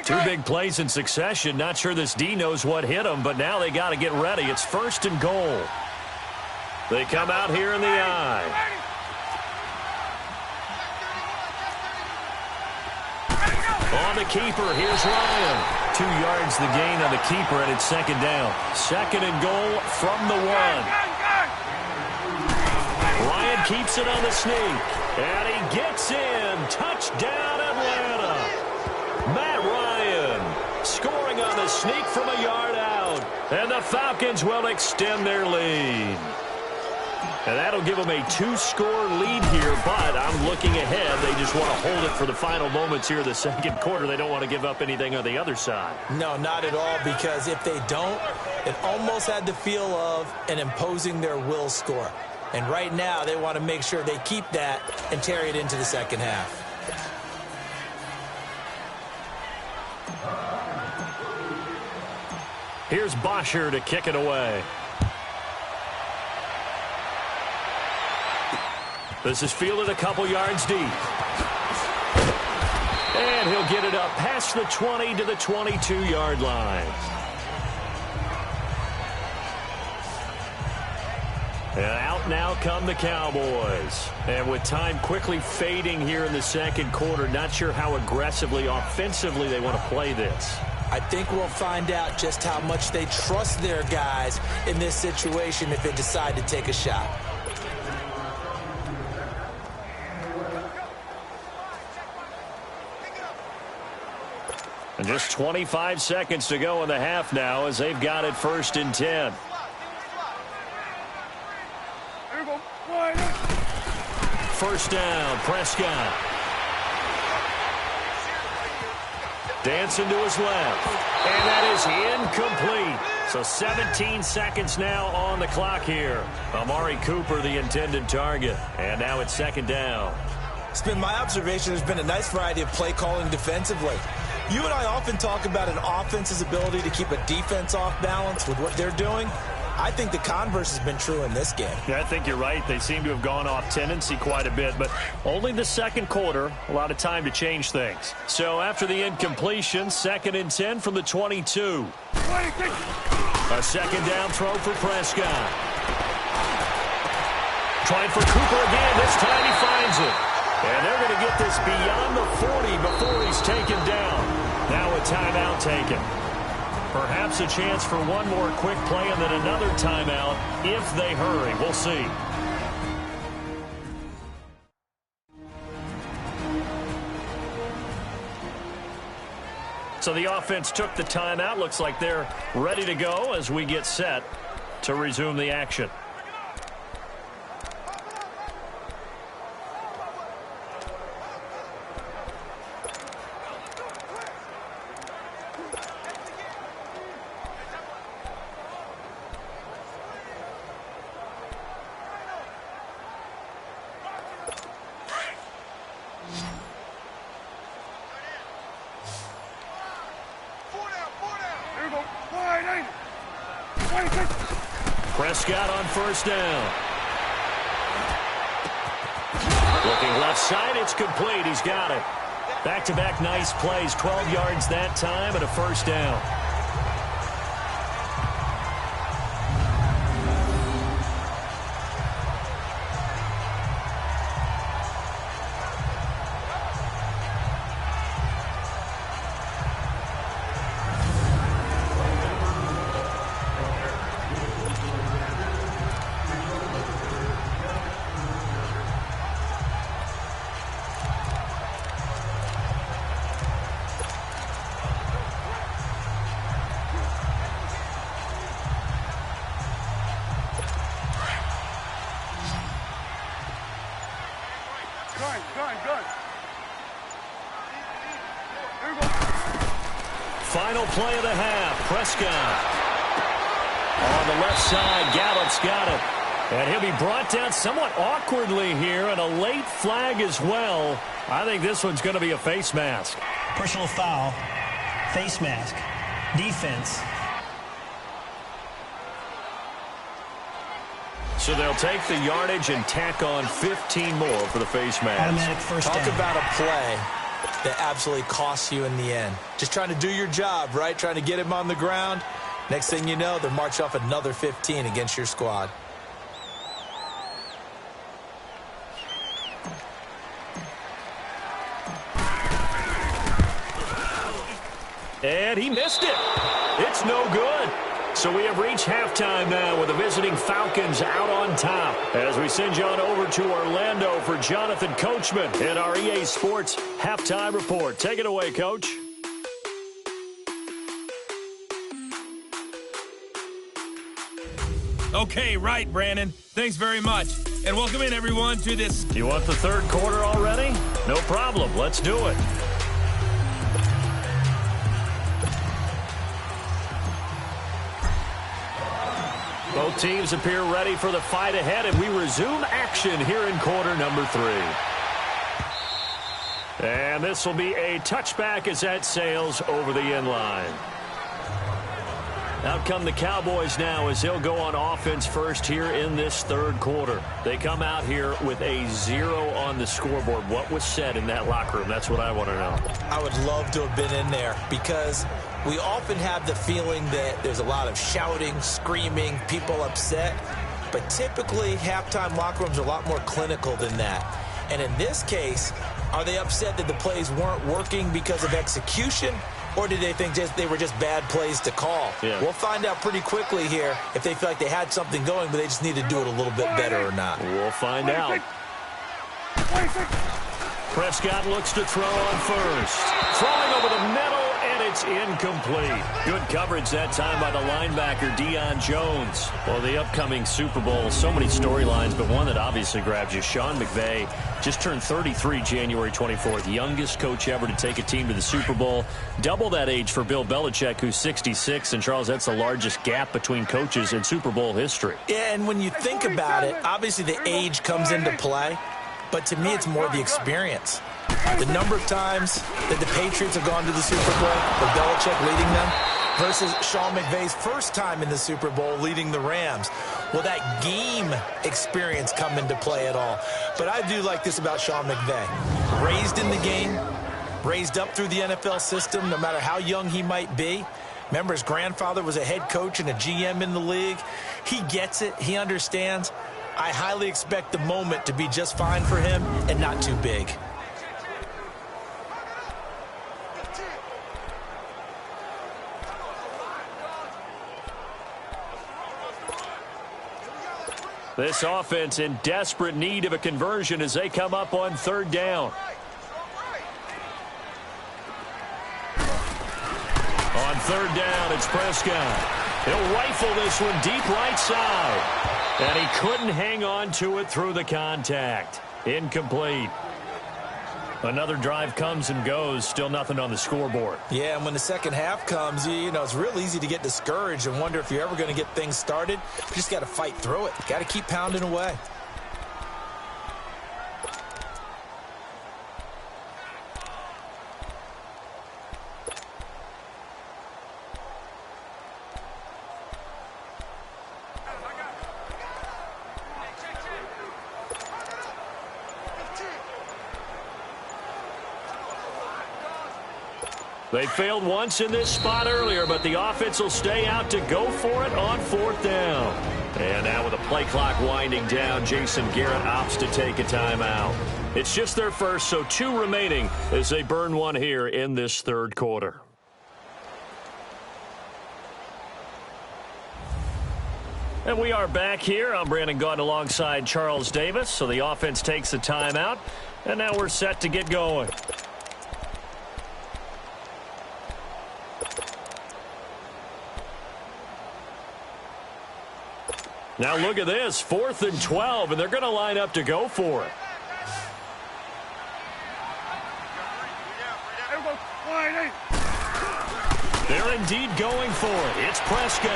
2 big plays in succession. Not sure this D knows what hit them, but now they got to get ready. It's 1st and goal. They come out here in the I. On the keeper, here's Ryan. 2 yards the gain on the keeper, and it's 2nd down. 2nd and goal from the 1. Ryan keeps it on the sneak, and he gets in. Touchdown, Atlanta. Matt Ryan scoring on the sneak from a yard out, and the Falcons will extend their lead. And that'll give them a 2-score lead here, but I'm looking ahead. They just want to hold it for the final moments here of the second quarter. They don't want to give up anything on the other side. No, not at all, because if they don't, it almost had the feel of an imposing their will score. And right now, they want to make sure they keep that and carry it into the second half. Here's Bosher to kick it away. This is fielded a couple yards deep. And he'll get it up past the 20 to the 22-yard line. And out now come the Cowboys. And with time quickly fading here in the second quarter, not sure how aggressively, offensively they want to play this. I think we'll find out just how much they trust their guys in this situation if they decide to take a shot. And just 25 seconds to go in the half now as they've got it 1st and 10. First down, Prescott. Dancing to his left. And that is incomplete. So 17 seconds now on the clock here. Amari Cooper, the intended target. And now it's 2nd down. It's been my observation there's been a nice variety of play calling defensively. You and I often talk about an offense's ability to keep a defense off balance with what they're doing. I think the converse has been true in this game. Yeah, I think you're right. They seem to have gone off tendency quite a bit, but only the second quarter, a lot of time to change things. So after the incompletion, 2nd and 10 from the 22. A 2nd down throw for Prescott. Trying for Cooper again. This time he finds it. And they're going to get this beyond the 40 before he's taken down. Now a timeout taken. Perhaps a chance for one more quick play and then another timeout if they hurry. We'll see. So the offense took the timeout. Looks like they're ready to go as we get set to resume the action. Prescott on 1st down. Looking left side, it's complete. He's got it. Back-to-back nice plays, 12 yards that time and a 1st down. Final play of the half. Prescott on the left side. Gallup's got it. And he'll be brought down somewhat awkwardly here, and a late flag as well. I think this one's going to be a face mask. Personal foul, face mask, defense. So they'll take the yardage and tack on 15 more for the face mask. Automatic first down. Talk about a play that absolutely costs you in the end. Just trying to do your job, right? Trying to get him on the ground. Next thing you know, they'll march off another 15 against your squad. And he missed it. It's no good. So we have reached halftime now with the visiting Falcons out on top. As we send you on over to Orlando for Jonathan Coachman in our EA Sports Halftime Report. Take it away, Coach. Okay, right, Brandon. Thanks very much. And welcome in, everyone, to this. You want the third quarter already? No problem. Let's do it. Both teams appear ready for the fight ahead, and we resume action here in quarter number 3. And this will be a touchback as that sails over the end line. Out come the Cowboys now as he'll go on offense first here in this third quarter. They come out here with a 0 on the scoreboard. What was said in that locker room? That's what I want to know. I would love to have been in there because we often have the feeling that there's a lot of shouting, screaming, people upset. But typically, halftime locker rooms are a lot more clinical than that. And in this case, are they upset that the plays weren't working because of execution? Or did they think they were just bad plays to call? Yeah. We'll find out pretty quickly here if they feel like they had something going, but they just need to do it a little bit better or not. We'll find out. Prescott looks to throw on first. Throwing over the middle, and it's incomplete. Good coverage that time by the linebacker, Deion Jones. Well, the upcoming Super Bowl, so many storylines, but one that obviously grabs you. Sean McVay just turned 33 January 24th. Youngest coach ever to take a team to the Super Bowl. Double that age for Bill Belichick, who's 66. And, Charles, that's the largest gap between coaches in Super Bowl history. Yeah, and when you think about it, obviously the age comes into play. But to me, it's more the experience. The number of times that the Patriots have gone to the Super Bowl with Belichick leading them versus Sean McVay's first time in the Super Bowl leading the Rams. Will that game experience come into play at all? But I do like this about Sean McVay. Raised in the game, raised up through the NFL system, no matter how young he might be. Remember, his grandfather was a head coach and a GM in the league. He gets it. He understands. I highly expect the moment to be just fine for him and not too big. This offense in desperate need of a conversion as they come up on third down. On third down, it's Prescott. He'll rifle this one deep right side. And he couldn't hang on to it through the contact. Incomplete. Another drive comes and goes. Still nothing on the scoreboard. Yeah, and when the second half comes, you know, it's real easy to get discouraged and wonder if you're ever going to get things started. You just got to fight through it. Got to keep pounding away. They failed once in this spot earlier, but the offense will stay out to go for it on fourth down. And now with the play clock winding down, Jason Garrett opts to take a timeout. It's just their first, so 2 remaining as they burn one here in this third quarter. And we are back here. I'm Brandon Gaudin alongside Charles Davis. So the offense takes the timeout, and now we're set to get going. Now look at this, 4th and 12, and they're going to line up to go for it. They're indeed going for it. It's Prescott.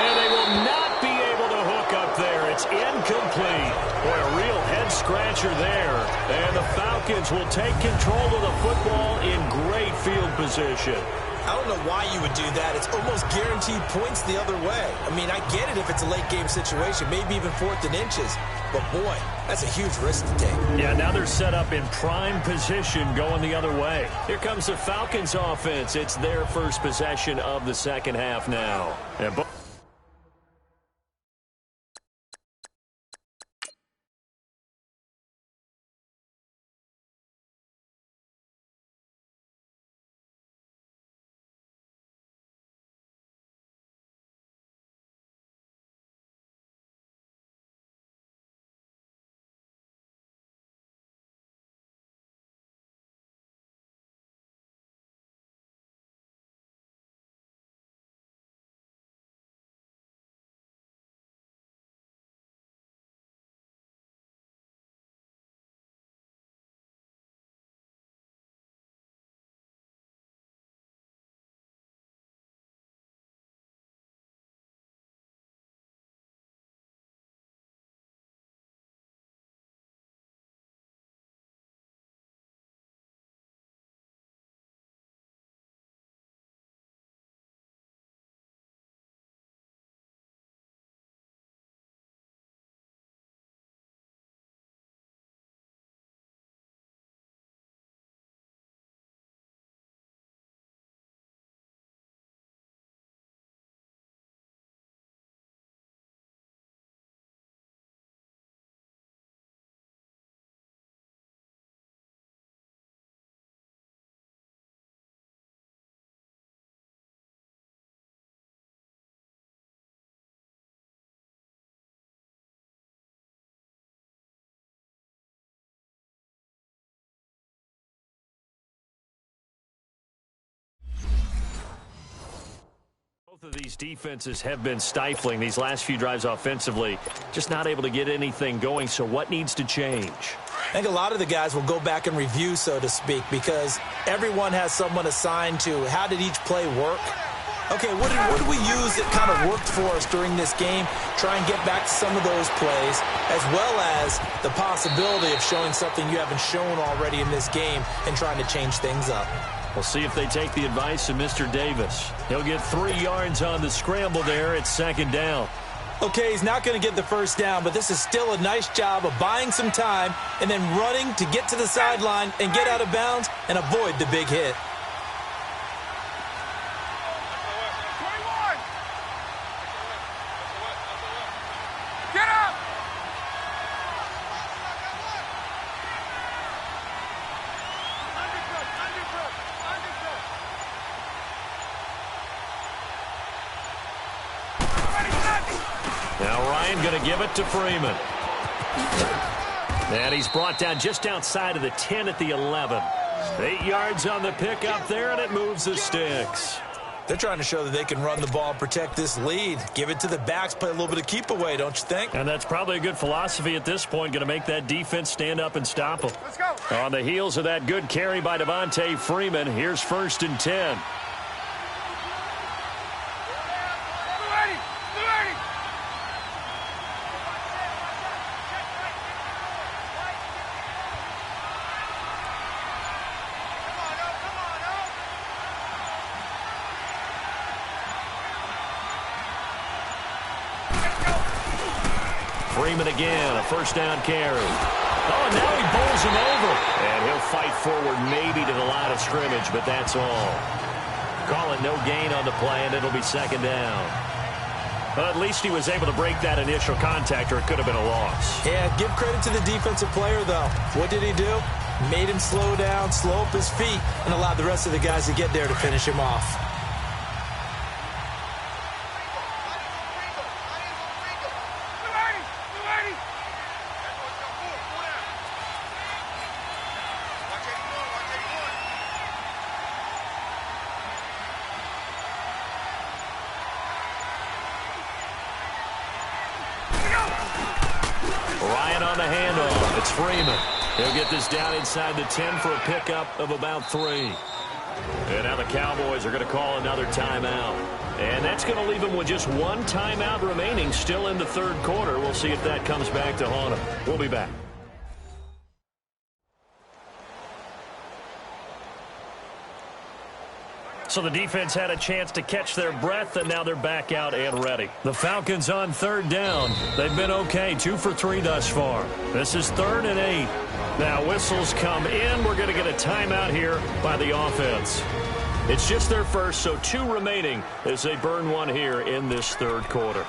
And they will not be able to hook up there. It's incomplete. Boy, a real head-scratcher there. And the Falcons will take control of the football in great field position. I don't know why you would do that. It's almost guaranteed points the other way. I mean, I get it if it's a late-game situation, maybe even 4th and inches. But, boy, that's a huge risk to take. Yeah, now they're set up in prime position going the other way. Here comes the Falcons offense. It's their first possession of the second half now. And Both of these defenses have been stifling these last few drives offensively, just not able to get anything going. So what needs to change? I think a lot of the guys will go back and review, so to speak, because everyone has someone assigned to how did each play work. Okay, what did we use that kind of worked for us during this game? Try and get back to some of those plays, as well as the possibility of showing something you haven't shown already in this game and trying to change things up. We'll see if they take the advice of Mr. Davis. He'll get 3 yards on the scramble there at second down. Okay, he's not going to get the first down, but this is still a nice job of buying some time and then running to get to the sideline and get out of bounds and avoid the big hit. Get up! Now Ryan going to give it to Freeman. And he's brought down just outside of the 10 at the 11. 8 yards on the pickup there, and it moves the sticks. They're trying to show that they can run the ball and protect this lead. Give it to the backs, play a little bit of keep away, don't you think? And that's probably a good philosophy at this point, going to make that defense stand up and stop them. Let's go. On the heels of that good carry by Devontae Freeman, here's 1st and 10. Freeman again, a 1st down carry. Oh, and now he bowls him over. And he'll fight forward maybe to the line of scrimmage, but that's all. Call it no gain on the play, and it'll be 2nd down. But at least he was able to break that initial contact, or it could have been a loss. Yeah, give credit to the defensive player, though. What did he do? Made him slow down, slow up his feet, and allowed the rest of the guys to get there to finish him off. Ryan on the handoff. It's Freeman. He'll get this down inside the 10 for a pickup of about 3. And now the Cowboys are going to call another timeout. And that's going to leave them with just 1 timeout remaining still in the 3rd quarter. We'll see if that comes back to haunt them. We'll be back. So the defense had a chance to catch their breath, and now they're back out and ready. The Falcons on 3rd down. They've been okay, 2 for 3 thus far. This is 3rd and 8. Now whistles come in. We're going to get a timeout here by the offense. It's just their first, so 2 remaining as they burn 1 here in this 3rd quarter.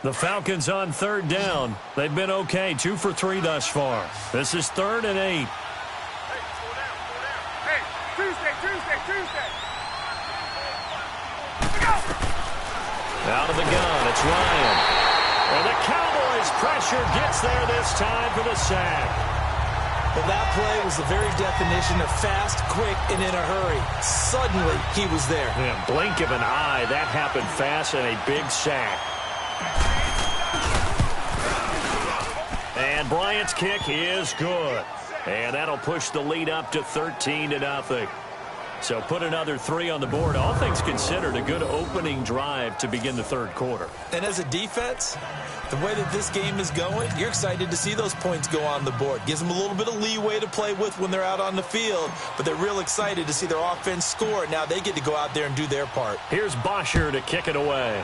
The Falcons on 3rd down. They've been okay, 2 for 3 thus far. This is 3rd and 8. Hey, Tuesday. Out of the gun, it's Ryan. And the Cowboys' pressure gets there this time for the sack. Well, that play was the very definition of fast, quick, and in a hurry. Suddenly, he was there. Yeah, blink of an eye, that happened fast, and a big sack. And Bryant's kick is good. And that'll push the lead up to 13-0. So put another 3 on the board. All things considered, a good opening drive to begin the 3rd quarter. And as a defense, the way that this game is going, you're excited to see those points go on the board. Gives them a little bit of leeway to play with when they're out on the field, but they're real excited to see their offense score. Now they get to go out there and do their part. Here's Bosher to kick it away.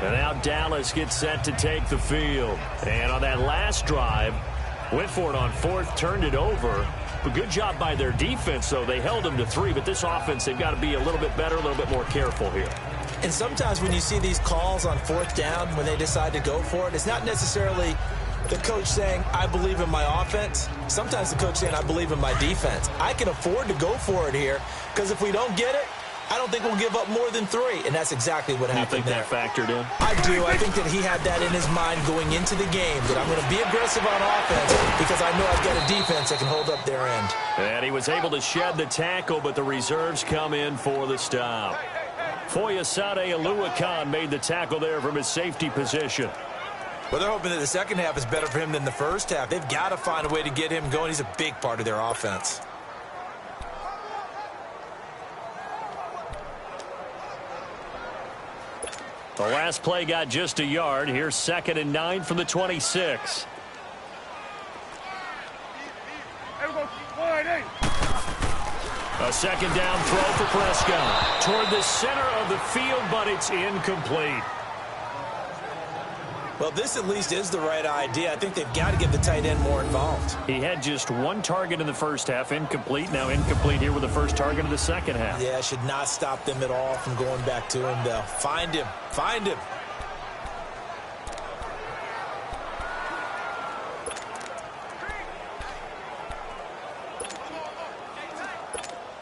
And now Dallas gets set to take the field. And on that last drive, went for it on 4th, turned it over. But good job by their defense, though. They held them to 3, but this offense, they've got to be a little bit better, a little bit more careful here. And sometimes when you see these calls on fourth down, when they decide to go for it, it's not necessarily the coach saying, I believe in my offense. Sometimes the coach saying, I believe in my defense. I can afford to go for it here because if we don't get it, I don't think we'll give up more than 3. And that's exactly what happened there. You think that factored in? I do. I think that he had that in his mind going into the game, that I'm going to be aggressive on offense because I know I've got a defense that can hold up their end. And he was able to shed the tackle, but the reserves come in for the stop. Foyesade Oluwakan made the tackle there from his safety position. Well, they're hoping that the second half is better for him than the first half. They've got to find a way to get him going. He's a big part of their offense. The last play got just a yard. Here's 2nd and 9 from the 26. A second down throw for Prescott. Toward the center of the field, but it's incomplete. Well, this at least is the right idea. I think they've got to get the tight end more involved. He had just 1 target in the first half, incomplete. Now incomplete here with the first target of the second half. Yeah, should not stop them at all from going back to him, though. Find him. Find him.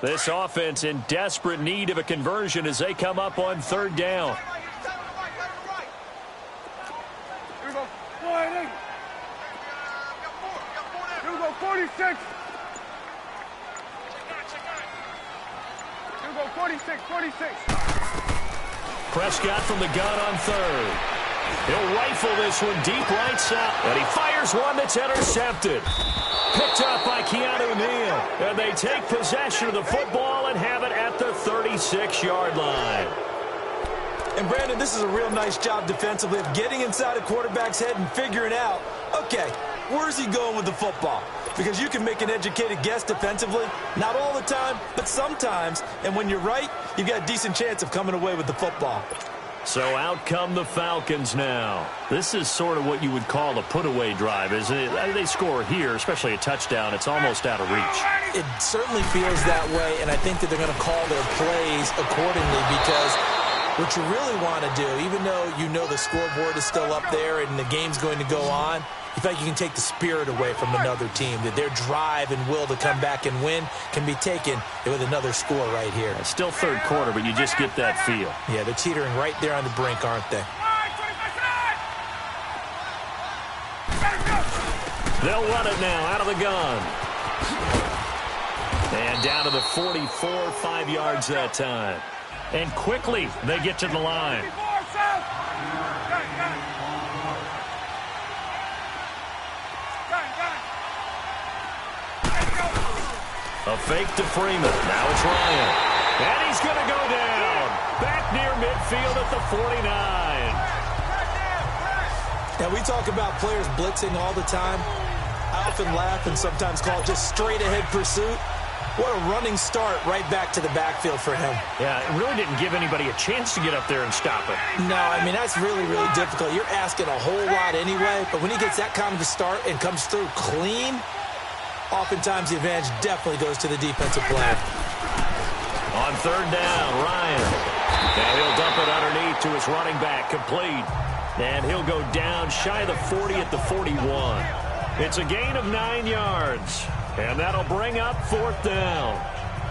This offense in desperate need of a conversion as they come up on 3rd down. Here we go. 46. Here we go. 46. Prescott from the gun on 3rd. He'll rifle this one deep right side. And he fires one that's intercepted. Picked up by Keanu Neal. And they take possession of the football and have it at the 36-yard line. And, Brandon, this is a real nice job defensively of getting inside a quarterback's head and figuring out, okay, where's he going with the football? Because you can make an educated guess defensively. Not all the time, but sometimes. And when you're right, you've got a decent chance of coming away with the football. So out come the Falcons now. This is sort of what you would call a put-away drive, isn't it? They score here, especially a touchdown. It's almost out of reach. It certainly feels that way, and I think that they're going to call their plays accordingly because what you really want to do, even though you know the scoreboard is still up there and the game's going to go on, you feel like you can take the spirit away from another team, that their drive and will to come back and win can be taken with another score right here. It's still 3rd quarter, but you just get that feel. Yeah, they're teetering right there on the brink, aren't they? They'll run it now out of the gun. And down to the 44, 5 yards that time. And quickly they get to the line. A fake to Freeman. Now it's Ryan. And he's going to go down. Back near midfield at the 49. Now, we talk about players blitzing all the time. I often laugh and sometimes call it just straight-ahead pursuit. What a running start right back to the backfield for him. Yeah, it really didn't give anybody a chance to get up there and stop it. No, I mean, that's really, really difficult. You're asking a whole lot anyway, but when he gets that kind of a start and comes through clean, oftentimes the advantage definitely goes to the defensive player. On 3rd down, Ryan. And he'll dump it underneath to his running back, complete. And he'll go down shy of the 40 at the 41. It's a gain of 9 yards. And that'll bring up 4th down.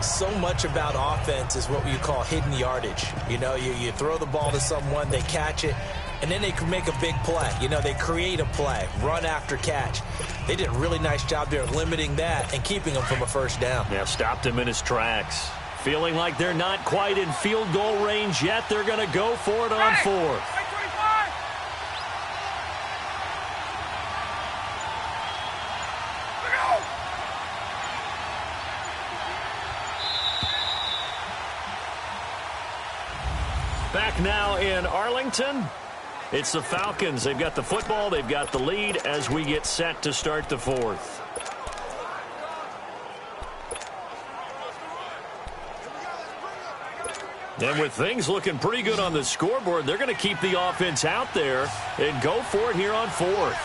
So much about offense is what you call hidden yardage. You know, you throw the ball to someone, they catch it, and then they can make a big play. You know, they create a play, run after catch. They did a really nice job there limiting that and keeping him from a 1st down. Yeah, stopped him in his tracks. Feeling like they're not quite in field goal range yet. They're going to go for it on 4th. Back now in Arlington. It's the Falcons. They've got the football. They've got the lead as we get set to start the 4th. And with things looking pretty good on the scoreboard, they're going to keep the offense out there and go for it here on 4th.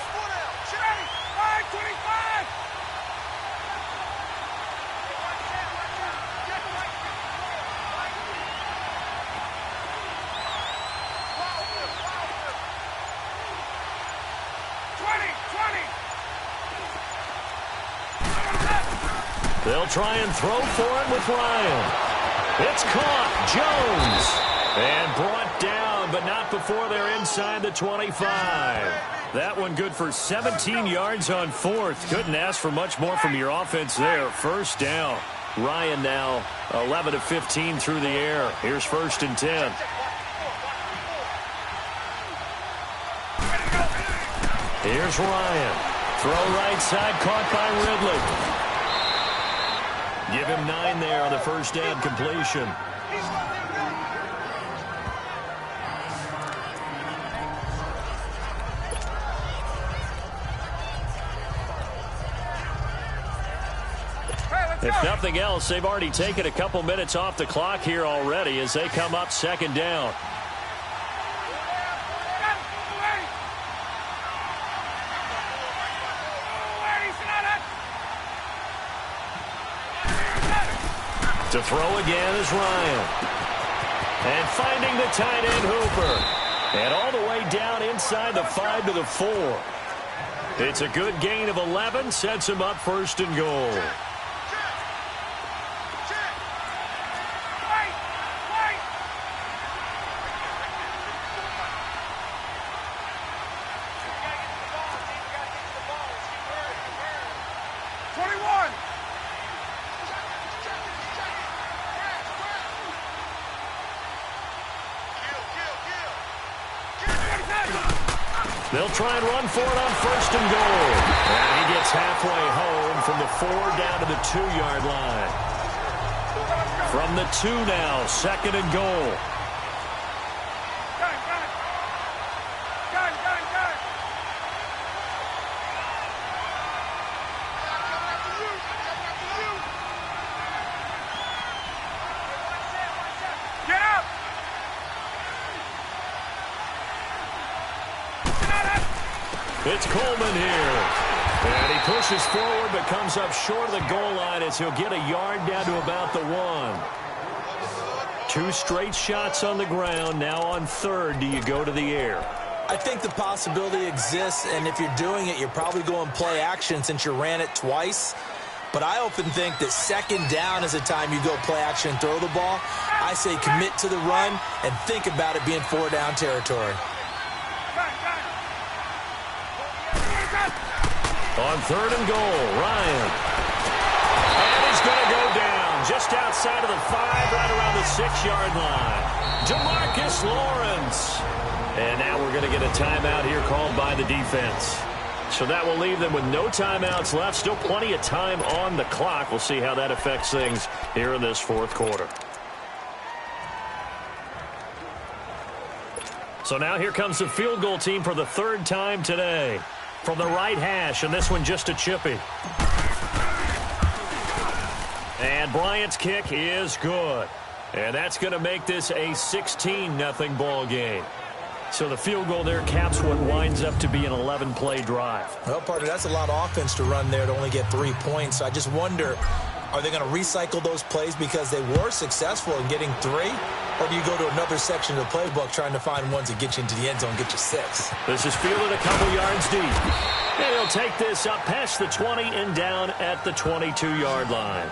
They'll try and throw for it with Ryan. It's caught. Jones. And brought down, but not before they're inside the 25. That one good for 17 yards on fourth. Couldn't ask for much more from your offense there. First down. Ryan now 11 of 15 through the air. Here's 1st and 10. Here's Ryan. Throw right side, caught by Ridley. Give him 9 there on the first down completion. If nothing else, they've already taken a couple minutes off the clock here already as they come up 2nd down. To throw again is Ryan. And finding the tight end Hooper. And all the way down inside the 5 to the 4. It's a good gain of 11. Sets him up 1st and goal. They'll try and run for it on 1st and goal. And he gets halfway home from the 4 down to the 2-yard line. From the 2 now, 2nd and goal. It's Coleman here. And he pushes forward but comes up short of the goal line as he'll get a yard down to about the 1. 2 straight shots on the ground. Now on 3rd, do you go to the air? I think the possibility exists, and if you're doing it, you're probably going play action since you ran it twice. But I often think that 2nd down is the time you go play action and throw the ball. I say commit to the run and think about it being 4-down territory. On 3rd and goal, Ryan. And he's going to go down just outside of the 5, right around the 6-yard line. Demarcus Lawrence. And now we're going to get a timeout here called by the defense. So that will leave them with no timeouts left. Still plenty of time on the clock. We'll see how that affects things here in this 4th quarter. So now here comes the field goal team for the 3rd time today. From the right hash, and this one just a chippy. And Bryant's kick is good. And that's going to make this a 16-0 ball game. So the field goal there caps what winds up to be an 11-play drive. Well, partner, that's a lot of offense to run there to only get 3 points. I just wonder, are they going to recycle those plays because they were successful in getting 3? Or do you go to another section of the playbook trying to find ones that get you into the end zone, get you 6? This is fielded a couple yards deep. And he'll take this up past the 20 and down at the 22-yard line.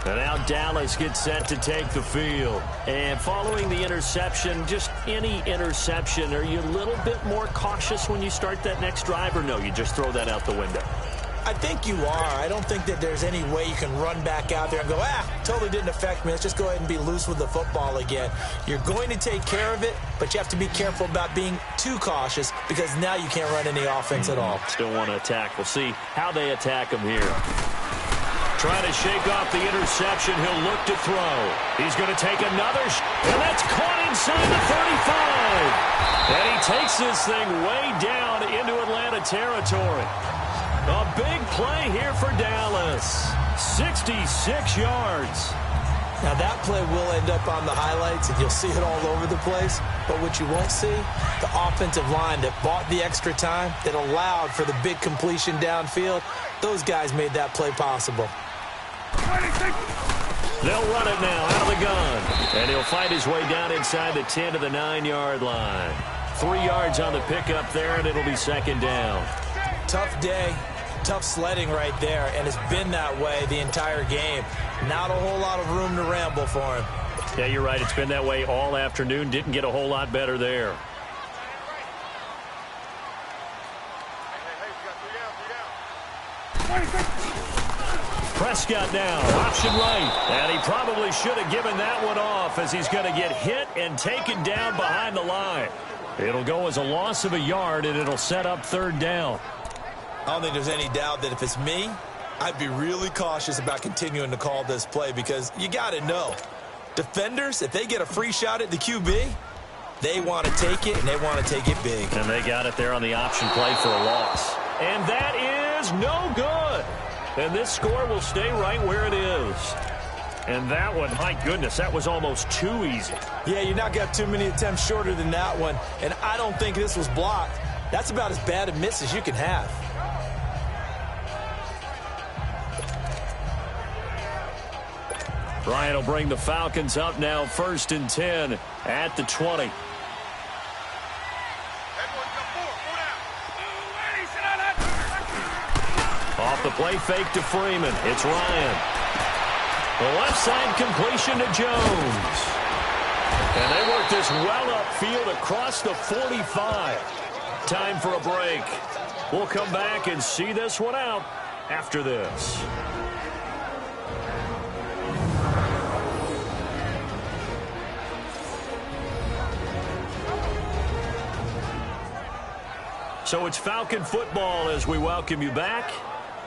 And now Dallas gets set to take the field. And following the interception, just any interception, are you a little bit more cautious when you start that next drive, or no, you just throw that out the window? I think you are. I don't think that there's any way you can run back out there and go, totally didn't affect me. Let's just go ahead and be loose with the football again. You're going to take care of it, but you have to be careful about being too cautious because now you can't run any offense at all. Still want to attack. We'll see how they attack him here. Trying to shake off the interception. He'll look to throw. He's going to take another and that's caught inside the 35. And he takes this thing way down into Atlanta territory. A big play here for Dallas. 66 yards. Now that play will end up on the highlights, and you'll see it all over the place. But what you won't see, the offensive line that bought the extra time, that allowed for the big completion downfield, those guys made that play possible. They'll run it now out of the gun. And he'll find his way down inside the 10 to the 9-yard line. 3 yards on the pickup there, and it'll be 2nd down. tough day, tough sledding right there, and it's been that way the entire game. Not a whole lot of room to ramble for him. Yeah, you're right. It's been that way all afternoon. Didn't get a whole lot better there. Prescott now, option right, and he probably should have given that one off as he's going to get hit and taken down behind the line. It'll go as a loss of a yard, and it'll set up third down. I don't think there's any doubt that if it's me, I'd be really cautious about continuing to call this play because you got to know, defenders, if they get a free shot at the QB, they want to take it, and they want to take it big. And they got it there on the option play for a loss. And that is no good. And this score will stay right where it is. And that one, my goodness, that was almost too easy. Yeah, you're not going to have too many attempts shorter than that one. And I don't think this was blocked. That's about as bad a miss as you can have. Bryant will bring the Falcons up now, 1st and 10 at the 20. Off the play fake to Freeman. It's Ryan. The left side completion to Jones. And they work this well upfield across the 45. Time for a break. We'll come back and see this one out after this. So it's Falcon football as we welcome you back.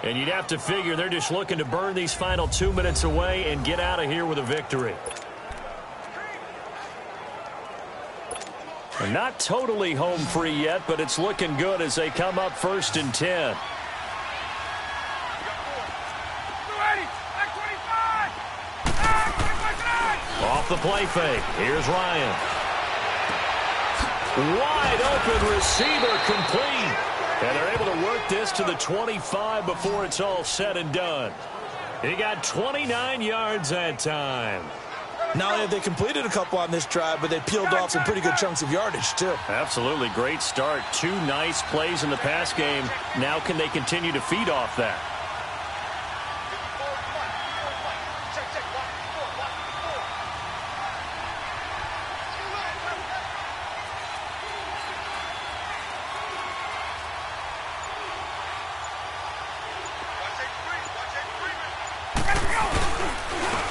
And you'd have to figure they're just looking to burn these final 2 minutes away and get out of here with a victory. They're not totally home free yet, but it's looking good as they come up 1st and 10. Off the play fake. Here's Ryan. Wide open receiver complete. And they're able to work this to the 25 before it's all said and done. He got 29 yards that time. Not only have they completed a couple on this drive, but they peeled off some pretty good chunks of yardage, too. Absolutely. Great start. 2 nice plays in the pass game. Now can they continue to feed off that?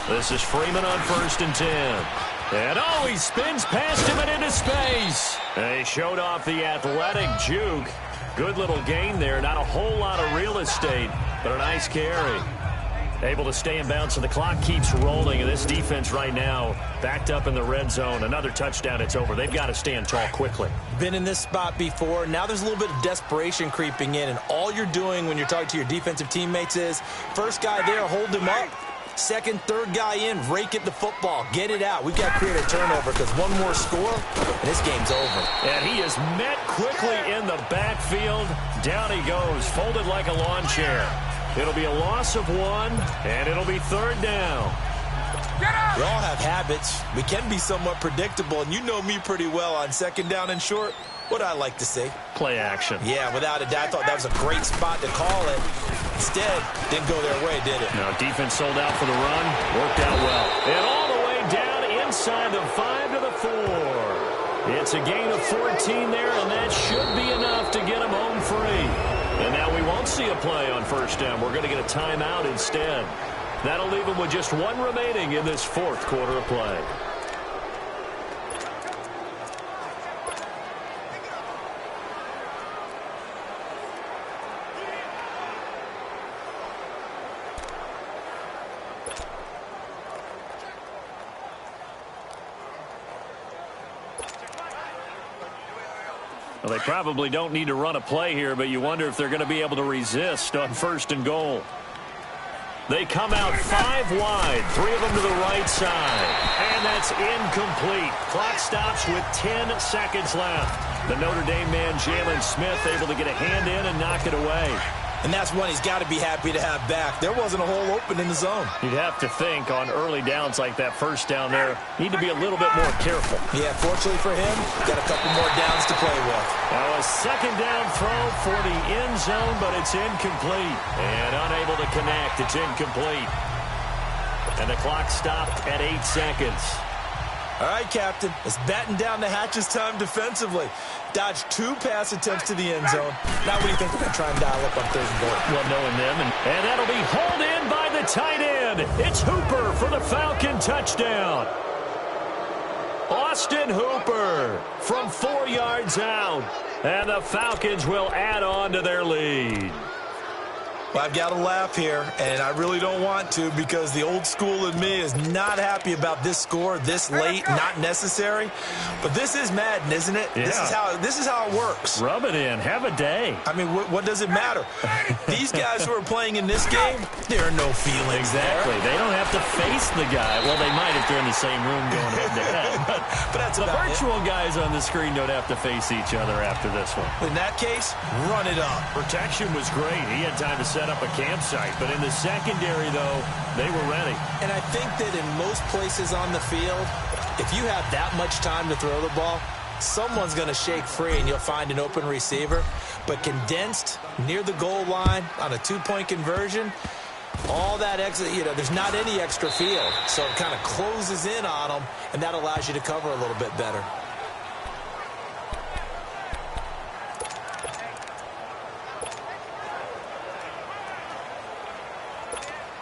This is Freeman on 1st and 10. And oh, he spins past him and into space. They showed off the athletic juke. Good little gain there. Not a whole lot of real estate, but a nice carry. Able to stay in bounds, so the clock keeps rolling. And this defense right now backed up in the red zone. Another touchdown, it's over. They've got to stand tall quickly. Been in this spot before. Now there's a little bit of desperation creeping in. And all you're doing when you're talking to your defensive teammates is, first guy there, hold him up. Second, third guy in, rake at the football. Get it out. We've got to create a turnover because one more score, and this game's over. And he is met quickly in the backfield. Down he goes, folded like a lawn chair. It'll be a loss of 1, and it'll be 3rd down. We all have habits. We can be somewhat predictable, and you know me pretty well on 2nd down and short. What I like to see. Play action. Yeah, without a doubt. I thought that was a great spot to call it. Instead, didn't go their way, did it? No, defense sold out for the run. Worked out well. And all the way down inside the 5 to the 4. It's a gain of 14 there, and that should be enough to get them home free. And now we won't see a play on 1st down. We're going to get a timeout instead. That'll leave them with just 1 remaining in this 4th quarter of play. Well, they probably don't need to run a play here, but you wonder if they're going to be able to resist on 1st and goal. They come out 5 wide, 3 of them to the right side. And that's incomplete. Clock stops with 10 seconds left. The Notre Dame man, Jalen Smith, able to get a hand in and knock it away. And that's one he's got to be happy to have back. There wasn't a hole open in the zone. You'd have to think on early downs like that first down there, need to be a little bit more careful. Yeah, fortunately for him, got a couple more downs to play with. Now a second down throw for the end zone, but it's incomplete. And unable to connect. It's incomplete. And the clock stopped at 8 seconds. All right, Captain. It's batten down the hatches time defensively. Dodged 2 pass attempts to the end zone. Now what do you think they're going to try and dial up on 3rd and goal? Well, knowing them. And that'll be hauled in by the tight end. It's Hooper for the Falcon touchdown. Austin Hooper from 4 yards out. And the Falcons will add on to their lead. Well, I've got to laugh here, and I really don't want to because the old school in me is not happy about this score this late, not necessary. But this is Madden, isn't it? Yeah. This is how it works. Rub it in. Have a day. I mean, what does it matter? These guys who are playing in this game, there are no feelings Exactly. there. They don't have to face the guy. Well, they might if they're in the same room going head-to-head. But that's the about virtual guys on the screen don't have to face each other after this one. In that case, run it up. Protection was great. He had time to set up a campsite. But in the secondary, though, they were ready. And I think that in most places on the field, if you have that much time to throw the ball, someone's going to shake free and you'll find an open receiver. But condensed near the goal line on a 2-point conversion, all that extra, there's not any extra field. So it kind of closes in on them, and that allows you to cover a little bit better.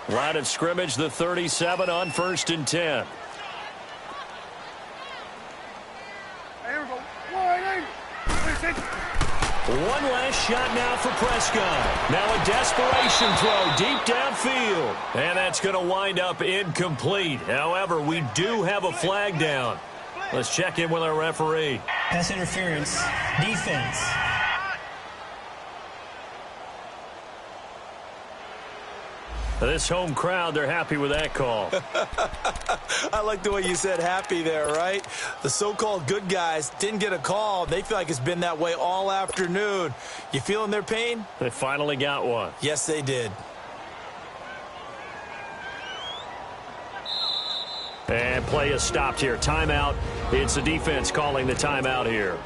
Line of scrimmage, the 37 on 1st and 10. Here we go. 180. One last shot now for Prescott. Now a desperation throw deep downfield. And that's going to wind up incomplete. However, we do have a flag down. Let's check in with our referee. Pass interference. Defense. This home crowd, they're happy with that call. I like the way you said happy there, right? The so-called good guys didn't get a call. They feel like it's been that way all afternoon. You feeling their pain? They finally got one. Yes, they did. And play is stopped here. Timeout. It's the defense calling the timeout here.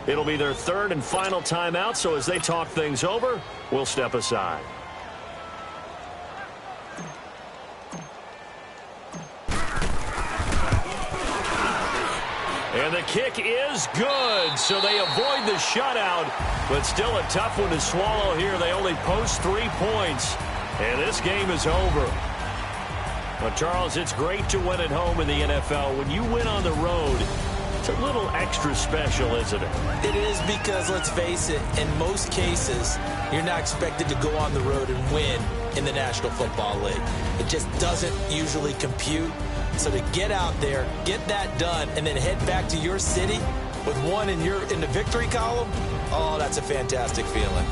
It'll be their 3rd and final timeout, so as they talk things over, we'll step aside. And the kick is good, so they avoid the shutout, but still a tough one to swallow here. They only post 3 points, and this game is over. But, Charles, it's great to win at home in the NFL. When you win on the road, it's a little extra special, isn't it? It is because, let's face it, in most cases, you're not expected to go on the road and win in the National Football League. It just doesn't usually compute. So to get out there, get that done, and then head back to your city with one in the victory column, oh, that's a fantastic feeling.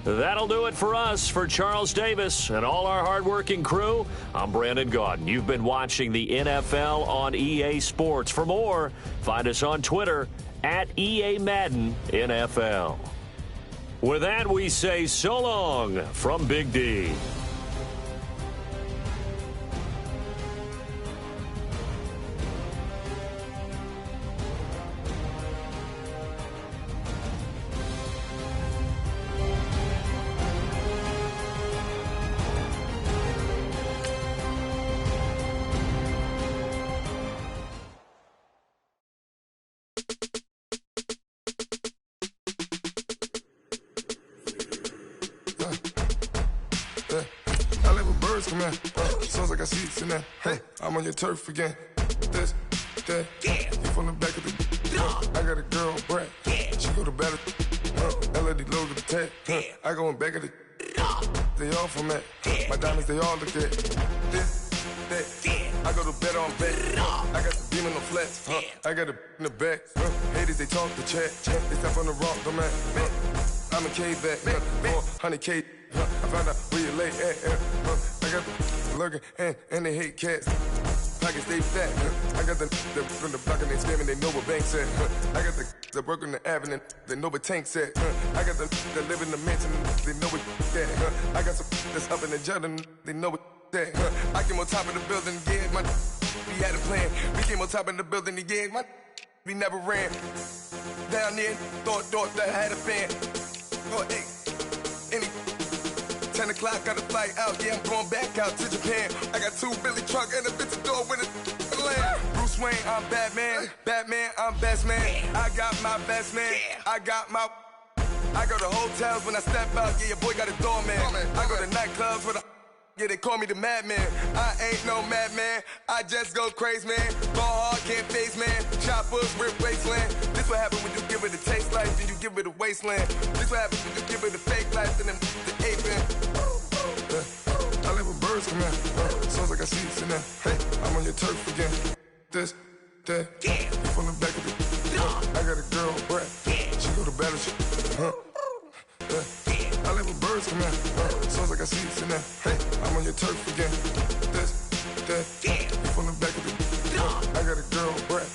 That'll do it for us. For Charles Davis and all our hardworking crew, I'm Brandon Gaudin. You've been watching the NFL on EA Sports. For more, find us on Twitter at EA Madden NFL. With that, we say so long from Big D. Sounds like I see it in there. Hey, I'm on your turf again. This, that, you from the back of the. I got a girl, Brad. She go to battle. LED logo the tag. I go in back of the. They all from that. My diamonds, they all look at. This, that. I go to bed on bed. I got the beam in the flex. I got the in the back. Haters, they talk the chat. They step on the rock, the man. I'm a K-back. 400K. I found out where you lay at. I got the lurking and they hate cats. Pockets stay fat. I got the from the block and they scamming, they know what banks at. I got the work on the avenue, they know what tanks at. I got the live in the mansion, they know what that. I got some that's up in the jungle, they know what that. I came on top of the building again, we had a plan. We came on top of the building again, we never ran. Down there, thought that I had a fan. Oh, hey, 10 o'clock, got a flight out, yeah, I'm going back out to Japan. I got 2 Billy truck and a bitch door with a land. Bruce Wayne, I'm Batman. Batman, I'm best man. I got my best man. I go to hotels when I step out, yeah, your boy got a doorman. I go to nightclubs with yeah, they call me the madman. I ain't no madman, I just go crazy, man. Ball hard, can't face, man. Choppers, rip wasteland. This what happen when you give it a taste life, then you give it a wasteland. This what happen when you give it a fake life, then the aping. I live with birds come in. Sounds like I see it in there. Hey, I'm on your turf again. This, that, you from the back of the. I got a girl, Brett. She go to battle. I live with birds come in. Sounds like I see it in there. Hey, I'm on your turf again. This, that, you from the back of the. I got a girl, Brett.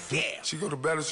She go to battle.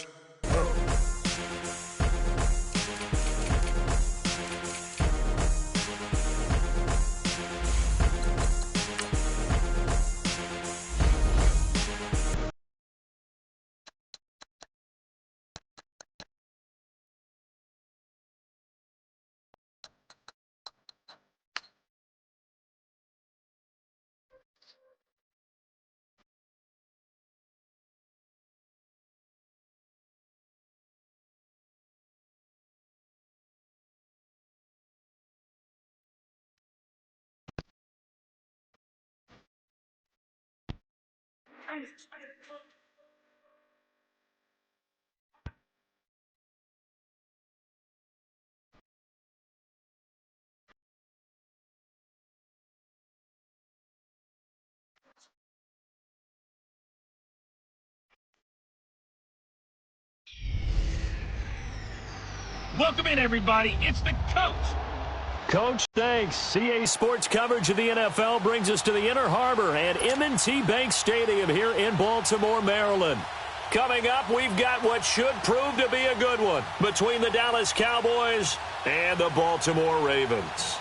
Welcome in, everybody. It's the coach. Coach, thanks. CA Sports coverage of the NFL brings us to the Inner Harbor at M&T Bank Stadium here in Baltimore, Maryland. Coming up, we've got what should prove to be a good one between the Dallas Cowboys and the Baltimore Ravens.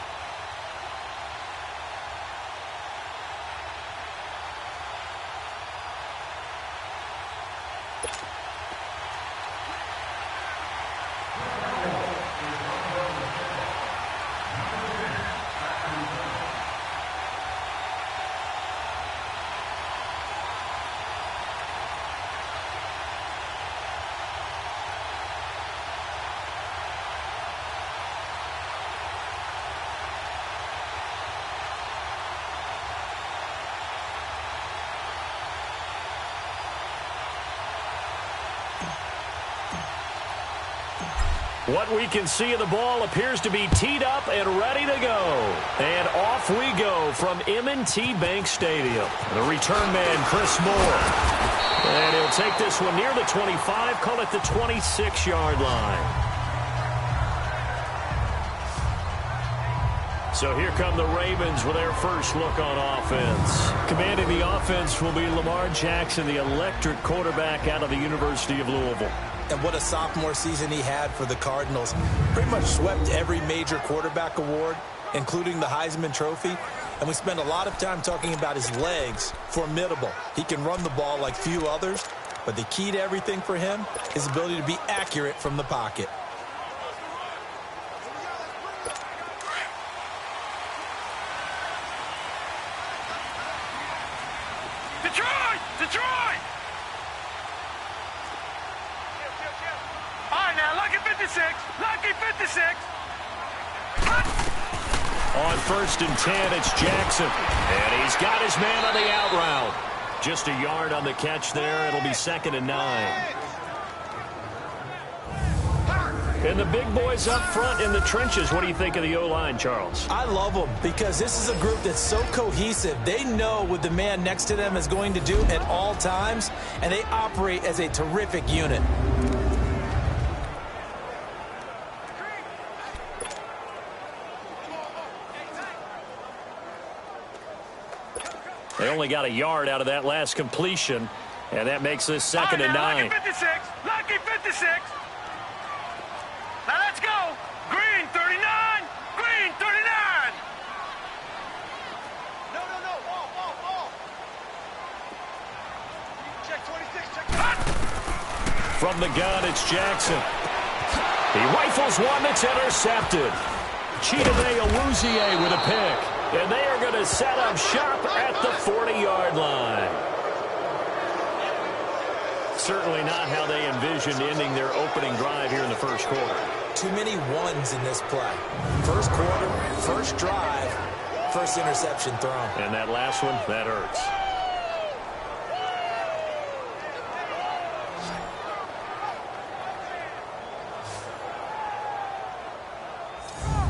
What we can see of the ball appears to be teed up and ready to go. And off we go from M&T Bank Stadium. The return man, Chris Moore. And he'll take this one near the 25, call it the 26-yard line. So here come the Ravens with their first look on offense. Commanding the offense will be Lamar Jackson, the electric quarterback out of the University of Louisville. And what a sophomore season he had for the Cardinals. Pretty much swept every major quarterback award, including the Heisman Trophy. And we spent a lot of time talking about his legs. Formidable. He can run the ball like few others, but the key to everything for him is ability to be accurate from the pocket. Detroit! Detroit! All right, now, lucky 56. Lucky 56. On 1st and 10, it's Jackson. And he's got his man on the out route. Just a yard on the catch there. It'll be 2nd and 9. And the big boys up front in the trenches. What do you think of the O-line, Charles? I love them because this is a group that's so cohesive. They know what the man next to them is going to do at all times, and they operate as a terrific unit. They only got a yard out of that last completion, and that makes this 2nd and 9. Lucky 56. Lucky 56. Now let's go. Green 39. Green 39. No. Ball. Check 26. Check. Hot. From the gun, it's Jackson. He rifles one that's intercepted. Chidobe Awuzie with a pick. And they are going to set up shop at the 40-yard line. Certainly not how they envisioned ending their opening drive here in the first quarter. Too many ones in this play. First quarter, first drive, first interception thrown. And that last one, that hurts.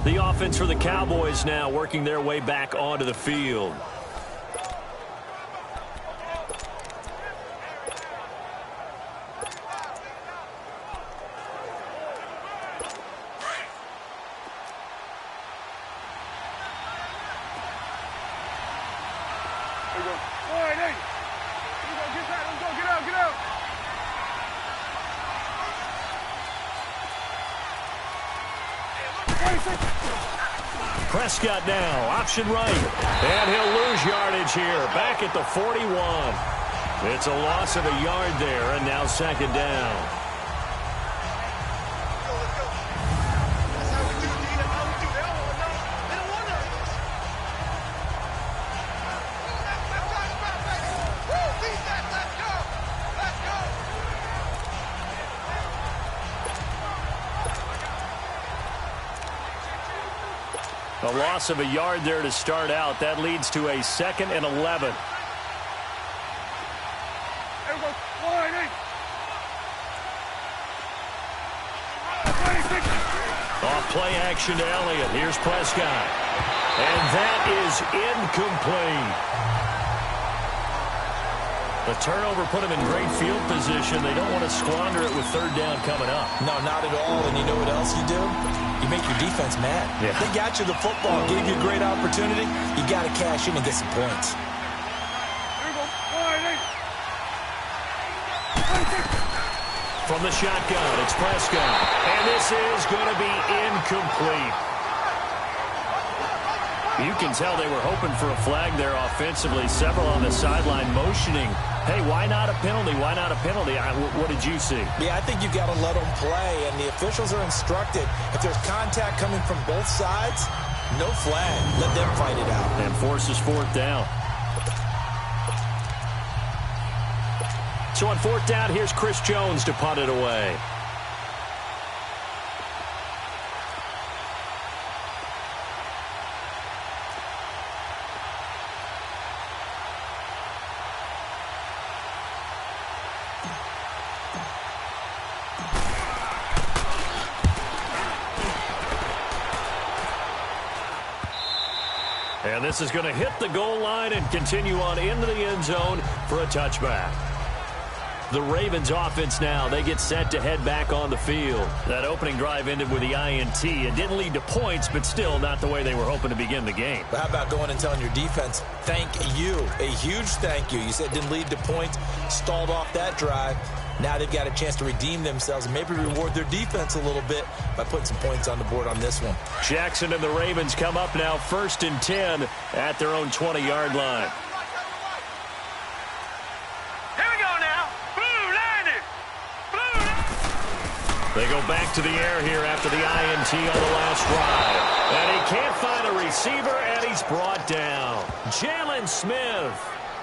The offense for the Cowboys now working their way back onto the field. Prescott now, option right, and he'll lose yardage here, back at the 41. It's a loss of a yard there, and now 2nd down. A loss of a yard there to start out. That leads to a 2nd and 11. Off play action to Elliott. Here's Prescott. And that is incomplete. The turnover put them in great field position. They don't want to squander it with 3rd down coming up. No, not at all. And you know what else you do? You make your defense mad. Yeah. They got you the football, gave you a great opportunity. You got to cash in and get some points. From the shotgun, it's Prescott. And this is going to be incomplete. You can tell they were hoping for a flag there offensively. Several on the sideline motioning. Hey, why not a penalty? Why not a penalty? What did you see? Yeah, I think you got to let them play, and the officials are instructed. If there's contact coming from both sides, no flag. Let them fight it out. And forces 4th down. So on 4th down, here's Chris Jones to punt it away. And this is going to hit the goal line and continue on into the end zone for a touchback. The Ravens offense now, they get set to head back on the field. That opening drive ended with the INT. It didn't lead to points, but still not the way they were hoping to begin the game. But how about going and telling your defense, thank you, a huge thank you. You said it didn't lead to points, stalled off that drive. Now they've got a chance to redeem themselves and maybe reward their defense a little bit by putting some points on the board on this one. Jackson and the Ravens come up now 1st and 10 at their own 20-yard line. They go back to the air here after the INT on the last drive. And he can't find a receiver, and he's brought down. Jalen Smith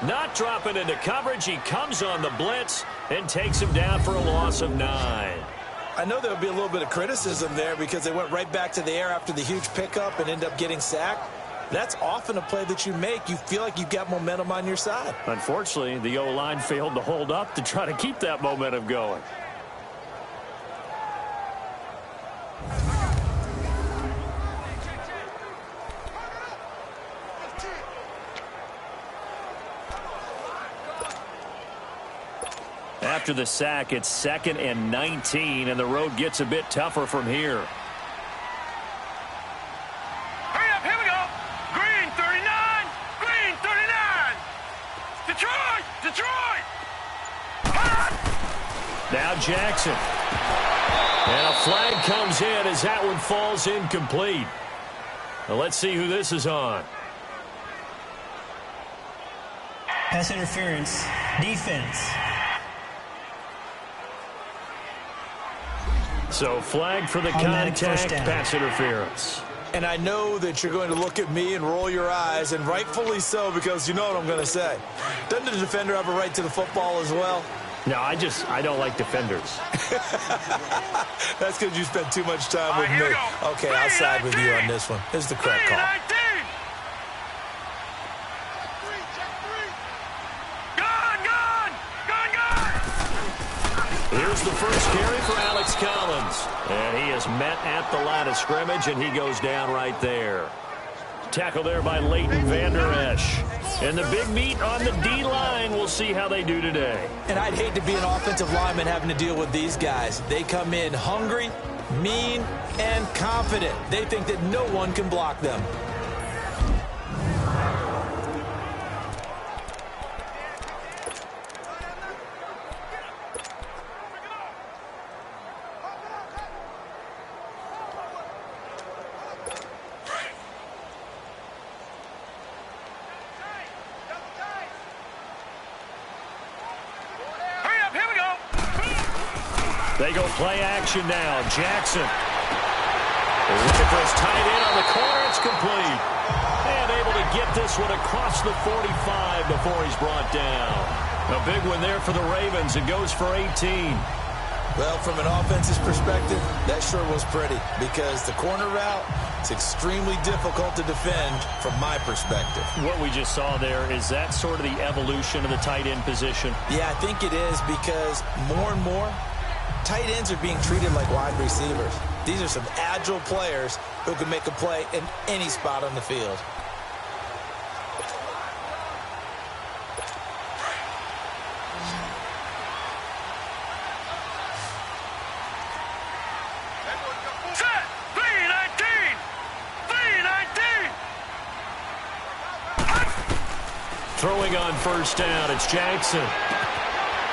not dropping into coverage. He comes on the blitz and takes him down for a loss of 9. I know there'll be a little bit of criticism there because they went right back to the air after the huge pickup and end up getting sacked. That's often a play that you make. You feel like you've got momentum on your side. Unfortunately, the O-line failed to hold up to try to keep that momentum going. after the sack, it's 2nd and 19, and the road gets a bit tougher from here. Hurry up, here we go. Green 39, green 39. Detroit, Detroit. Now Jackson. And a flag comes in as that one falls incomplete. Now let's see who this is on. Pass interference. Defense. So flag for the contact, pass interference. And I know that you're going to look at me and roll your eyes, and rightfully so, because you know what I'm going to say. Doesn't the defender have a right to the football as well? No, I don't like defenders. That's because you spent too much time with me. Okay, I'll side with you on this one. This is the correct call. Here's the first carry for Alex Collins. And he is met at the line of scrimmage, and he goes down right there. Tackle there by Leighton Vander Esch. And the big meat on the D-line. We'll see how they do today. And I'd hate to be an offensive lineman having to deal with these guys. They come in hungry, mean, and confident. They think that no one can block them. They go play action now. Jackson. Looking for his tight end on the corner. It's complete. And able to get this one across the 45 before he's brought down. A big one there for the Ravens. It goes for 18. Well, from an offensive perspective, that sure was pretty, because the corner route, it's extremely difficult to defend from my perspective. What we just saw there, is that sort of the evolution of the tight end position? Yeah, I think it is, because more and more, tight ends are being treated like wide receivers. These are some agile players who can make a play in any spot on the field. Set! 319! 319! Throwing on first down, it's Jackson.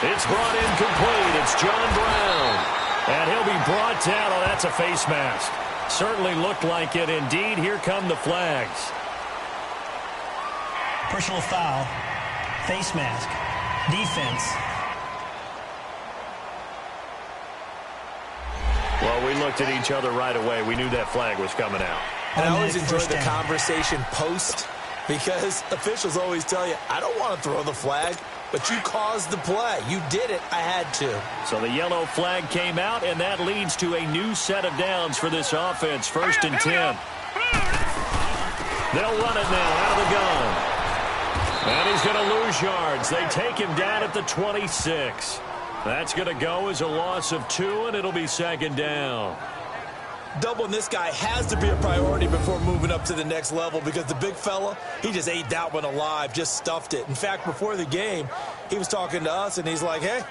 It's brought in complete. It's John Brown. And he'll be brought down. Oh, that's a face mask. Certainly looked like it. Indeed, here come the flags. Personal foul. Face mask. Defense. Well, we looked at each other right away. We knew that flag was coming out. And I always enjoy the conversation post, because officials always tell you, I don't want to throw the flag, but you caused the play. You did it. I had to. So the yellow flag came out, and that leads to a new set of downs for this offense. 1st and 10. They'll run it now out of the gun. And he's going to lose yards. They take him down at the 26. That's going to go as a loss of 2, and it'll be 2nd down. Doubling this guy has to be a priority before moving up to the next level, because the big fella, he just ate that one alive, just stuffed it. In fact, before the game, he was talking to us, and he's like, hey,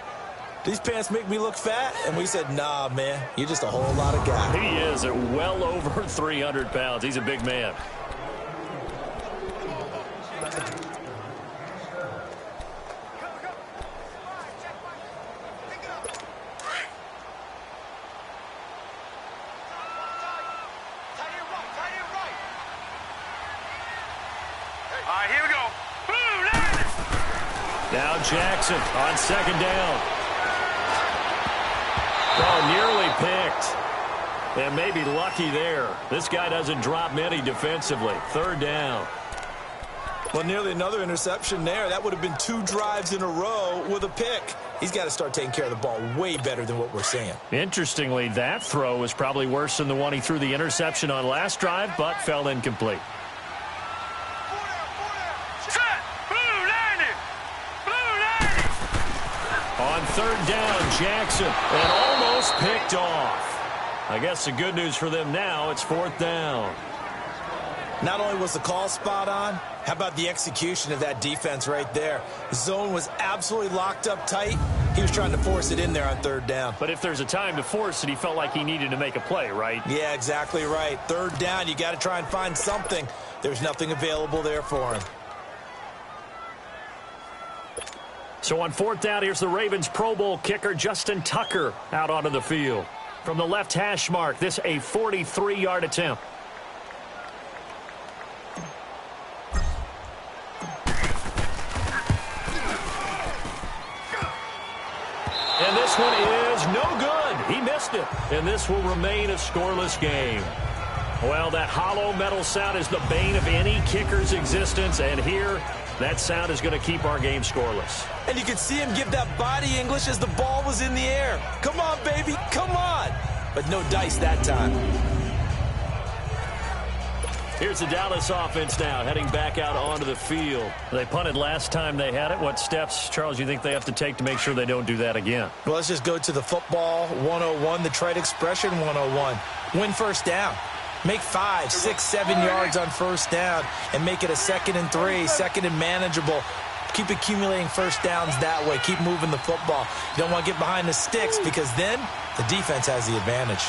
these pants make me look fat? And we said, nah, man, you're just a whole lot of guy. He is at well over 300 pounds. He's a big man. Here we go. Now Jackson on 2nd down. Oh, nearly picked. And maybe lucky there. This guy doesn't drop many defensively. 3rd down. Well, nearly another interception there. That would have been 2 drives in a row with a pick. He's got to start taking care of the ball way better than what we're seeing. Interestingly, that throw was probably worse than the one he threw the interception on last drive, but fell incomplete. On 3rd down, Jackson, and almost picked off. I guess the good news for them now, it's 4th down. Not only was the call spot on, How about the execution of that defense right there? The zone was absolutely locked up tight. He was trying to force it in there on third down. But if there's a time to force it, he felt like he needed to make a play, right? Yeah, exactly right. Third down, you got to try and find something. There's nothing available there for him. So on fourth down, here's the Ravens Pro Bowl kicker, Justin Tucker, out onto the field. From the left hash mark, this a 43-yard attempt. And this one is no good. He missed it. And this will remain a scoreless game. Well, that hollow metal sound is the bane of any kicker's existence. And here, that sound is going to keep our game scoreless. And you can see him give that body English as the ball was in the air. Come on, baby, come on. But no dice that time. Here's the Dallas offense now, heading back out onto the field. They punted last time they had it. What steps, Charles, you think they have to take to make sure they don't do that again? Well, let's just go to the football 101, the trite expression 101. Win first down. Make 5, 6, 7 yards on first down and make it a 2nd and 3, 2nd and manageable. Keep accumulating first downs that way. Keep moving the football. You don't want to get behind the sticks because then the defense has the advantage.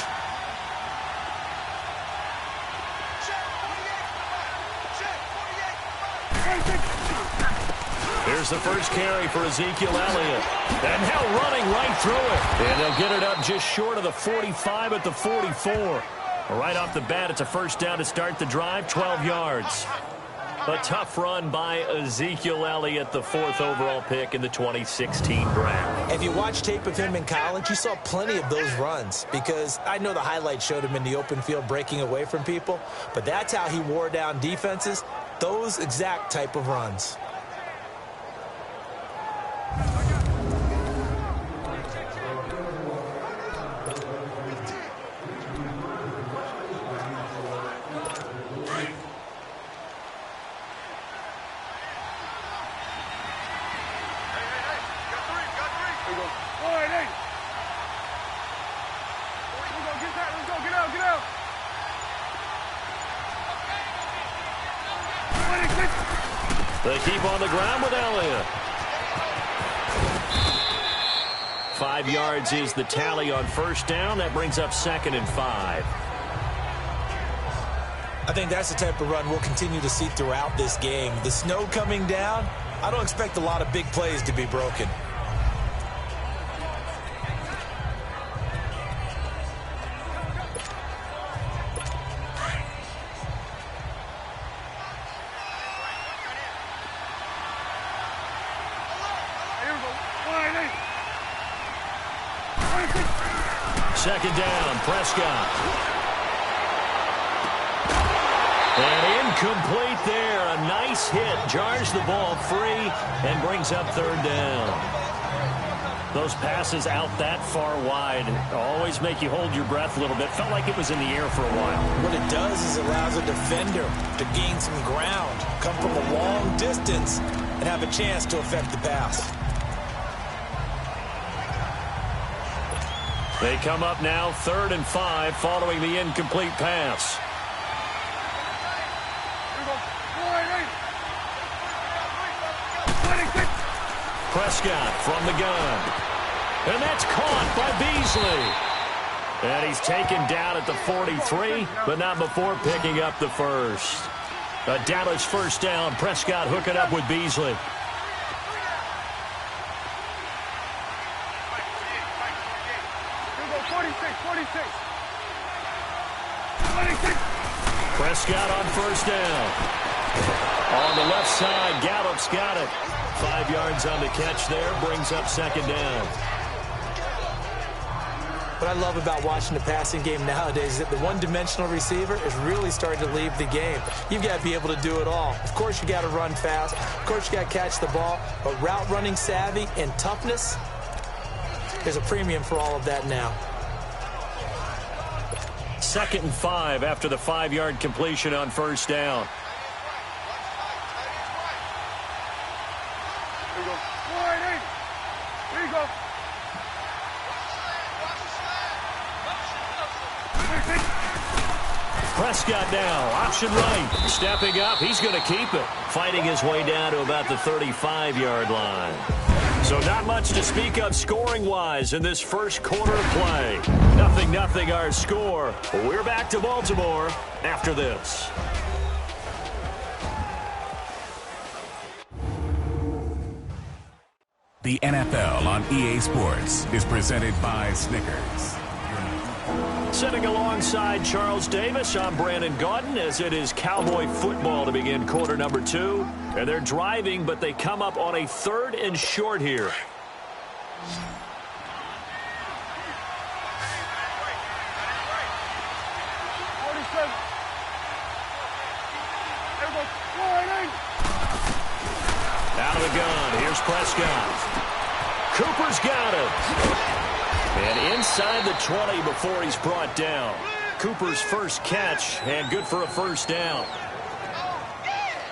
Here's the first carry for Ezekiel Elliott. And now running right through it. And they'll get it up just short of the 45 at the 44. Right off the bat, it's a first down to start the drive, 12 yards. A tough run by Ezekiel Elliott, the 4th overall pick in the 2016 draft. If you watch tape of him in college, you saw plenty of those runs because I know the highlights showed him in the open field breaking away from people, but that's how he wore down defenses, those exact type of runs. They keep on the ground with Elliott. 5 yards is the tally on first down. That brings up 2nd and 5. I think that's the type of run we'll continue to see throughout this game. The snow coming down, I don't expect a lot of big plays to be broken. Second down, Prescott. And incomplete there. A nice hit. Jars the ball free and brings up 3rd down. Those passes out that far wide always make you hold your breath a little bit. Felt like it was in the air for a while. What it does is it allows a defender to gain some ground, come from a long distance, and have a chance to affect the pass. They come up now 3rd and 5 following the incomplete pass. Prescott from the gun. And that's caught by Beasley. And he's taken down at the 43, but not before picking up the first. A Dallas first down. Prescott hooking up with Beasley. Prescott on first down. On the left side, Gallup's got it. 5 yards on the catch there, brings up 2nd down. What I love about watching the passing game nowadays is that the one-dimensional receiver is really starting to leave the game. You've got to be able to do it all. Of course, you got to run fast. Of course, you got to catch the ball. But route running savvy and toughness, there's a premium for all of that now. 2nd and 5 after the 5-yard completion on first down. Prescott now, option right. Stepping up, he's going to keep it. Fighting his way down to about the 35-yard line. So not much to speak of scoring-wise in this first quarter of play. 0-0 our score. We're back to Baltimore after this. The NFL on EA Sports is presented by Snickers. Sitting alongside Charles Davis, I'm Brandon Gaudin, as it is Cowboy football to begin quarter number 2. And they're driving, but they come up on a 3rd and short here. Out of the gun, here's Prescott. Cooper's got it. And inside the 20 before he's brought down. Cooper's first catch, and good for a first down.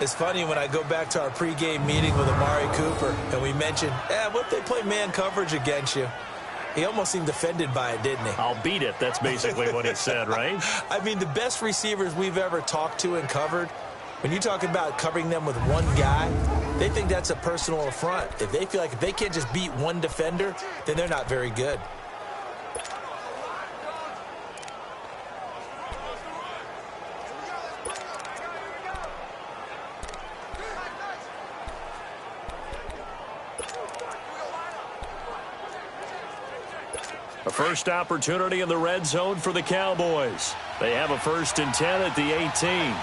It's funny when I go back to our pregame meeting with Amari Cooper, and we mentioned, what if they play man coverage against you? He almost seemed offended by it, didn't he? I'll beat it. That's basically what he said, right? I mean, the best receivers we've ever talked to and covered, when you talk about covering them with one guy, they think that's a personal affront. If they feel like if they can't just beat one defender, then they're not very good. A first opportunity in the red zone for the Cowboys. They have a 1st and 10 at the 18.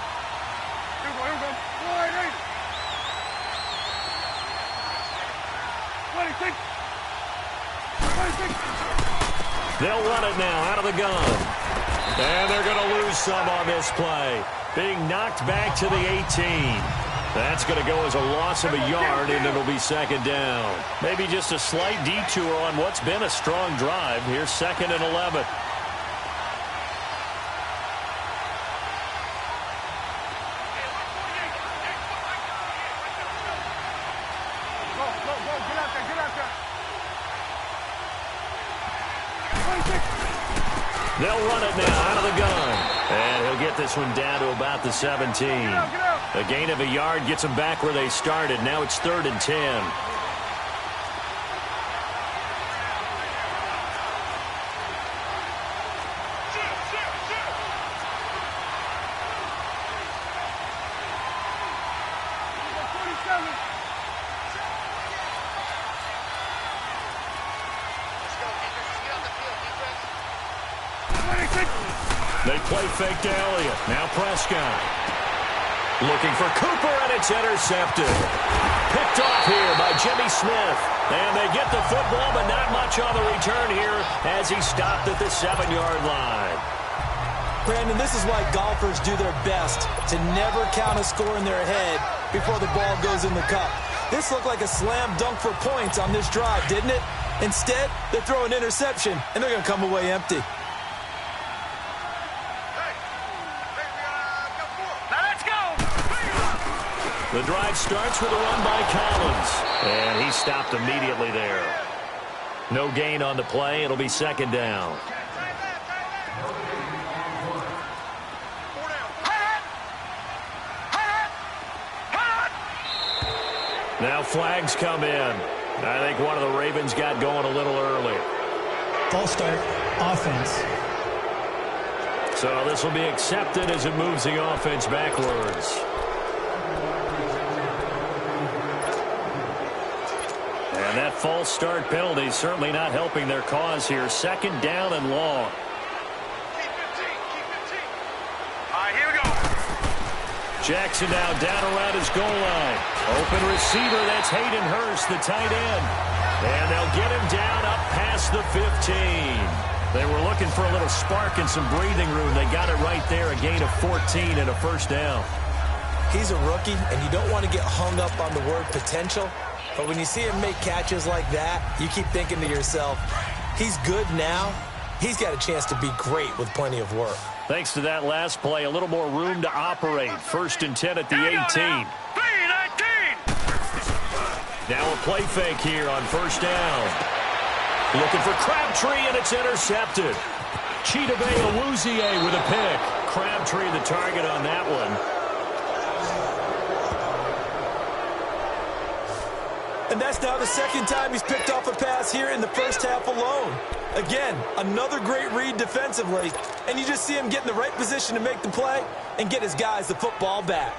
They'll run it now out of the gun. And they're going to lose some on this play. Being knocked back to the 18. That's going to go as a loss of a yard, and it'll be 2nd down. Maybe just a slight detour on what's been a strong drive. Here's 2nd and 11. They'll run it now out of the gun. And he'll get this one down to about the 17. A gain of a yard gets them back where they started. Now it's 3rd and 10. They play fake to Elliott. Now Prescott. Looking for Cooper, and it's intercepted. Picked off here by Jimmy Smith. And they get the football, but not much on the return here as he stopped at the 7-yard line. Brandon, this is why golfers do their best to never count a score in their head before the ball goes in the cup. This looked like a slam dunk for points on this drive, didn't it? Instead, they throw an interception, and they're going to come away empty. The drive starts with a run by Collins, and he stopped immediately there. No gain on the play. It'll be 2nd down. Now flags come in. I think one of the Ravens got going a little early. False start, offense. So this will be accepted as it moves the offense backwards. And that false start penalty is certainly not helping their cause here. 2nd down and long. All right, here we go. Jackson now down around his goal line. Open receiver, that's Hayden Hurst, the tight end. And they'll get him down up past the 15. They were looking for a little spark and some breathing room. They got it right there, a gain of 14 and a 1st down. He's a rookie, and you don't want to get hung up on the word potential. But when you see him make catches like that, you keep thinking to yourself, he's good now. He's got a chance to be great with plenty of work. Thanks to that last play, a little more room to operate. 1st and 10 at the 18. Now a play fake here on 1st down. Looking for Crabtree, and it's intercepted. Chidobe Awuzie with a pick. Crabtree the target on that one. And that's now the second time he's picked off a pass here in the first half alone. Again, another great read defensively, and you just see him get in the right position to make the play and get his guys the football back.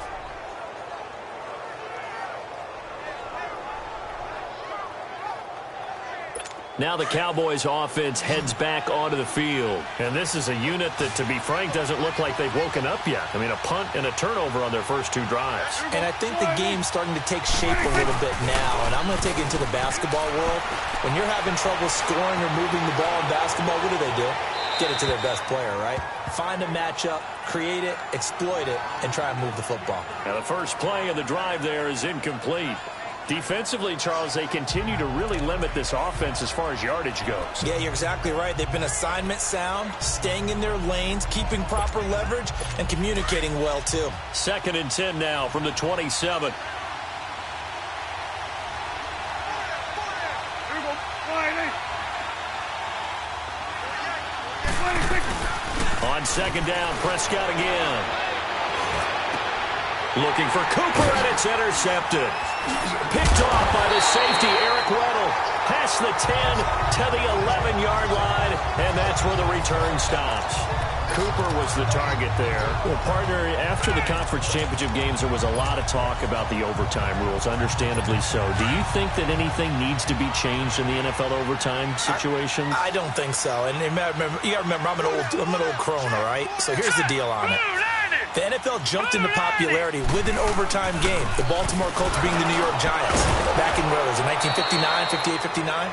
Now the Cowboys offense heads back onto the field. And this is a unit that, to be frank, doesn't look like they've woken up yet. I mean, a punt and a turnover on their first two drives. And I think the game's starting to take shape a little bit now. And I'm going to take it into the basketball world. When you're having trouble scoring or moving the ball in basketball, what do? Get it to their best player, right? Find a matchup, create it, exploit it, and try and move the football. Now the first play of the drive there is incomplete. Defensively, Charles, they continue to really limit this offense as far as yardage goes. Yeah, you're exactly right. They've been assignment sound, staying in their lanes, keeping proper leverage, and communicating well, too. 2nd and 10 now from the 27. On 2nd down, Prescott again. Looking for Cooper, and it's intercepted. Picked off by the safety, Eric Weddle. Past the 10 to the 11-yard line, and that's where the return stops. Cooper was the target there. Well, partner, after the conference championship games, there was a lot of talk about the overtime rules, understandably so. Do you think that anything needs to be changed in the NFL overtime situation? I don't think so. And you got to remember, I'm an old crone, all right? So here's the deal on it. The NFL jumped into popularity with an overtime game. The Baltimore Colts being the New York Giants. Back in, 1959, 58, 59?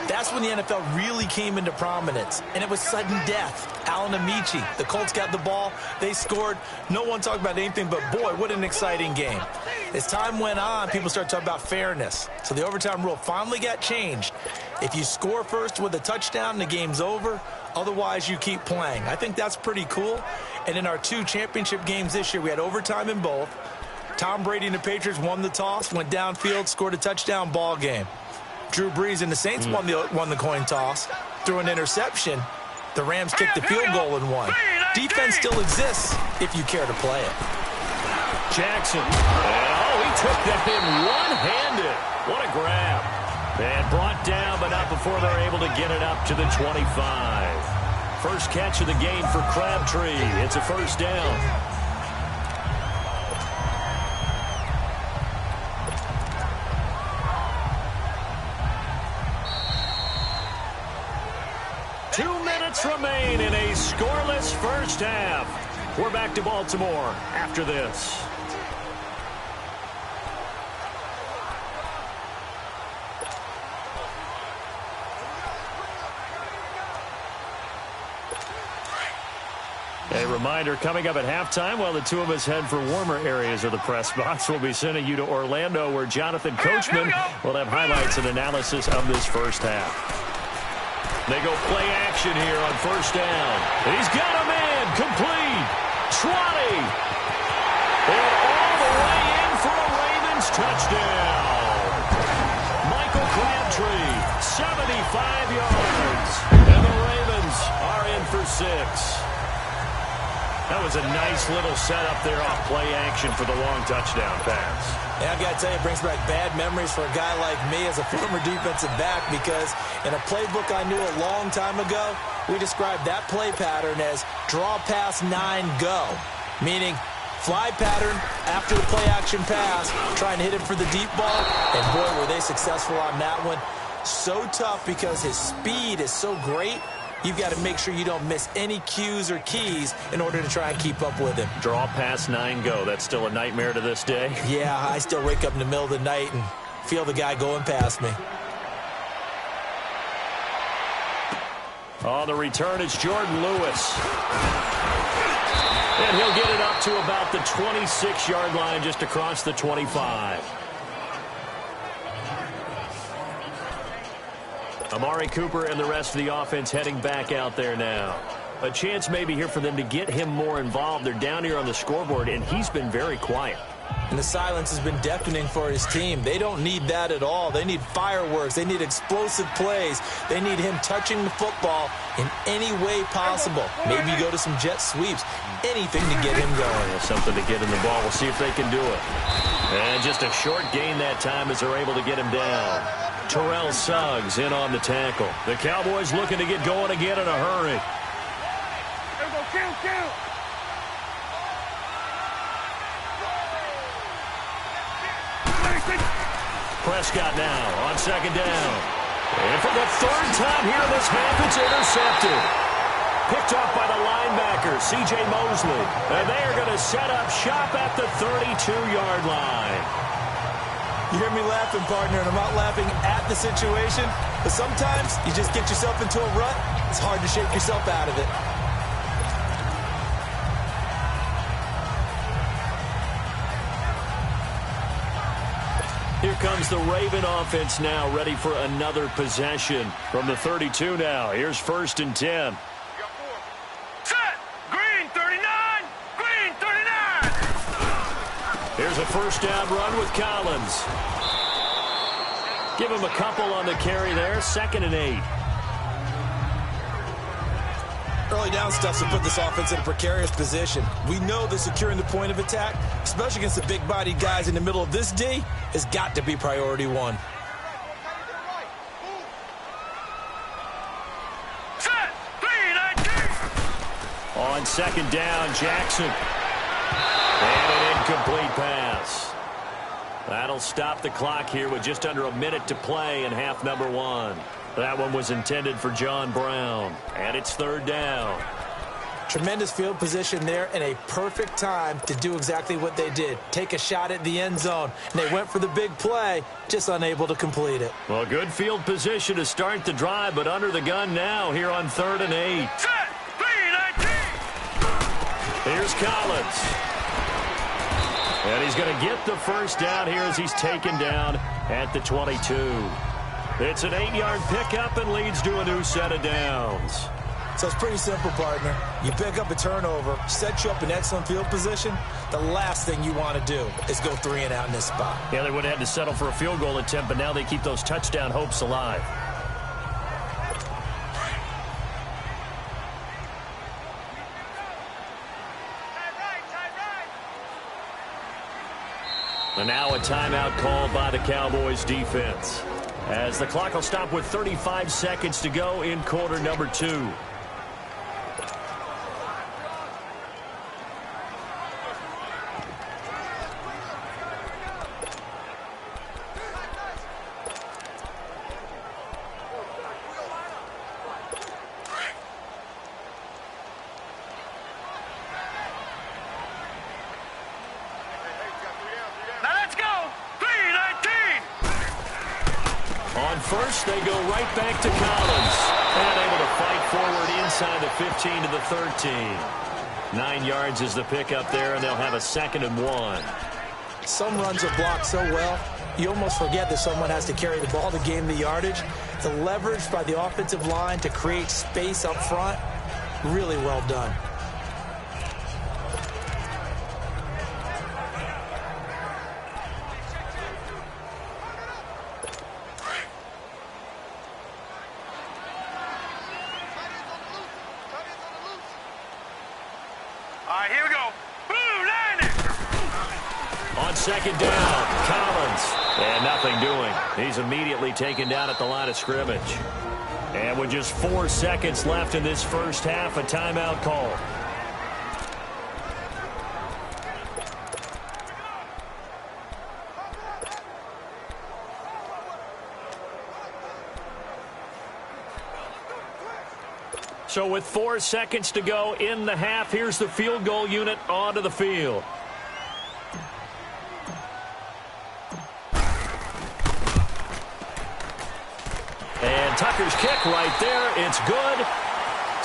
That's when the NFL really came into prominence. And it was sudden death. Alan Amici, the Colts got the ball. They scored. No one talked about anything but, boy, what an exciting game. As time went on, people started talking about fairness. So the overtime rule finally got changed. If you score first with a touchdown, the game's over. Otherwise, you keep playing. I think that's pretty cool. And in our 2 championship games this year, we had overtime in both. Tom Brady and the Patriots won the toss, went downfield, scored a touchdown, ball game. Drew Brees and the Saints won the coin toss, threw an interception. The Rams kicked the field goal and won. Defense still exists if you care to play it. Jackson. Oh, he took that in one-handed. What a grab. And brought down, but not before they're able to get it up to the 25. First catch of the game for Crabtree. It's a first down. Remain in a scoreless first half. We're back to Baltimore after this. A reminder, coming up at halftime, while the two of us head for warmer areas of the press box, we'll be sending you to Orlando, where Jonathan Coachman will have highlights and analysis of this first half. They go play action here on first down. He's got a man complete. 20. And all the way in for a Ravens touchdown. Michael Crabtree, 75 yards. And the Ravens are in for 6. That was a nice little setup there off play action for the long touchdown pass. Yeah, I got to tell you, it brings back bad memories for a guy like me as a former defensive back, because in a playbook I knew a long time ago, we described that play pattern as draw pass 9 go, meaning fly pattern after the play action pass, trying to hit him for the deep ball, and boy, were they successful on that one. So tough because his speed is so great. You've got to make sure you don't miss any cues or keys in order to try and keep up with him. Draw pass 9 go. That's still a nightmare to this day. Yeah, I still wake up in the middle of the night and feel the guy going past me. On the return, it's Jordan Lewis. And he'll get it up to about the 26-yard line, just across the 25. Amari Cooper and the rest of the offense heading back out there now. A chance maybe here for them to get him more involved. They're down here on the scoreboard, and he's been very quiet. And the silence has been deafening for his team. They don't need that at all. They need fireworks. They need explosive plays. They need him touching the football in any way possible. Maybe go to some jet sweeps. Anything to get him going. Yeah, something to get in the ball. We'll see if they can do it. And just a short gain that time as they're able to get him down. Terrell Suggs in on the tackle. The Cowboys looking to get going again in a hurry. Kill. Prescott now on second down. And for the third time here in this half, it's intercepted. Picked off by the linebacker, C.J. Mosley. And they are going to set up shop at the 32-yard line. You hear me laughing, partner, and I'm not laughing at the situation. But sometimes you just get yourself into a rut. It's hard to shake yourself out of it. Here comes the Raven offense now, ready for another possession from the 32 now. Here's 1st and 10. Set. Green 39. Green 39. Here's a first down run with Collins. Give him a couple on the carry there. 2nd and 8. Early down stuff to put this offense in a precarious position. We know that securing the point of attack, especially against the big-bodied guys in the middle of this D, has got to be priority one. Set. 3-19. On 2nd down, Jackson. And an incomplete pass. That'll stop the clock here with just under a minute to play in half number 1. That one was intended for John Brown. And it's 3rd down. Tremendous field position there and a perfect time to do exactly what they did. Take a shot at the end zone. And they went for the big play, just unable to complete it. Well, good field position to start the drive, but under the gun now here on 3rd and 8. Set. 3-19. Here's Collins. And he's going to get the first down here as he's taken down at the 22. It's an 8-yard pickup and leads to a new set of downs. So it's pretty simple, partner. You pick up a turnover, set you up in excellent field position. The last thing you want to do is go 3 and out in this spot. Yeah, they would have had to settle for a field goal attempt, but now they keep those touchdown hopes alive. And now a timeout called by the Cowboys defense, as the clock will stop with 35 seconds to go in quarter number 2. First, they go right back to Collins. And able to fight forward inside the 15 to the 13. 9 yards is the pickup there, and they'll have a 2nd and 1. Some runs are blocked so well, you almost forget that someone has to carry the ball to gain the yardage. The leverage by the offensive line to create space up front, really well done. Here we go. Boom, landing. On 2nd down, Collins. And nothing doing. He's immediately taken down at the line of scrimmage. And with just 4 seconds left in this first half, a timeout call. So with 4 seconds to go in the half, here's the field goal unit onto the field. And Tucker's kick right there. It's good.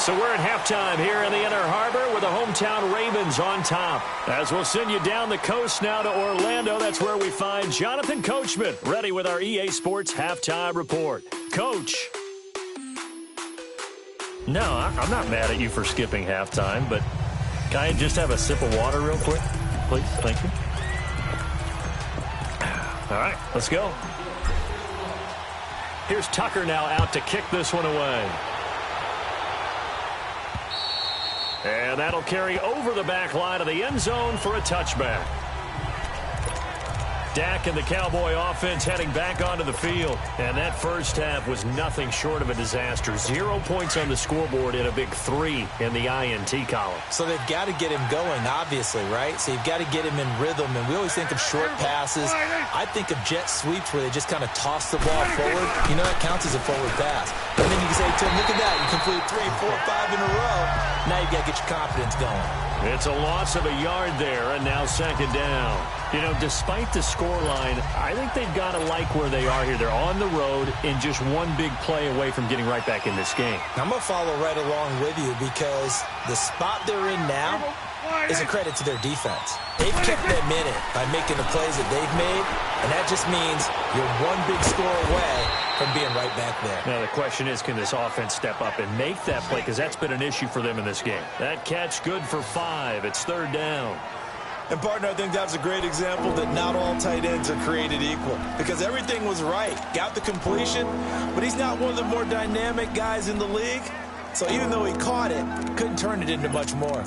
So we're at halftime here in the Inner Harbor with the hometown Ravens on top. As we'll send you down the coast now to Orlando, that's where we find Jonathan Coachman ready with our EA Sports Halftime Report. Coach. No, I'm not mad at you for skipping halftime, but can I just have a sip of water real quick? Please, thank you. All right, let's go. Here's Tucker now out to kick this one away. And that'll carry over the back line of the end zone for a touchback. Dak and the Cowboy offense heading back onto the field. And that first half was nothing short of a disaster. 0 points on the scoreboard and a big 3 in the INT column. So they've got to get him going, obviously, right? So you've got to get him in rhythm. And we always think of short passes. I think of jet sweeps where they just kind of toss the ball forward. You know, that counts as a forward pass. And then you can say to him, look at that. You complete 3, 4, 5 in a row. Now you've got to get your confidence going. It's a loss of a yard there, and now second down. You know, despite the scoreline, I think they've got to like where they are here. They're on the road and just one big play away from getting right back in this game. I'm going to follow right along with you because the spot they're in now is a credit to their defense. They've kept them in it by making the plays that they've made, and that just means you're one big score away from being right back there. Now the question is, can this offense step up and make that play? Because that's been an issue for them in this game. That catch good for 5. It's third down. And, partner, I think that's a great example that not all tight ends are created equal because everything was right. Got the completion, but he's not one of the more dynamic guys in the league. So even though he caught it, couldn't turn it into much more.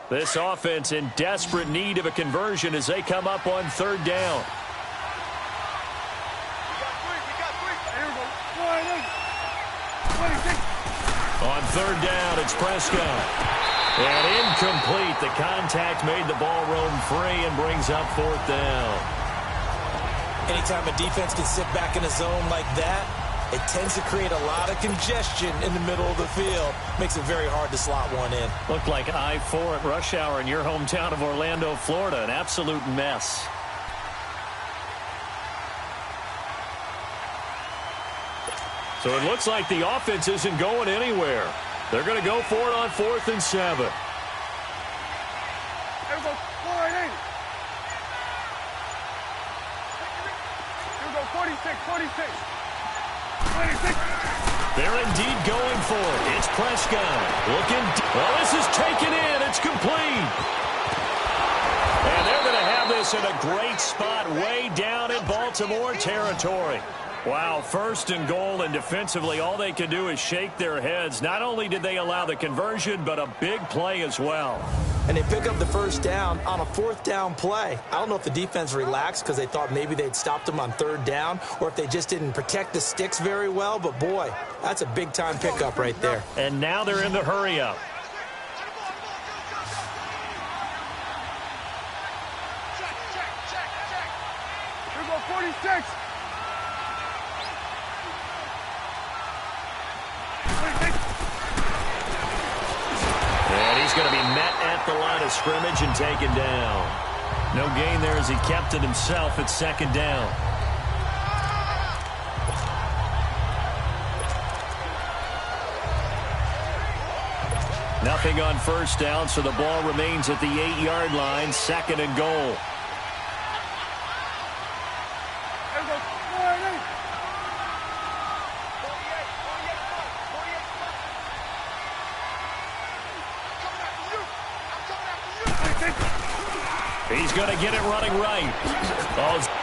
This offense in desperate need of a conversion as they come up on third down. On third down, it's Prescott. And incomplete. The contact made the ball roam free and brings up fourth down. Anytime a defense can sit back in a zone like that, it tends to create a lot of congestion in the middle of the field. Makes it very hard to slot one in. Looked like I-4 at rush hour in your hometown of Orlando, Florida. An absolute mess. So it looks like the offense isn't going anywhere. They're going to go for it on 4th and 7. Here we go, 46, 46. 26. They're indeed going for it. It's Prescott. Looking. Well, this is taken in. It's complete. And they're going to have this in a great spot way down in Baltimore territory. Wow, 1st and goal, and defensively all they can do is shake their heads. Not only did they allow the conversion, but a big play as well. And they pick up the first down on a 4th down play. I don't know if the defense relaxed because they thought maybe they'd stopped them on 3rd down or if they just didn't protect the sticks very well. But, boy, that's a big-time pickup right there. And now they're in the hurry-up. Here we go, 46. And he's going to be met at the line of scrimmage and taken down. No gain there as he kept it himself at second down. Nothing on first down, so the ball remains at the 8-yard line, 2nd and goal. He's going to get it running right.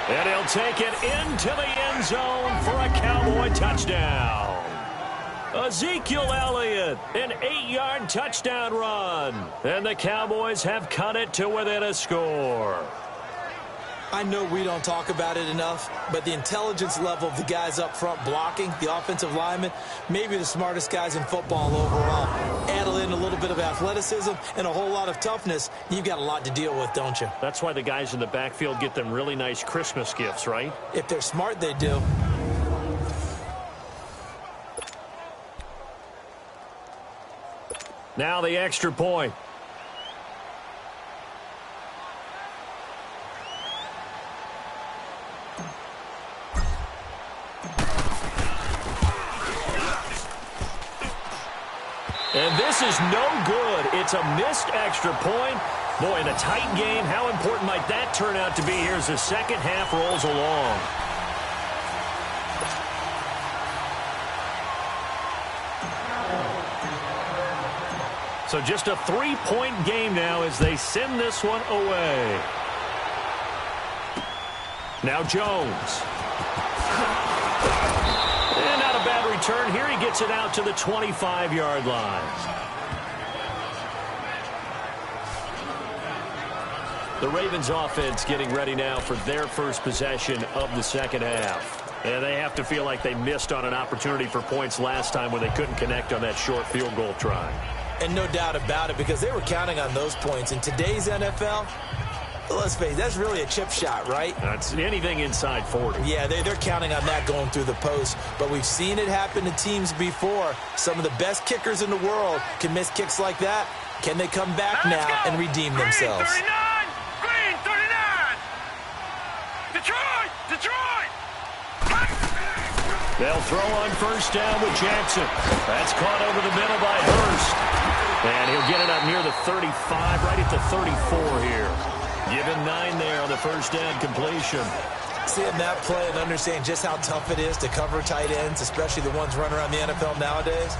And he'll take it into the end zone for a Cowboy touchdown. Ezekiel Elliott, an 8-yard touchdown run. And the Cowboys have cut it to within a score. I know we don't talk about it enough, but the intelligence level of the guys up front blocking, the offensive linemen, maybe the smartest guys in football overall. Add in a little bit of athleticism and a whole lot of toughness, you've got a lot to deal with, don't you? That's why the guys in the backfield get them really nice Christmas gifts, right? If they're smart, they do. Now the extra point. And this is no good. It's a missed extra point. Boy, in a tight game, how important might that turn out to be here as the second half rolls along? So just a 3-point game now as they send this one away. Now Jones. And not a bad return here. He gets it out to the 25-yard line. The Ravens offense getting ready now for their first possession of the second half. And they have to feel like they missed on an opportunity for points last time when they couldn't connect on that short field goal try. And no doubt about it, because they were counting on those points. In today's NFL, let's face it, that's really a chip shot, right? That's anything inside 40. Yeah, they're counting on that going through the post. But we've seen it happen to teams before. Some of the best kickers in the world can miss kicks like that. Can they come back now and redeem themselves? Green 39! Detroit! Detroit! They'll throw on first down with Jackson. That's caught over the middle by Hurst. And he'll get it up near the 35, right at the 34 here. Given 9 there on the first down completion. Seeing that play and understand just how tough it is to cover tight ends, especially the ones running around the NFL nowadays,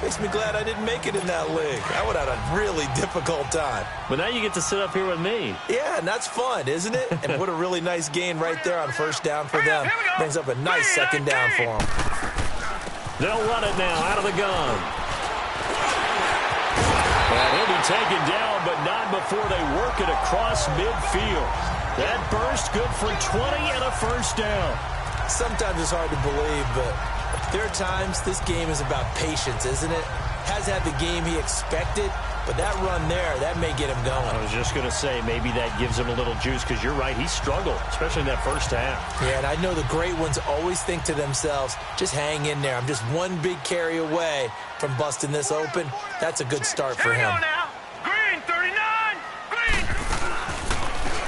makes me glad I didn't make it in that league. I would have had a really difficult time. But now you get to sit up here with me. Yeah, and that's fun, isn't it? And what a really nice gain right there on first down for them. Brings up a nice second down for them. They'll run it now out of the gun. And he'll be taken down, but not before they work it across midfield. That burst good for 20 and a first down. Sometimes it's hard to believe, but there are times this game is about patience, isn't it? Has had the game he expected, but that run there, that may get him going. I was just going to say, maybe that gives him a little juice, because you're right, he struggled, especially in that first half. Yeah, and I know the great ones always think to themselves, just hang in there. I'm just one big carry away from busting this open. That's a good start for him. Now. Green 39! Green!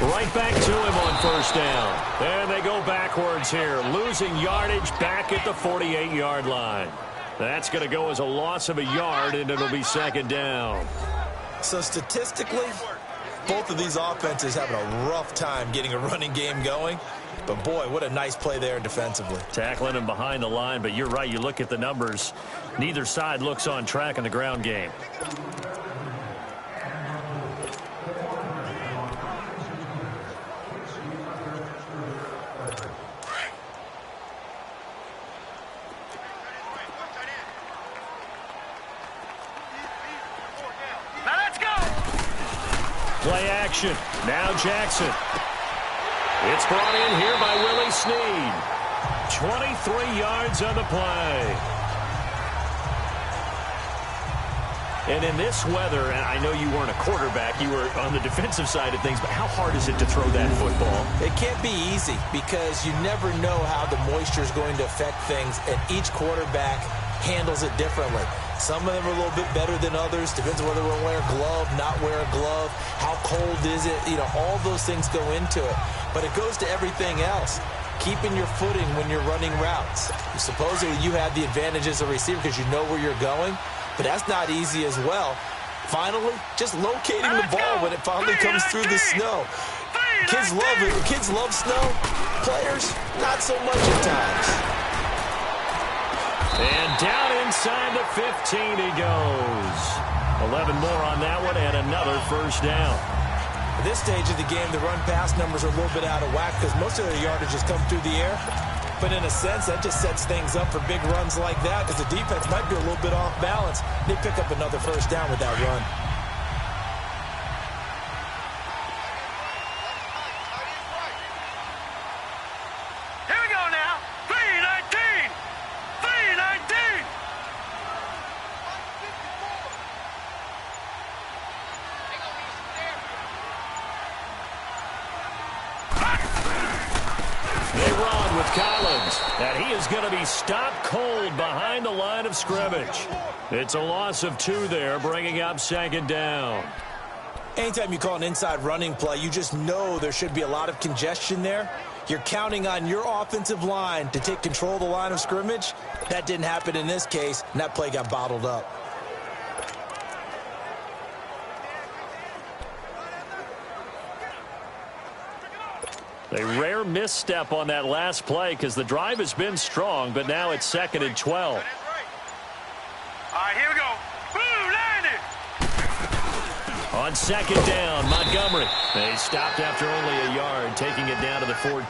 Right back to him on first down. And they go backwards here, losing yardage back at the 48-yard line. That's going to go as a loss of a yard, and it'll be second down. So statistically, both of these offenses having a rough time getting a running game going. But, boy, what a nice play there defensively. Tackling him behind the line, but you're right. You look at the numbers. Neither side looks on track in the ground game. Play action. Now Jackson. It's brought in here by Willie Snead. 23 yards on the play. And in this weather, and I know you weren't a quarterback, you were on the defensive side of things, but how hard is it to throw that football? It can't be easy because you never know how the moisture is going to affect things, and each quarterback handles it differently. Some of them are a little bit better than others. Depends on whether we're wearing a glove, not wear a glove. How cold is it? You know, all those things go into it. But it goes to everything else. Keeping your footing when you're running routes. Supposedly you have the advantage as a receiver because you know where you're going. But that's not easy as well. Finally, just locating the ball when it finally comes through the snow. Kids love it. Kids love snow. Players, not so much at times. And down inside the 15 he goes. 11 more on that one and another first down. At this stage of the game, the run-pass numbers are a little bit out of whack because most of their yardage has come through the air. But in a sense, that just sets things up for big runs like that because the defense might be a little bit off balance. They pick up another first down with that run. Here we go now. 319! 319! They run with Collins, and he is going to be stopped cold behind the line of scrimmage. It's a loss of 2 there, bringing up second down. Anytime you call an inside running play, you just know there should be a lot of congestion there. You're counting on your offensive line to take control of the line of scrimmage. That didn't happen in this case, and that play got bottled up. A rare misstep on that last play because the drive has been strong, but now it's 2nd and 12. All right, here we go. Blue 90! On second down, Montgomery. They stopped after only a yard, taking it down to the 14.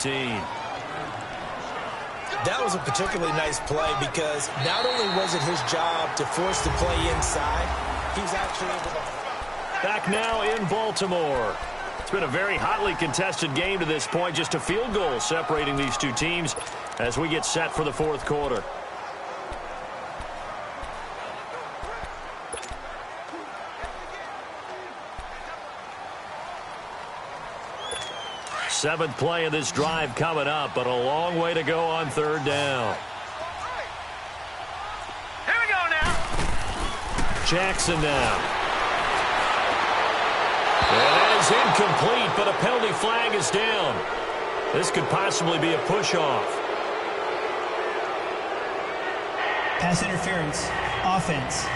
That was a particularly nice play because not only was it his job to force the play inside, he was actually able to... Back now in Baltimore. It's been a very hotly contested game to this point. Just a field goal separating these two teams as we get set for the fourth quarter. Seventh play of this drive coming up, but a long way to go on third down. Here we go now. Jackson now. And that is incomplete, but a penalty flag is down. This could possibly be a push-off. Pass interference. Offense.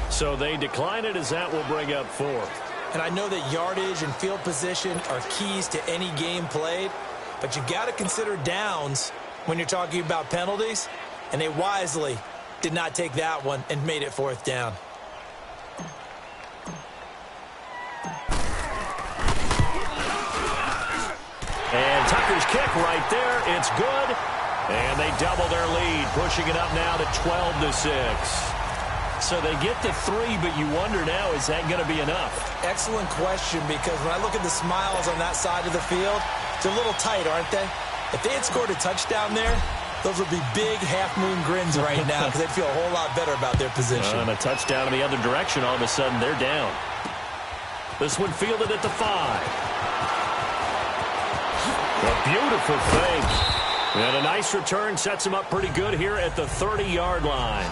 So they decline it as that will bring up fourth. And I know that yardage and field position are keys to any game played, but you got to consider downs when you're talking about penalties, and they wisely did not take that one and made it fourth down. And Tucker's kick right there. It's good. And they double their lead, pushing it up now to 12-6. So they get to 3, but you wonder now, is that going to be enough? Excellent question, because when I look at the smiles on that side of the field, they're a little tight, aren't they? If they had scored a touchdown there, those would be big half-moon grins right now because they'd feel a whole lot better about their position. And a touchdown in the other direction, all of a sudden they're down. This one fielded at the 5. A beautiful fake. And a nice return sets him up pretty good here at the 30-yard line.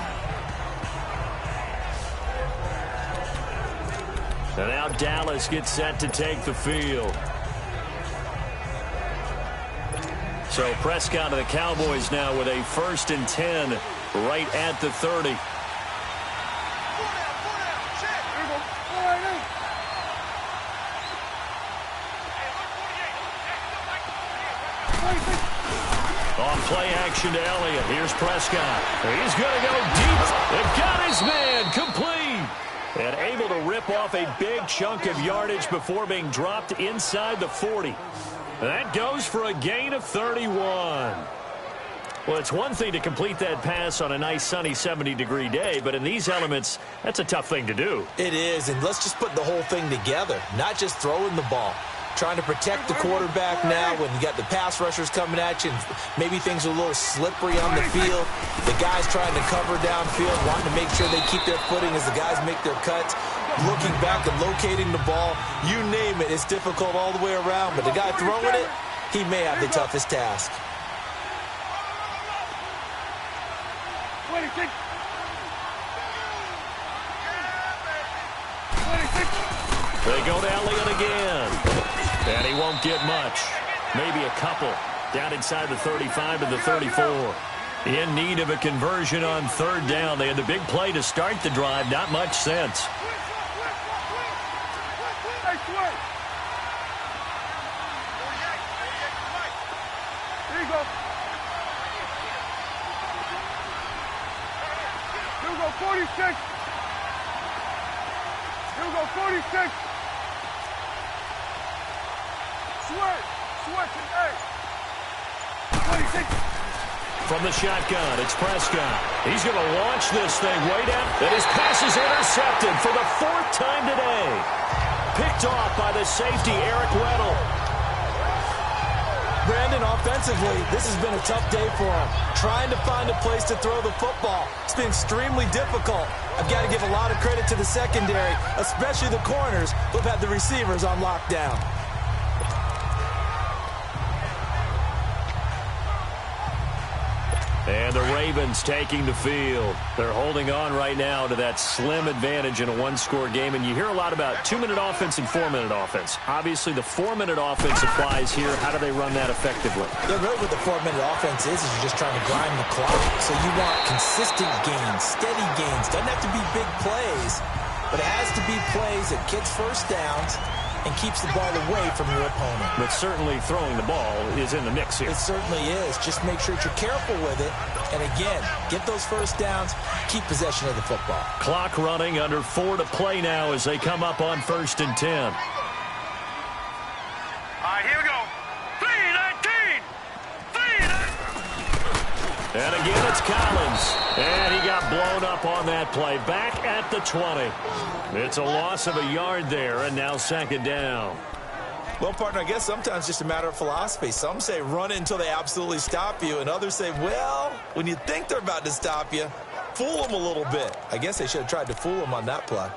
And now Dallas gets set to take the field. So Prescott of the Cowboys now with a 1st and 10 right at the 30. On play action to Elliott. Here's Prescott. He's going to go deep. They've got his man complete. And able to rip off a big chunk of yardage before being dropped inside the 40. That goes for a gain of 31. Well, it's one thing to complete that pass on a nice sunny 70-degree day, but in these elements, that's a tough thing to do. It is, and let's just put the whole thing together, not just throwing the ball. Trying to protect the quarterback now when you got the pass rushers coming at you and maybe things are a little slippery on the field. The guys trying to cover downfield, wanting to make sure they keep their footing as the guys make their cuts. Looking back and locating the ball, you name it, it's difficult all the way around. But the guy throwing it, he may have the toughest task. They go to Elliott again. And he won't get much. Maybe a couple. Down inside the 35 to the 34. In need of a conversion on third down. They had the big play to start the drive. Not much sense. Here you go. Here we go, 46. Here we go, 46. Switch, hey. 26. From the shotgun, it's Prescott. He's going to launch this thing way down. And his pass is intercepted for the 4th time today. Picked off by the safety, Eric Weddle. Brandon, offensively, this has been a tough day for him. Trying to find a place to throw the football. It's been extremely difficult. I've got to give a lot of credit to the secondary, especially the corners who've had the receivers on lockdown. And the Ravens taking the field. They're holding on right now to that slim advantage in a one-score game. And you hear a lot about 2-minute offense and 4-minute offense. Obviously, the 4-minute offense applies here. How do they run that effectively? Yeah, really what the 4-minute offense is you're just trying to grind the clock. So you want consistent gains, steady gains. Doesn't have to be big plays, but it has to be plays that gets first downs and keeps the ball away from your opponent. But certainly throwing the ball is in the mix here. It certainly is. Just make sure that you're careful with it. And again, get those first downs, keep possession of the football. Clock running, under 4 to play now as they come up on 1st and 10. All right, here we go. 3-19. 3-19. And again, it's Collins. And he got blown up on that play. Back at the 20. It's a loss of a yard there, and now 2nd down. Well, partner, I guess sometimes just a matter of philosophy. Some say run until they absolutely stop you, and others say, well, when you think they're about to stop you, fool them a little bit. I guess they should have tried to fool them on that play.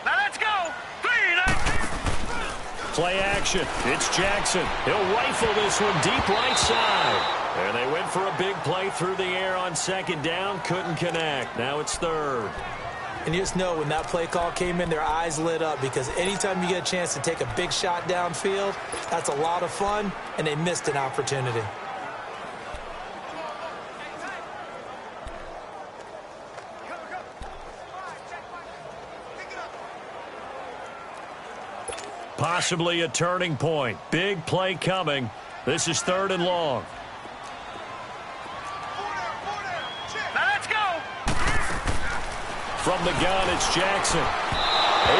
Now let's go. 3-19. Play action. It's Jackson. He'll rifle this one deep right side. And they went for a big play through the air on 2nd down. Couldn't connect. Now it's 3rd. And you just know when that play call came in, their eyes lit up, because anytime you get a chance to take a big shot downfield, that's a lot of fun, and they missed an opportunity. Possibly a turning point. Big play coming. This is 3rd and long. Now let's go. From the gun, it's Jackson.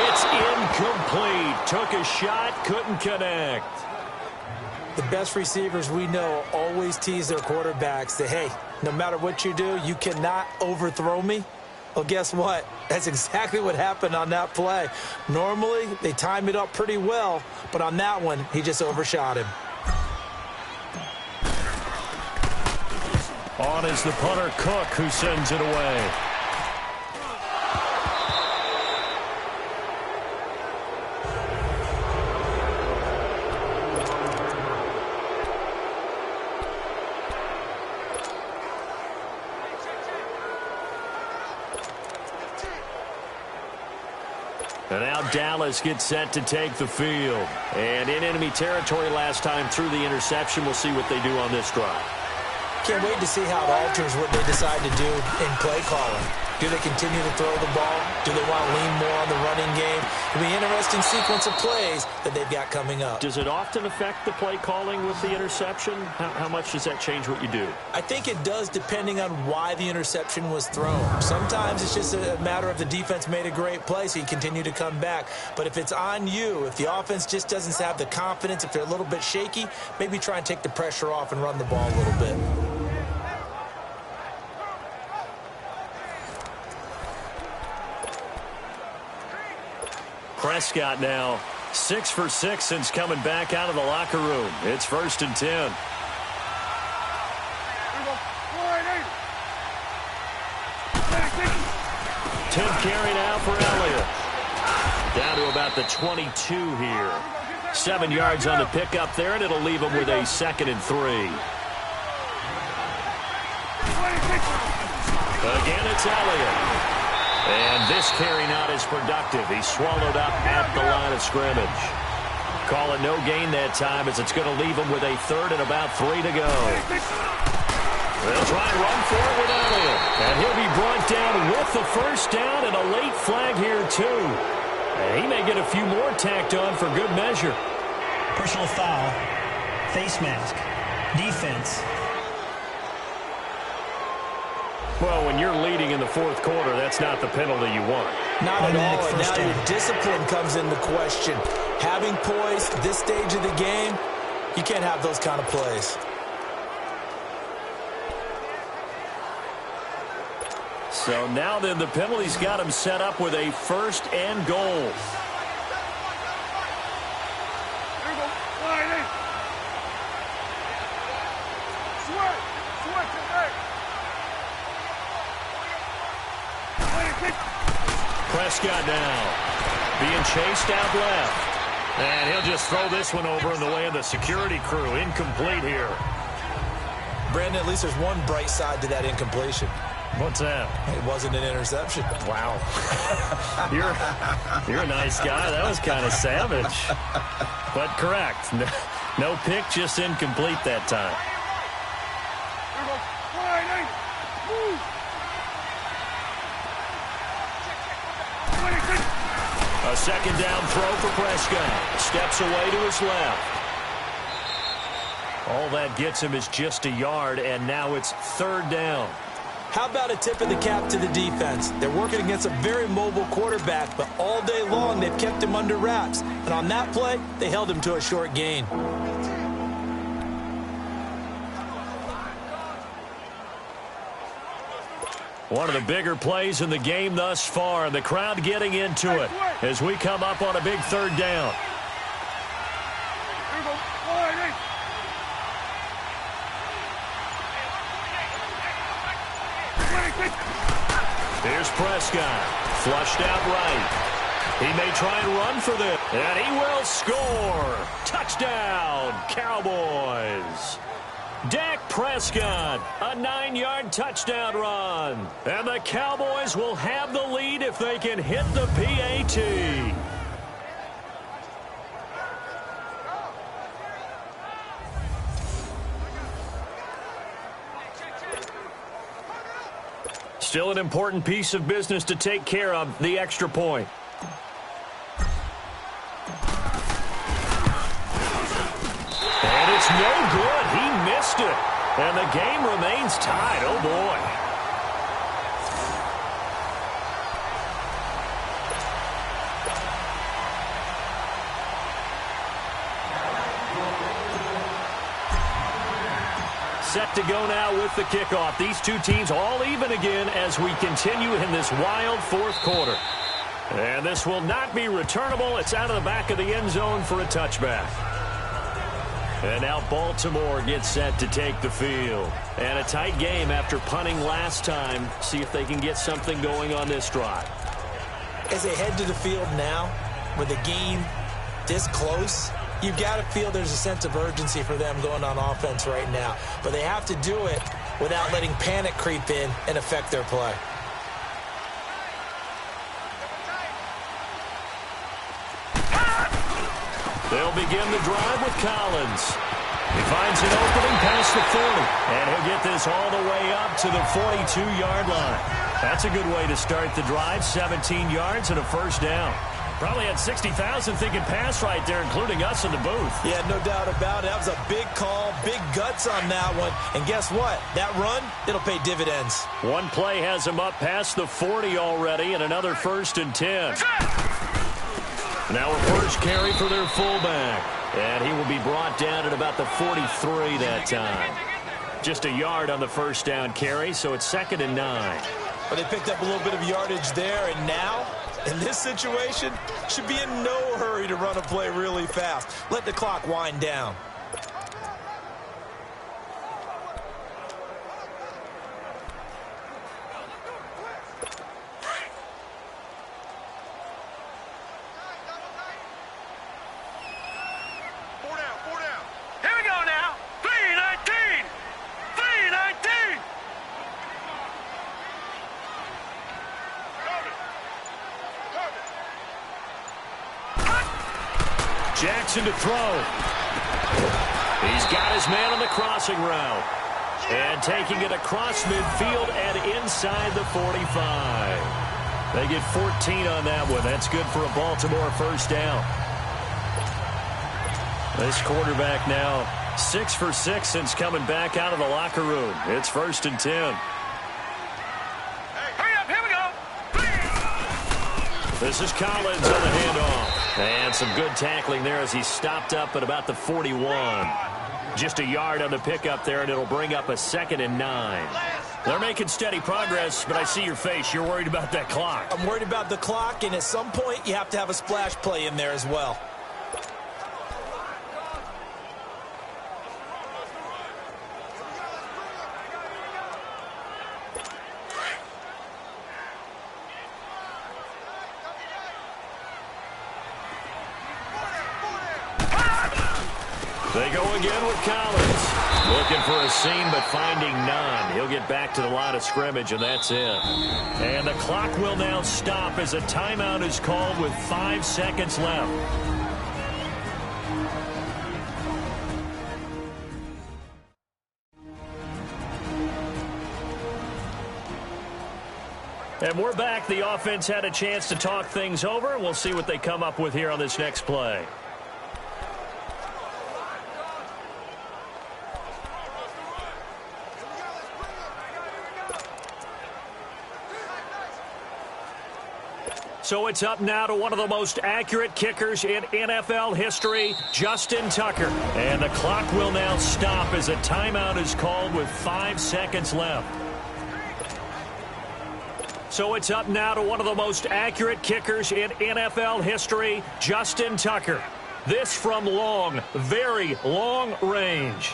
It's incomplete. Took a shot, couldn't connect. The best receivers we know always tease their quarterbacks that, hey, no matter what you do, you cannot overthrow me. Well, guess what? That's exactly what happened on that play. Normally, they time it up pretty well, but on that one, he just overshot him. On is the punter, Cook, who sends it away. And now Dallas gets set to take the field. And in enemy territory last time through the interception. We'll see what they do on this drive. Can't wait to see how it alters what they decide to do in play calling. Do they continue to throw the ball? Do they want to lean more on the running game? It'll be an interesting sequence of plays that they've got coming up. Does it often affect the play calling with the interception? How much does that change what you do? I think it does, depending on why the interception was thrown. Sometimes it's just a matter of the defense made a great play, so you continue to come back. But if it's on you, if the offense just doesn't have the confidence, if they're a little bit shaky, maybe try and take the pressure off and run the ball a little bit. Prescott now 6 for 6 since coming back out of the locker room. It's 1st and 10. 10th carry now for Elliott. Down to about the 22 here. 7 yards on the pickup there, and it'll leave him with a 2nd and 3. Again, it's Elliott. And this carry not as productive. He's swallowed up at the line of scrimmage. Call it no gain that time, as it's going to leave him with a 3rd and about 3 to go. They'll try and run for it with Elliott. And he'll be brought down with the 1st down, and a late flag here, too. And he may get a few more tacked on for good measure. Personal foul. Face mask. Defense. Well, when you're leading in the 4th quarter, that's not the penalty you want. Not at all. And now your discipline comes into question. Having poise this stage of the game, you can't have those kind of plays. So now then, the penalty's got him set up with a 1st and goal. Prescott now being chased out left. And he'll just throw this one over in the way of the security crew. Incomplete here. Brandon, at least there's one bright side to that incompletion. What's that? It wasn't an interception. Wow. You're a nice guy. That was kind of savage. But correct. No pick, just incomplete that time. A second down throw for Prescott. Steps away to his left. All that gets him is just a yard, and now it's third down. How about a tip of the cap to the defense? They're working against a very mobile quarterback, but all day long they've kept him under wraps. And on that play, they held him to a short gain. One of the bigger plays in the game thus far, and the crowd getting into it as we come up on a big third down. Here's Prescott, flushed out right. He may try and run for this, and he will score. Touchdown, Cowboys. Dak Prescott, a 9-yard touchdown run. And the Cowboys will have the lead if they can hit the PAT. Still an important piece of business to take care of, the extra point. And it's no good. He missed it. And the game remains tied. Oh, boy. Set to go now with the kickoff. These two teams all even again as we continue in this wild fourth quarter. And this will not be returnable. It's out of the back of the end zone for a touchback. And now Baltimore gets set to take the field. And a tight game after punting last time. See if they can get something going on this drive. As they head to the field now, with the game this close, you've got to feel there's a sense of urgency for them going on offense right now. But they have to do it without letting panic creep in and affect their play. They'll begin the drive with Collins. He finds an opening past the 40, and he'll get this all the way up to the 42-yard line. That's a good way to start the drive, 17 yards and a first down. Probably had 60,000 thinking pass right there, including us in the booth. Yeah, no doubt about it. That was a big call, big guts on that one. And guess what? That run, it'll pay dividends. One play has him up past the 40 already, and another 1st and 10. Now a first carry for their fullback. And he will be brought down at about the 43 that time. Just a yard on the first down carry, so it's 2nd and 9. But they picked up a little bit of yardage there, and now, in this situation, should be in no hurry to run a play really fast. Let the clock wind down. Jackson to throw. He's got his man on the crossing route. And taking it across midfield and inside the 45. They get 14 on that one. That's good for a Baltimore first down. This quarterback now 6 for 6 since coming back out of the locker room. It's 1st and 10. Hurry up, here we go. This is Collins on the handoff. And some good tackling there as he stopped up at about the 41. Just a yard on the pickup there, and it'll bring up a 2nd and 9. They're making steady progress, but I see your face. You're worried about that clock. I'm worried about the clock, and at some point you have to have a splash play in there as well. They go again with Collins. Looking for a seam, but finding none. He'll get back to the line of scrimmage, and that's it. And the clock will now stop as a timeout is called with 5 seconds left. And we're back. The offense had a chance to talk things over. We'll see what they come up with here on this next play. So it's up now to one of the most accurate kickers in NFL history, Justin Tucker. And the clock will now stop as a timeout is called with 5 seconds left. So it's up now to one of the most accurate kickers in NFL history, Justin Tucker. This from long, very long range.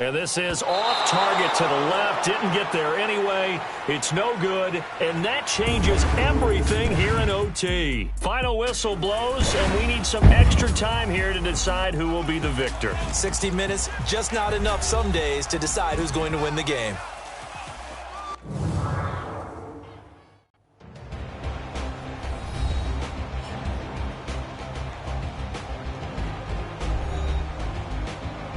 And this is off target to the left. Didn't get there anyway. It's no good. And that changes everything here in OT. Final whistle blows, and we need some extra time here to decide who will be the victor. 60 minutes, just not enough some days to decide who's going to win the game.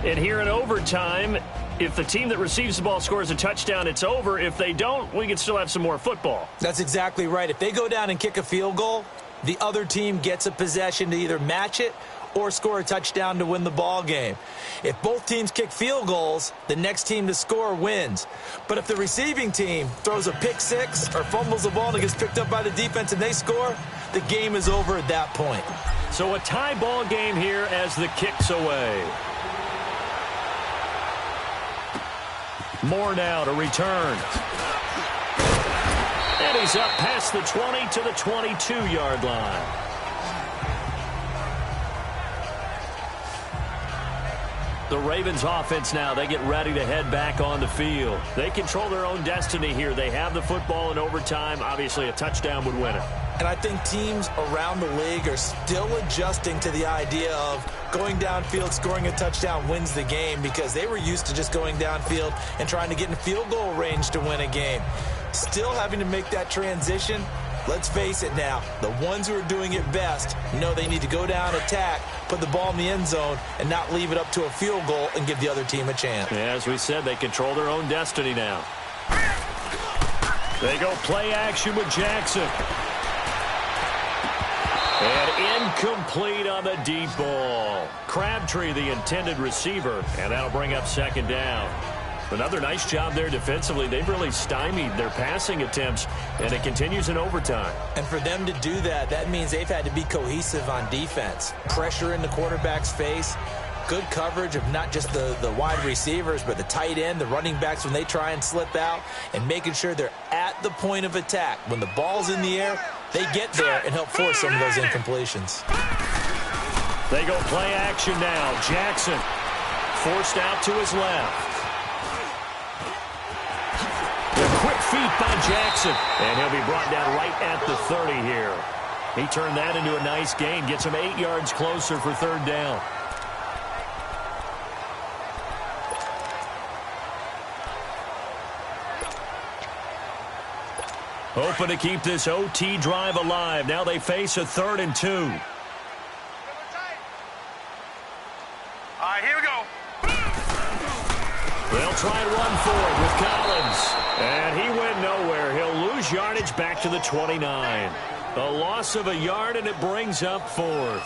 And here in overtime, if the team that receives the ball scores a touchdown, it's over. If they don't, we can still have some more football. That's exactly right. If they go down and kick a field goal, the other team gets a possession to either match it or score a touchdown to win the ball game. If both teams kick field goals, the next team to score wins. But if the receiving team throws a pick six or fumbles the ball and it gets picked up by the defense and they score, the game is over at that point. So a tie ball game here as the kick's away. Moore now to return. And he's up past the 20 to the 22-yard line. The Ravens offense now, they get ready to head back on the field. They control their own destiny here. They have the football in overtime. Obviously, a touchdown would win it. And I think teams around the league are still adjusting to the idea of going downfield, scoring a touchdown wins the game, because they were used to just going downfield and trying to get in field goal range to win a game. Still having to make that transition. Let's face it now, the ones who are doing it best know they need to go down, attack, put the ball in the end zone, and not leave it up to a field goal and give the other team a chance. Yeah, as we said, they control their own destiny now. They go play action with Jackson. And incomplete on the deep ball. Crabtree, the intended receiver, and that'll bring up second down. Another nice job there defensively. They've really stymied their passing attempts, and it continues in overtime. And for them to do that, that means they've had to be cohesive on defense. Pressure in the quarterback's face. Good coverage of not just the wide receivers, but the tight end, the running backs when they try and slip out, and making sure they're at the point of attack. When the ball's in the air, they get there and help force some of those incompletions. They go play action now. Jackson forced out to his left. The quick feet by Jackson, and he'll be brought down right at the 30 here. He turned that into a nice gain, gets him 8 yards closer for third down. Hoping to keep this OT drive alive. Now they face a 3rd and 2. All right, here we go. They'll try and run forward with Collins. And he went nowhere. He'll lose yardage back to the 29. A loss of a yard, and it brings up 4th.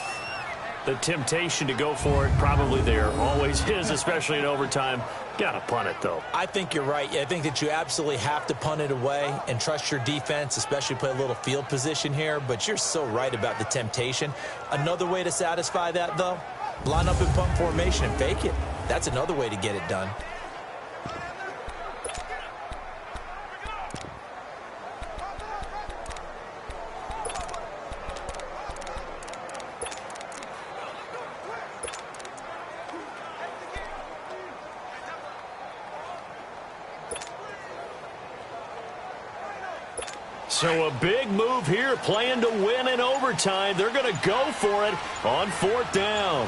The temptation to go for it probably there always is, especially in overtime. Got to punt it, though. I think you're right. I think that you absolutely have to punt it away and trust your defense, especially play a little field position here. But you're so right about the temptation. Another way to satisfy that, though, line up in punt formation and fake it. That's another way to get it done. So a big move here, playing to win in overtime. They're going to go for it on 4th down.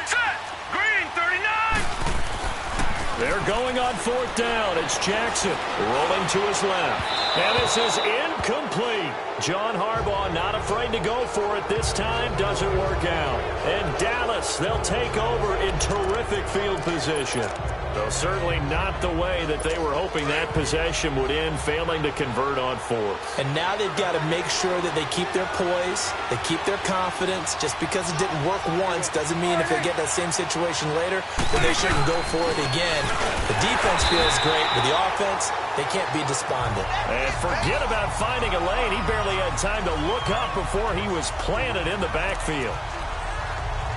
Set. Green, 39. They're going on 4th down. It's Jackson rolling to his left. And this is incomplete. John Harbaugh not afraid to go for it this time. Doesn't work out. And Dallas, they'll take over in terrific field position. Though certainly not the way that they were hoping that possession would end, failing to convert on 4th. And now they've got to make sure that they keep their poise, they keep their confidence. Just because it didn't work once doesn't mean if they get that same situation later that they shouldn't go for it again. The defense feels great, but the offense, they can't be despondent. And forget about finding a lane. He barely had time to look up before he was planted in the backfield.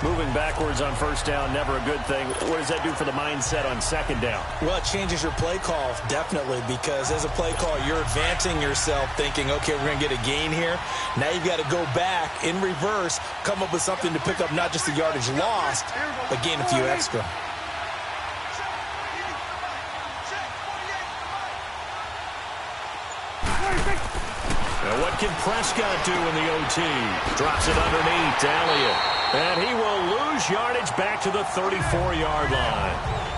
Moving backwards on 1st down, never a good thing. What does that do for the mindset on 2nd down? Well, it changes your play call, definitely, because as a play call, you're advancing yourself thinking, okay, we're going to get a gain here. Now you've got to go back in reverse, come up with something to pick up not just the yardage lost, but gain a few extra. Now what can Prescott do in the OT? Drops it underneath, Elliott. And he will lose yardage back to the 34-yard line.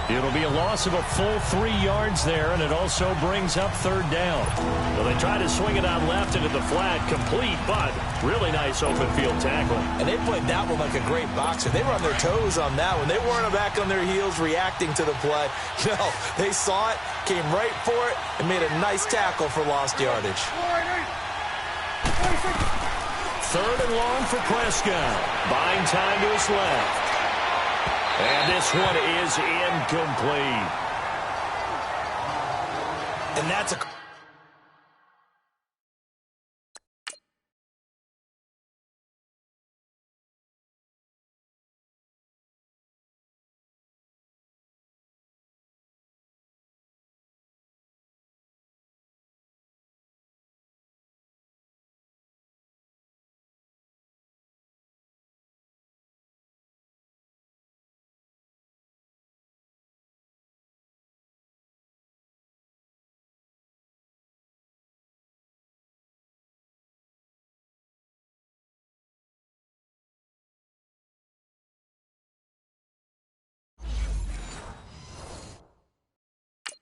It'll be a loss of a full 3 yards there, and it also brings up 3rd down. Well, they try to swing it out left into the flat, complete, but really nice open field tackle. And they played that one like a great boxer. They were on their toes on that one. They weren't back on their heels reacting to the play. No, they saw it, came right for it, and made a nice tackle for lost yardage. 3rd and long for Prescott. Buying time to his left. And this one is incomplete. And that's a...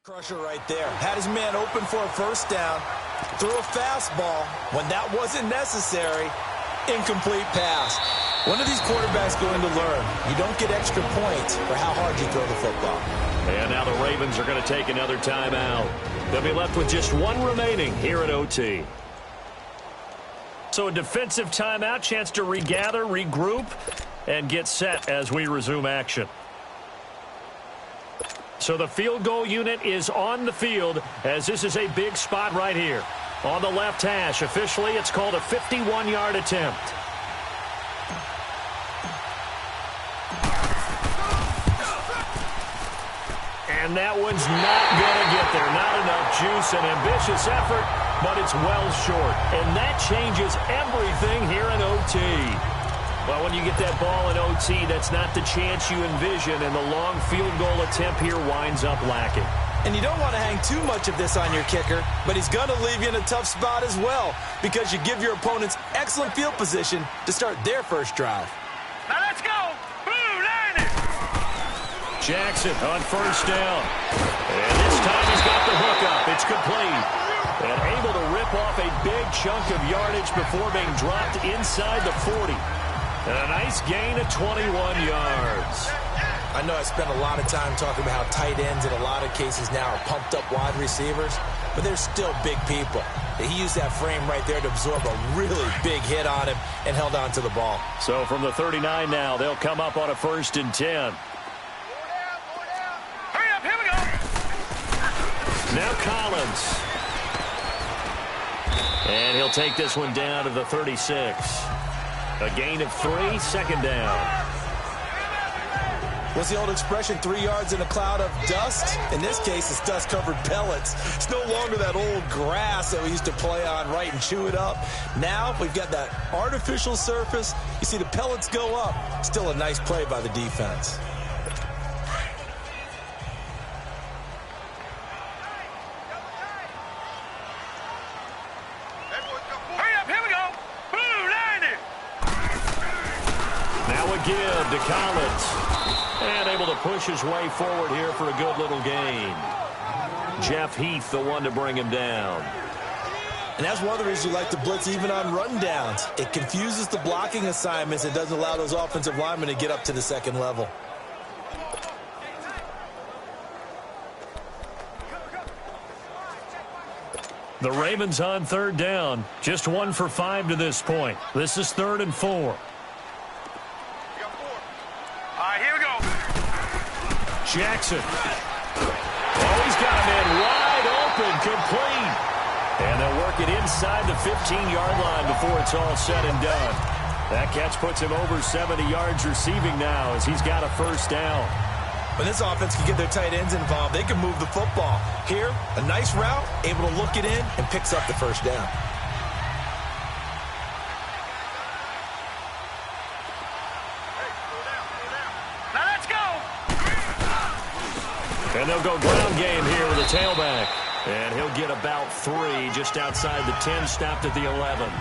Crusher right there. Had his man open for a 1st down. Threw a fastball when that wasn't necessary. Incomplete pass. When are these quarterbacks going to learn? You don't get extra points for how hard you throw the football. And now the Ravens are going to take another timeout. They'll be left with just 1 remaining here at OT. So a defensive timeout, chance to regather, regroup, and get set as we resume action. So the field goal unit is on the field as this is a big spot right here. On the left hash, officially it's called a 51-yard attempt. And that one's not going to get there. Not enough juice, an ambitious effort, but it's well short. And that changes everything here in OT. Well, when you get that ball in OT, that's not the chance you envision, and the long field goal attempt here winds up lacking. And you don't want to hang too much of this on your kicker, but he's going to leave you in a tough spot as well because you give your opponents excellent field position to start their first drive. Now let's go. Blue line it. Jackson on 1st down. And this time he's got the hook up. It's complete. And able to rip off a big chunk of yardage before being dropped inside the 40. And a nice gain of 21 yards. I know I spent a lot of time talking about how tight ends in a lot of cases now are pumped up wide receivers, but they're still big people. He used that frame right there to absorb a really big hit on him and held on to the ball. So from the 39 now, they'll come up on a 1st and 10. Hurry up, here we go. Now Collins. And he'll take this one down to the 36. A gain of 3, 2nd down. What's the old expression, 3 yards in a cloud of dust? In this case, it's dust-covered pellets. It's no longer that old grass that we used to play on, right, and chew it up. Now we've got that artificial surface. You see the pellets go up. Still a nice play by the defense. give to Collins. And able to push his way forward here for a good little gain. Jeff Heath, the one to bring him down. And that's one of the reasons you like to blitz even on run downs. It confuses the blocking assignments. It doesn't allow those offensive linemen to get up to the second level. The Ravens on third down. Just 1 for 5 to this point. This is 3rd and 4. All right, here we go. Jackson. Oh, he's got him in wide open, complete. And they'll work it inside the 15-yard line before it's all said and done. That catch puts him over 70 yards receiving now as he's got a first down. When this offense can get their tight ends involved, they can move the football. Here, a nice route, able to look it in, and picks up the first down. Now let's go. And they'll go ground game here with a tailback. And he'll get about 3 just outside the 10, stopped at the 11.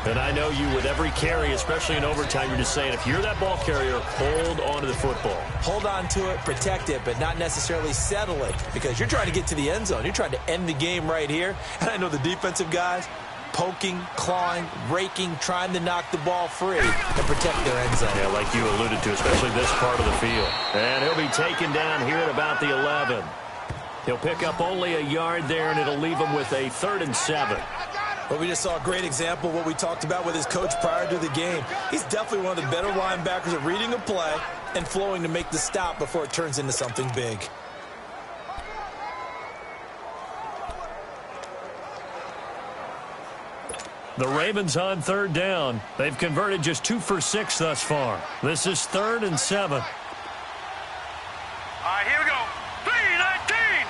And I know you, with every carry, especially in overtime, you're just saying, if you're that ball carrier, hold on to the football. Hold on to it, protect it, but not necessarily settle it, because you're trying to get to the end zone. You're trying to end the game right here. And I know the defensive guys, poking, clawing, raking, trying to knock the ball free and protect their end zone. Yeah, like you alluded to, especially this part of the field. And he'll be taken down here at about the 11. He'll pick up only a yard there, and it'll leave him with a 3rd and 7. But we just saw a great example of what we talked about with his coach prior to the game. He's definitely one of the better linebackers at reading a play and flowing to make the stop before it turns into something big. The Ravens on third down. They've converted just 2 for 6 thus far. This is 3rd and 7. All right, here we go. 3-19.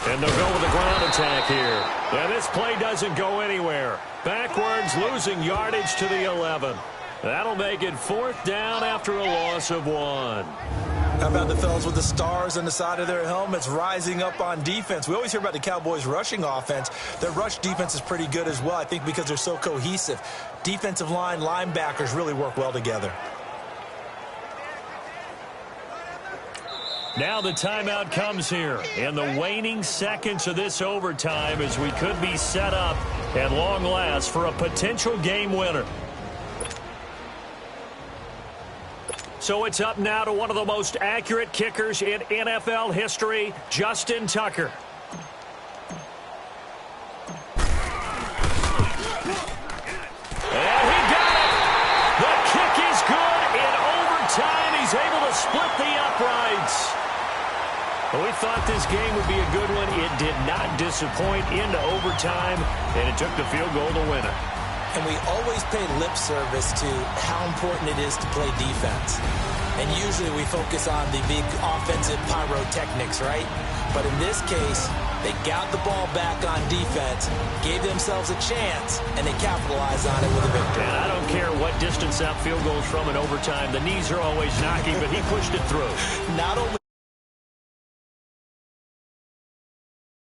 And they'll go with a ground attack here. And this play doesn't go anywhere. Backwards, losing yardage to the 11. That'll make it 4th down after a loss of 1. How about the fellas with the stars on the side of their helmets rising up on defense? We always hear about the Cowboys' rushing offense. Their rush defense is pretty good as well, I think, because they're so cohesive. Defensive line, linebackers really work well together. Now the timeout comes here in the waning seconds of this overtime as we could be set up at long last for a potential game winner. So it's up now to one of the most accurate kickers in NFL history, Justin Tucker. And he got it! The kick is good in overtime. He's able to split the uprights. Well, we thought this game would be a good one. It did not disappoint into overtime, and it took the field goal to win it. And we always pay lip service to how important it is to play defense. And usually we focus on the big offensive pyrotechnics, right? But in this case, they got the ball back on defense, gave themselves a chance, and they capitalized on it with a victory. And I don't care what distance that field goes from in overtime. The knees are always knocking, but he pushed it through. Not only